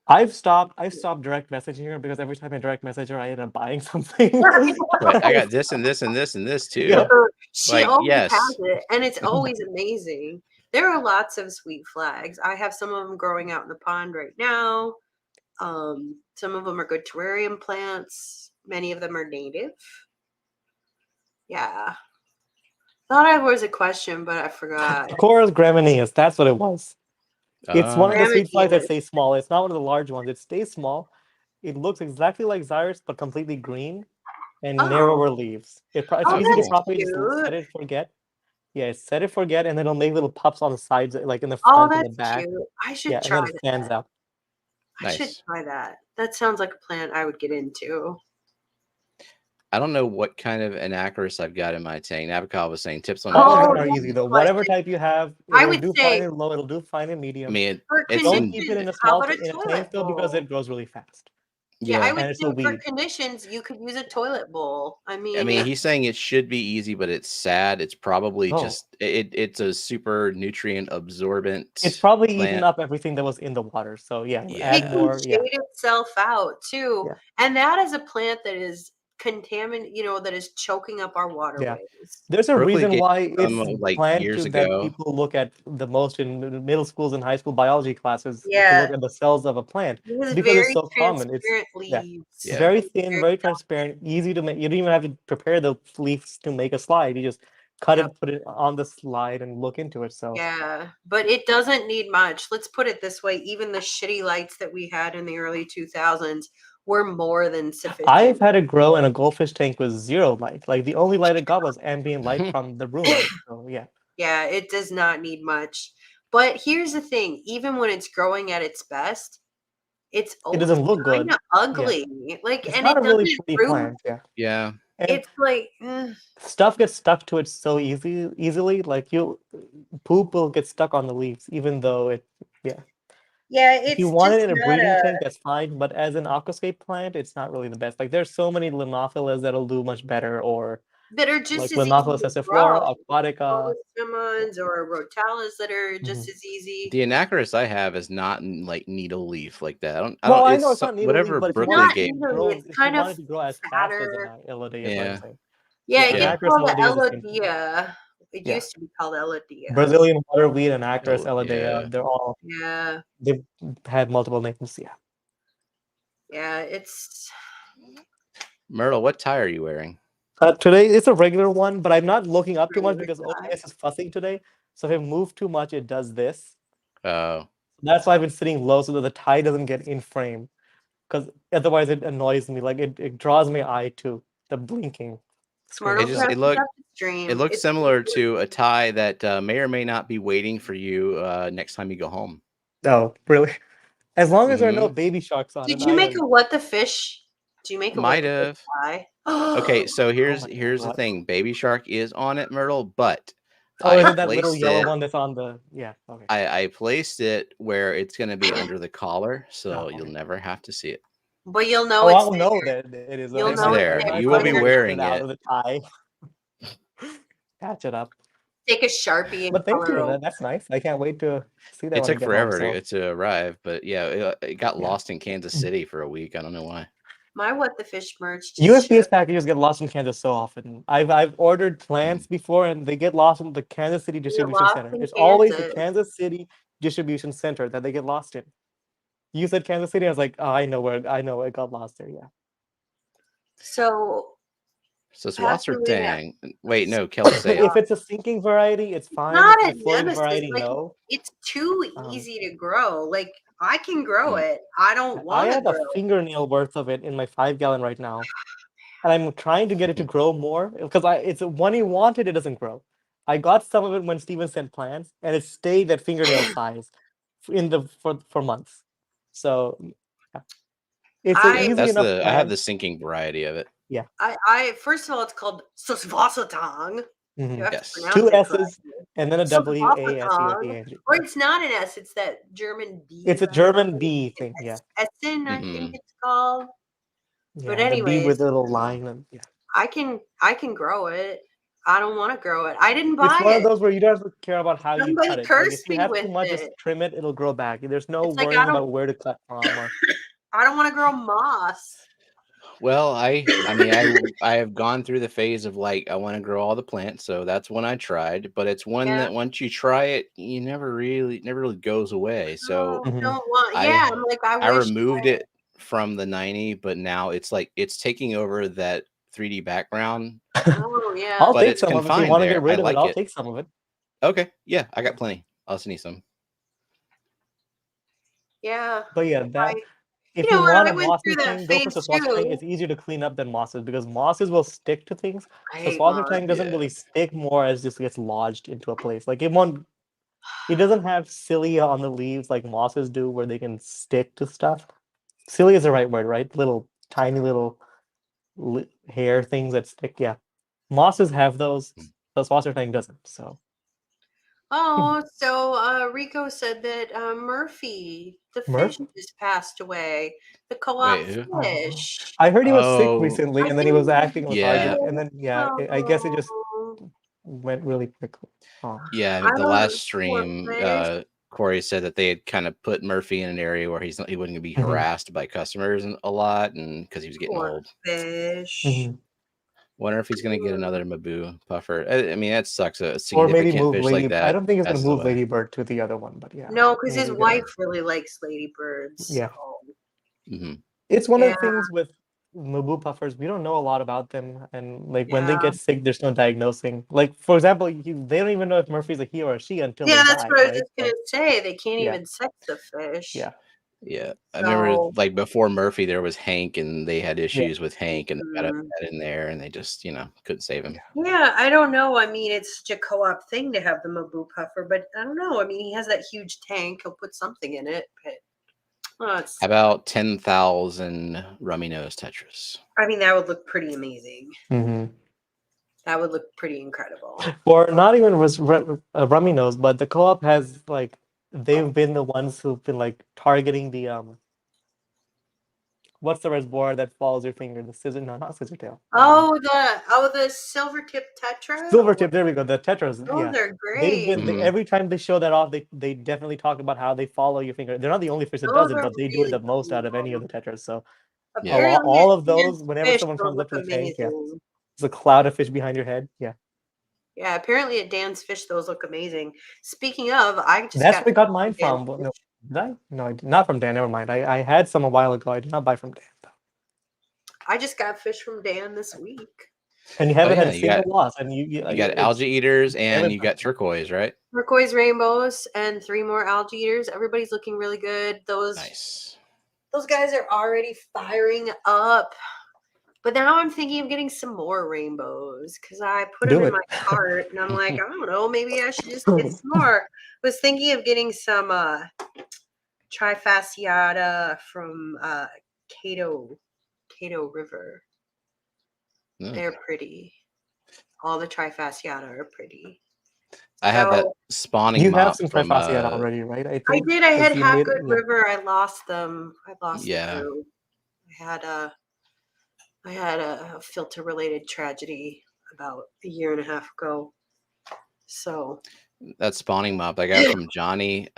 I've stopped direct messaging her, because every time I direct message her, I end up buying something. Like, I got this and this and this and this too. Yeah. She always has it, and it's always amazing. There are lots of sweet flags. I have some of them growing out in the pond right now. Some of them are good terrarium plants. Many of them are native. Yeah. Thought I was a question, but I forgot. Cora's gramineus. That's what it was. It's one of the sweet flags that stays small. It's not one of the large ones. It stays small. It looks exactly like Xyrus, but completely green and narrower leaves. It's easy to propagate. Just set it, forget. Yeah, set it, forget, and then it'll make little pups on the sides, like in the front and the back. Cute. I should try and then it stands out. I should try that. That sounds like a plant I would get into. I don't know what kind of anacris I've got in my tank. Nabokov was saying tips on All of aquatic. them are easy though. Whatever type you have, I it'll would do say- fine in low. It'll do fine in medium. I mean, For it's Don't in, keep it in a how small about a in a toilet tank though because bowl? it grows really fast. Yeah, I would And it's say a for weed. conditions, you could use a toilet bowl. I mean, he's saying it should be easy, but it's sad. It's probably Oh. just it's a super nutrient absorbent. It's probably plant. eaten up everything that was in the water. So yeah, Yeah. add it more. can Yeah. shade itself out too. Yeah. And that is a plant that is contaminated, that is choking up our waterways. There's a Berkeley reason gave why some, it's like, plant years tube that ago. people look at the most in middle schools and high school biology classes to Yeah. look at the cells of a plant It was because very it's so common. It's transparent leaves. Yeah. very thin, very transparent, easy to make. You don't even have to prepare the leaves to make a slide. You just cut Yep. it, put it on the slide, and look into it. So Yeah, but it doesn't need much. Let's put it this way: even the shitty lights that we had in the early 2000s were more than sufficient. I've had it grow in a goldfish tank with zero light. Like the only light it got was ambient light from the room. So yeah. Yeah, it does not need much. But here's the thing: even when it's growing at its best, it doesn't look good. Kind of ugly. Like, It's and not it a really doesn't pretty prove. plant. Yeah. Yeah. And It's like stuff gets stuck to it so easily. Like poop will get stuck on the leaves, even though it. Yeah. yeah. If It's you want it just in a not breeding tank, that's fine. But as an aquascape plant, it's not really the best. Like there's so many Linophilus that'll do much better, or that are just like as Linophilus easy to aciflora, grow. aquatica. Simmons or rotalis that are just as easy. The anacris I have is not like needle leaf like that. I Well, don't. I know it's not needle whatever leaf, but Berkeley gave. It's kind of to grow as fast as an Elodea, is what I'm saying. Yeah, it Yeah, gets Anacris called Elodea is the same thing. Elodea. It Yeah. used to be called Elodea. Brazilian waterweed and Anacris, Oh, Elodea, yeah. they're all they've had multiple names. Yeah. Yeah, it's Myrtle, what tie are you wearing? Today it's a regular one, but I'm not looking up too much because OBS is fussing today. So if I move too much, it does this. Oh. That's why I've been sitting low so that the tie doesn't get in frame. Because otherwise it annoys me. Like it draws my eye to the blinking screen. It looks similar to a tie that may or may not be waiting for you next time you go home. Oh, really? As long as there are no baby sharks on it. Did you make a what the fish? Do you make a might have tie? Okay, so here's the thing. Baby shark is on it, Myrtle, but is it that little yellow one that's on the okay. I placed it where it's gonna be under the collar, so you'll never have to see it. But you'll know I'll know that it is. You'll it's there. You will be wearing out of the tie. Patch it up. Take a Sharpie and but thank you. That's nice. I can't wait to see that. It took forever to arrive, but yeah, it got lost in Kansas City for a week. I don't know why. My what the fish merch. USPS packages get lost in Kansas so often. I've ordered plants before and they get lost in the Kansas City distribution center. It's always the Kansas City distribution center that they get lost in. You said Kansas City. I was like, oh, I know it got lost there. Yeah. So it's Wassertang. Wait, no, Kelly say if it's a sinking variety, it's fine. Not if it's a floating variety, no. It's too easy to grow. Like I can grow it. I don't want to. I have a fingernail worth of it in my 5-gallon right now, and I'm trying to get it to grow more because it's when he wanted it doesn't grow. I got some of it when Steven sent plants, and it stayed at fingernail size for months. So yeah. It's easy enough. I have the sinking variety of it. Yeah. I first of all, it's called Sosvasatang. Yes. 2 S's and then a W-A-S-E-A-N-G. Or it's not an S, it's that German B. It's a German B thing, yeah. Essen, I think it's called. Yeah, but anyway, the B with a little line and I can grow it. I don't want to grow it. I didn't buy it. It's one of those where you don't have to care about how you cut it. Like, if you have too much, just trim it, it'll grow back. There's no worrying about where to cut from. I don't want to grow moss. Well, I have gone through the phase of like I want to grow all the plants, so that's when I tried. But it's one that once you try it, you never really goes away. So I removed it from the 90, but now it's like it's taking over that 3D background. Oh yeah, I'll take some of it. If you want to get rid of it, I'll take some of it. Okay, yeah, I got plenty. I'll send you some. Yeah, but yeah, that. If you want a mossy thing, go for Swassertang. It's easier to clean up than mosses because mosses will stick to things. So Swassertang doesn't really stick more as just gets lodged into a place. Like it doesn't have cilia on the leaves like mosses do where they can stick to stuff. Cilia is the right word, right? Little tiny little hair things that stick. Yeah, mosses have those. The saucer tank doesn't. So Oh, so Rico said that Murphy, the fish, Murph. just passed away. The co-op Wait, who? fish. I heard he was sick Oh, recently, I and then he think was he acting yeah, lethargic, and did. then yeah, I guess it just Oh, went really quickly. Oh. yeah. I The don't know. last Poor stream, fish. Corey said that they had kind of put Murphy in an area where he wouldn't be Mhm. harassed by customers a lot, and because he was getting Poor old. fish. Mhm. Wonder if he's gonna get another Mabu puffer. I mean, that sucks. A Or maybe significant move fish like Lady. I that don't think he's gonna passes move away. Ladybird to the other one, but yeah, No, because his maybe gonna. wife really likes ladybirds. Yeah, Hmm. it's one of Yeah, the things with Mabu puffers. We don't know a lot about them, and like when they yeah. get sick, there's no diagnosing. Like for example, they don't even know if Murphy's a he or a she until they Yeah, that's die, what I was right? just gonna say. They can't Yeah, even sex the fish. yeah, Yeah, I remember So, like before Murphy, there was Hank, and they had yeah, issues with Hank, and they got a mm, vet in there, and they just couldn't save him. yeah. yeah, I don't know. I mean, it's such a co-op thing to have the Mabu puffer, but I don't know. I mean, he has that huge tank. He'll put something in it, but it's. How about 10,000 Rummy Nose Tetris? I mean, that would look pretty amazing. Mm-hmm. That would look pretty incredible. Or not even was Rummy knows, but the co-op has like they've been the ones who've been like targeting the what's the reservoir that follows your finger? The scissor? No, not scissor tail. The silver tip tetra. Silver tip. There we go. The tetras. Yeah, Those are they've great. been Mhm. every time they show that off. They definitely talk about how they follow your finger. They're not the only fish that does Those it, are but they do it really the most out of any cool. of the tetras. So a Yeah. lot, Apparently, all at of those, Dan's whenever Fish, someone those comes up look to the tank, yeah, amazing. there's a cloud of fish behind your head. Yeah, Yeah, apparently at Dan's Fish, those look amazing. Speaking of, I just that's got where I got mine Dan's from. Well, Fish. no, did I? No, I did not from Dan. Never mind. I had some a while ago. I did not buy from Dan though. I just got fish from Dan this week. And you Oh haven't had yeah, a single loss, and you got it's algae eaters, very and you got impressive. turquoise, right? Turquoise rainbows and 3 more algae eaters. Everybody's looking really good. Nice. Those guys are already firing up. But now I'm thinking of getting some more rainbows because I put them Do in it. my cart and I'm like, I don't know, maybe I should just get some more. I was thinking of getting some trifasciata from Cato River. They're pretty. All the trifasciata are pretty. I had that So spawning You have mop some from trifasciate already, right? I I think did. I had because you made it. Good Yeah. River. I lost them. I lost the yeah. crew. I had a filter related tragedy about a year and a half ago. So That spawning mop I got from Johnny.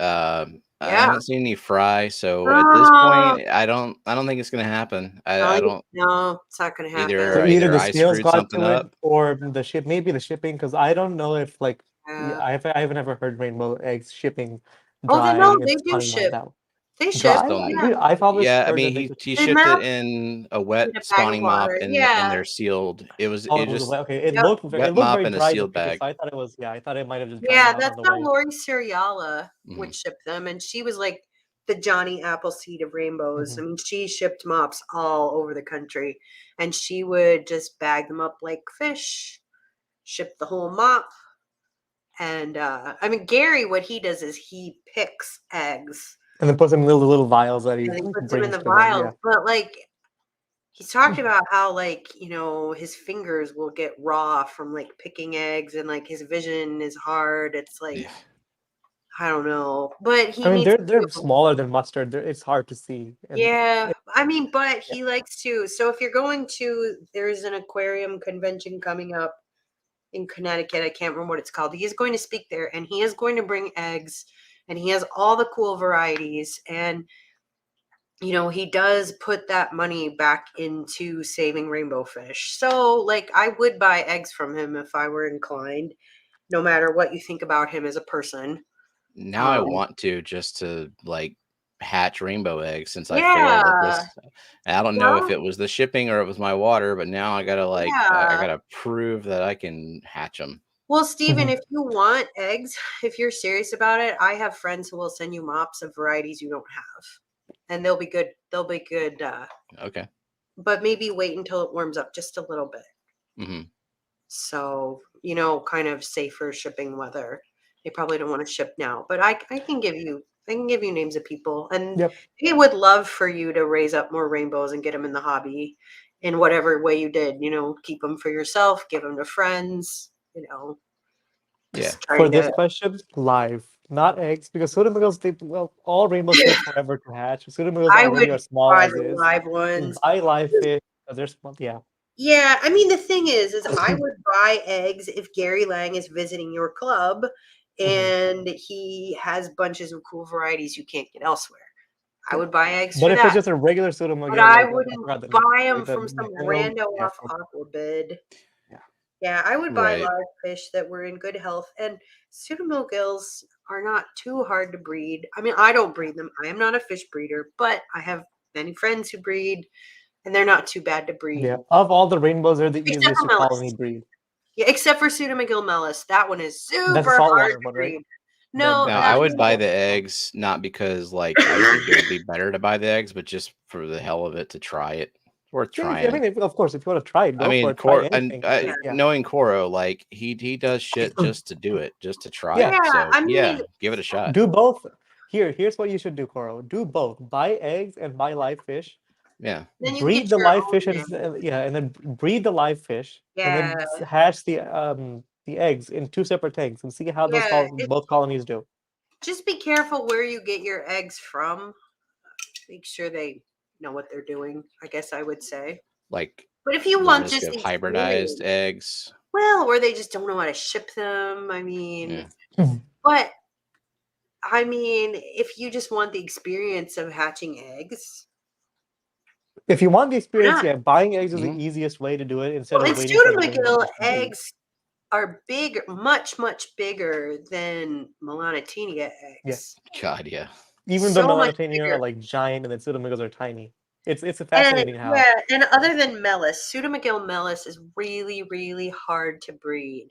I yeah. haven't seen any fry, so at this point, I don't think it's gonna happen. I don't No, it's not going to happen. So either either either the I scales screwed got something to it, up. or the ship, maybe the shipping, because I don't know if like Yeah. I haven't ever heard rainbow eggs shipping Oh, dry no, and they do spawning mop ship. that way. They ship. Just Dry? don't. Yeah. I've always Yeah, I heard mean that they he just he The shipped it map in a in wet a bag of spawning mop, water. and Yeah. they're sealed. It oh, it was just okay. It Yep. looked wet very mop in a dry in the sealed picture, bag. so I thought it was I thought it might have just dried Yeah, out that's on the how way. Lori Seriala would Mhm. ship them. And she was like the Johnny Appleseed of rainbows. I Mhm. mean, she shipped mops all over the country. And she would just bag them up like fish, ship the whole mop. And I mean, Gary, what he does is he picks eggs And then put some little vials that he and he puts them in brings the to them. vials. Yeah. But like he's talked about how like, his fingers will get raw from like picking eggs and like his vision is hard. It's like Yeah. I don't know. But he I mean, needs they're to smaller than mustard. It's hard to see. And yeah. I mean, but yeah. he likes to so if you're going to there's an aquarium convention coming up in Connecticut. I can't remember what it's called. He is going to speak there and he is going to bring eggs and he has all the cool varieties and he does put that money back into saving rainbow fish. So like I would buy eggs from him if I were inclined, no matter what you think about him as a person. Now I want to just to like hatch rainbow eggs since I failed at Yeah. this. And I don't know if Well, it was the shipping or it was my water, but now I gotta I yeah. gotta prove that I can hatch them. Well, Steven, Mhm. if you want eggs, if you're serious about it, I have friends who will send you mops of varieties you don't have. And they'll be good. They'll be good. Okay. But maybe wait until it warms up just a little bit. Hmm. So, kind of safer shipping weather. They probably don't want to ship now. But I can give you names of people. And Yep. they would love for you to raise up more rainbows and get them in the hobby. in whatever way you did. Keep them for yourself, give them to friends. Just For this question, live, not eggs, because pseudomigos, all rainbows take forever to hatch. Pseudomigos I already would are small buy as the is. live ones. Buy live fish because they're small. Yeah. Yeah, I mean the thing is I would buy eggs if Gary Lang is visiting your club and he has bunches of cool varieties you can't get elsewhere. I would buy eggs But for if that. it's just a regular pseudomigil, But I like wouldn't forgot the buy them like the from some Nintendo, rando off careful. Aquabid. Yeah. Yeah, I would buy Right. live fish that were in good health. And pseudomogills are not too hard to breed. I mean, I don't breed them. I am not a fish breeder, but I have many friends who breed, and they're not too bad to breed. Yeah, of all the rainbows, they're the Except easiest for to Melis. colony breed. Yeah, except for Pseudomogil Melis. That one is super That's a hard saltwater to one, right? breed. No, No, that I would one buy is- the eggs, not because like I think it would be better to buy the eggs, but just for the hell of it to try it. It's worth Yeah, trying. I mean, of course, if you want to try it, go for it. Try anything. Knowing Koro, like he does shit just to do it, just to try Yeah. it. So I mean, give it a shot. Do both. Here's what you should do, Koro. Do both. Buy eggs and buy live fish. Yeah. then you Breed get the your live own fish egg. and then breed the live fish and then Yeah. hatch the eggs in 2 separate tanks and see how those Yeah, both colonies do. just be careful where you get your eggs from. Make sure they know what they're doing, I guess I would say. Like, but if you the want risk just of hybridized eggs. Well, or they just don't know how to ship them. I mean, Yeah. but I mean, if you just want the experience of hatching eggs. If you want the experience, Yeah. buying eggs is the easiest way to do it instead of waiting for the Pseudomogil eggs are big, much bigger than Melanitania eggs. Yes. God, yeah. Even So the much Melanitania bigger. are like giant and the pseudomigils are tiny. It's fascinating how. Yeah, and other than Melis, Pseudomogil Melis is really, really hard to breed.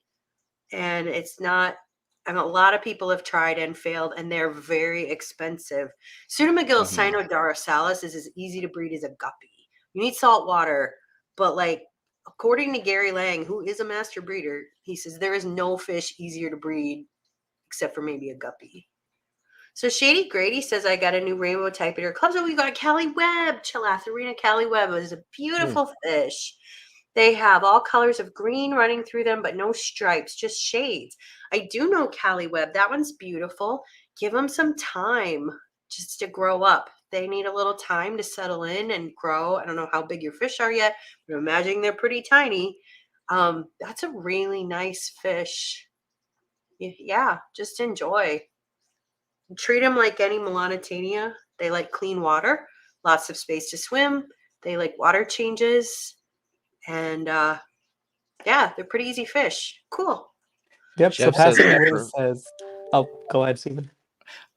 And it's not, I mean, a lot of people have tried and failed, and they're very expensive. Pseudomogil cyanodarasalis is as easy to breed as a guppy. You need salt water, but like, according to Gary Lang, who is a master breeder, he says there is no fish easier to breed except for maybe a guppy. So Shady Grady says, I got a new rainbow type at her club. So we got Callie Webb, Chilatharina Callie Webb. It was a beautiful fish. They have all colors of green running through them, but no stripes, just shades. I do know Callie Webb. That one's beautiful. Give them some time just to grow up. They need a little time to settle in and grow. I don't know how big your fish are yet, but I'm imagining they're pretty tiny. That's a really nice fish. Yeah, just enjoy. Treat them like any Melanitania. They like clean water, lots of space to swim. They like water changes. And yeah, they're pretty easy fish. Cool. Yep. Jeff so says, Passing Wind says, "Oh, go ahead, Stephen."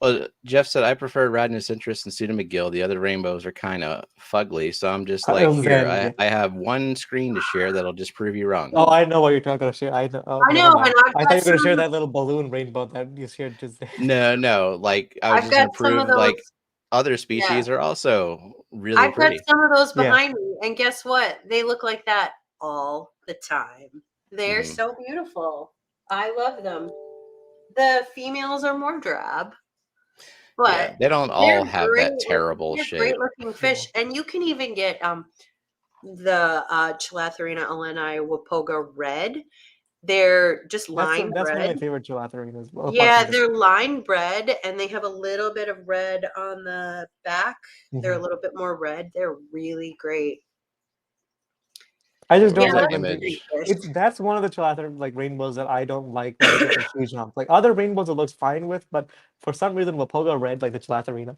Well, Jeff said I prefer Radnus Interest and Pseudomogil. The other rainbows are kind of fugly, so I'm just like, here, I have one screen to share that'll just prove you wrong. Oh, I know what you're talking about. Share. I know. Oh, I know. And I thought you were going to share that little balloon rainbow that you shared just. No. Like I was just going to prove like other species are also really pretty. I've got some of those behind me, and guess what? They look like that all the time. They're so beautiful. I love them. The females are more drab, but they don't all have that terrible shape. Great looking fish, and you can even get the Chilatharina eleni wapoga red. They're just line That's red. one of my favorite Chilatharinas. Well, yeah, they're line red, and they have a little bit of red on the back. They're a little bit more red. They're really great. I just don't like that's one of the Chilatharina like rainbows that I don't like when they get like huge humps. Like other rainbows it looks fine with, but for some reason Wapoga red, like the Chilatharina,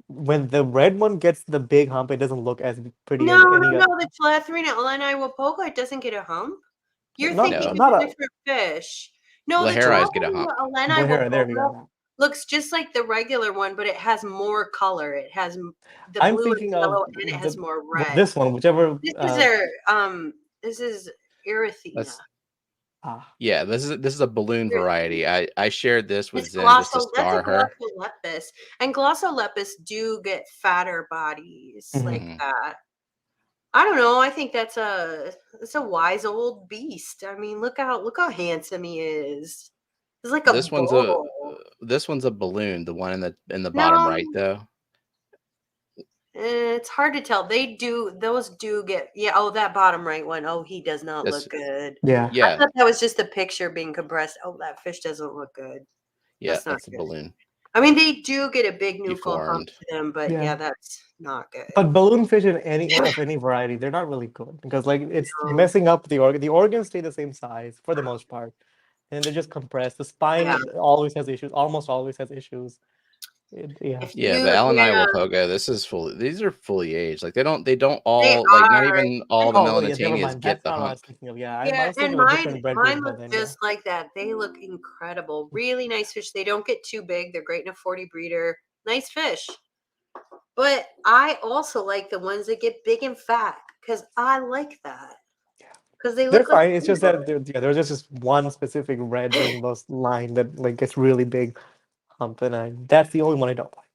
when the red one gets the big hump, it doesn't look as pretty as any other. The Chilatharina eleni wapoga, it doesn't get a hump. You're thinking of a different fish. No, the Chilatharina eleni wapoga looks just like the regular one, but it has more color. It has the blue and yellow, and it has more red. This one, whichever. This is Erythena. Yeah, this is a balloon variety. I shared this with Zen just to star her. Glossolepis. And Glossolepis do get fatter bodies like that. I don't know. I think that's a wise old beast. I mean, look how handsome he is. It's like this one's a balloon. The one in the bottom right though. It's hard to tell. Those do get, oh, that bottom right one. Oh, he does not look good. Yeah. I thought that was just the picture being compressed. Oh, that fish doesn't look good. Yeah, That's not that's a good. balloon. I mean, they do get a big nuchal hump Deformed. to them, but yeah, that's not good. But balloon fish of any variety, they're not really good because like it's messing up the organ. The organs stay the same size for the most part, and they're just compressed. The spine always has issues. Almost always has issues. Yeah, but Al and I will pogo. These are fully aged. Like they don't all like not even all the melanotangias get the hump. I was thinking of a different bread mine look just like that. They look incredible. Really nice fish. They don't get too big. They're great in a 40 breeder. Nice fish. But I also like the ones that get big and fat because I like that. Because they're fine. Like it's just that there's just one specific red rainbow line that like gets really big hump, and that's the only one I don't like.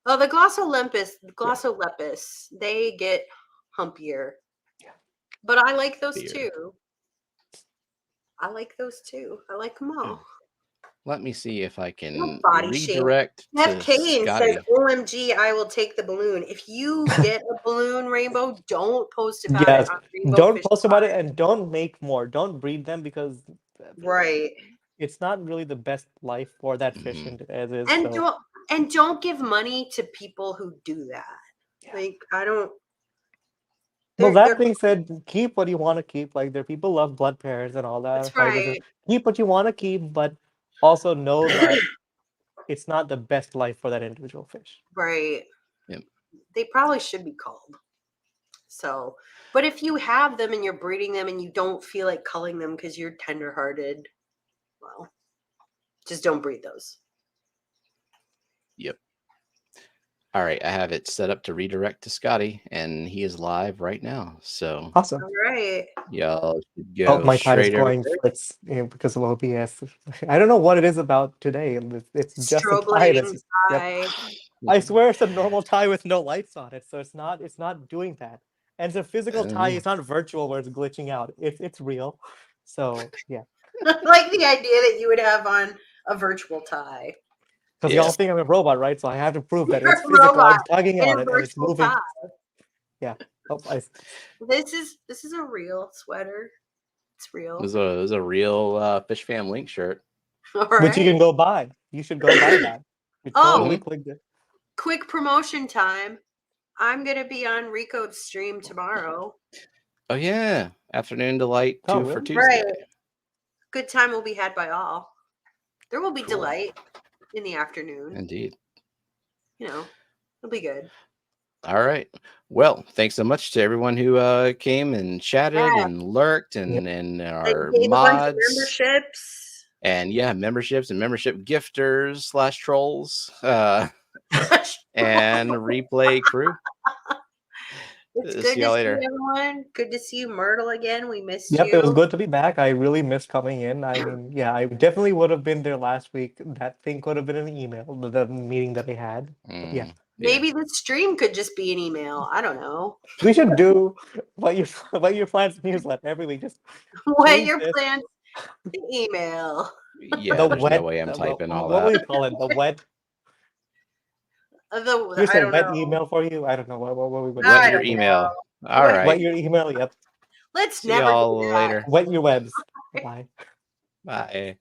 Oh, the glossolepis, they get humpier. Yeah. But I like those too. I like them all. Let me see if I can body redirect Jeff to Kane Scotty. says, OMG, I will take the balloon. If you get a balloon, Rainbow, don't post about it on Rainbow Don't Fish post about it, and don't make more. Don't breed them because it's not really the best life for that fish as is. And don't give money to people who do that. Like I don't. Well, that being said, keep what you want to keep. Like there, people love blood pairs and all that. That's right. Keep what you want to keep, but also know that it's not the best life for that individual fish. Right. Yep. They probably should be culled. So, but if you have them and you're breeding them and you don't feel like culling them because you're tenderhearted, well, just don't breed those. Yep. All right, I have it set up to redirect to Scotty, and he is live right now. So awesome. All right. Y'all should go my tide is going over fritz because of OBS. I don't know what it is about today. It's just a tie. I swear it's a normal tie with no lights on it, so it's not doing that. And it's a physical tie. It's not virtual where it's glitching out. It's real. So yeah. I like the idea that you would have on a virtual tie. Because y'all think I'm a robot, right? So I have to prove that it's physical. I'm tugging on it and it's moving. Tie. Yeah. Oh, This is a real sweater. It's real. It was a real Fishfam link shirt. Which you can go buy. You should go buy that. Totally clicked it. Quick promotion time. I'm gonna be on Rico's stream tomorrow. Oh yeah. Afternoon delight for Tuesday. Right. Good time will be had by all. There will be delight in the afternoon. Indeed. You know, it'll be good. All right. Well, thanks so much to everyone who came and chatted and lurked and our mods. Memberships. And memberships and membership gifters / trolls. And replay crew. It's good to see everyone. Good to see you, Myrtle, again. We missed you. Yep, it was good to be back. I really missed coming in. I mean, I definitely would have been there last week. That thing could have been an email, the meeting that we had. Maybe the stream could just be an email. I don't know. We should do what your plans newsletter every week. Just what your plans email. Yeah, there's no way I'm typing all that. What would you call it? The wet. Here's a wet email for you. I don't know what we would. Wet your email. All right. Wet your email. Yep. Let's see y'all later. Wet your webs. Bye. Bye.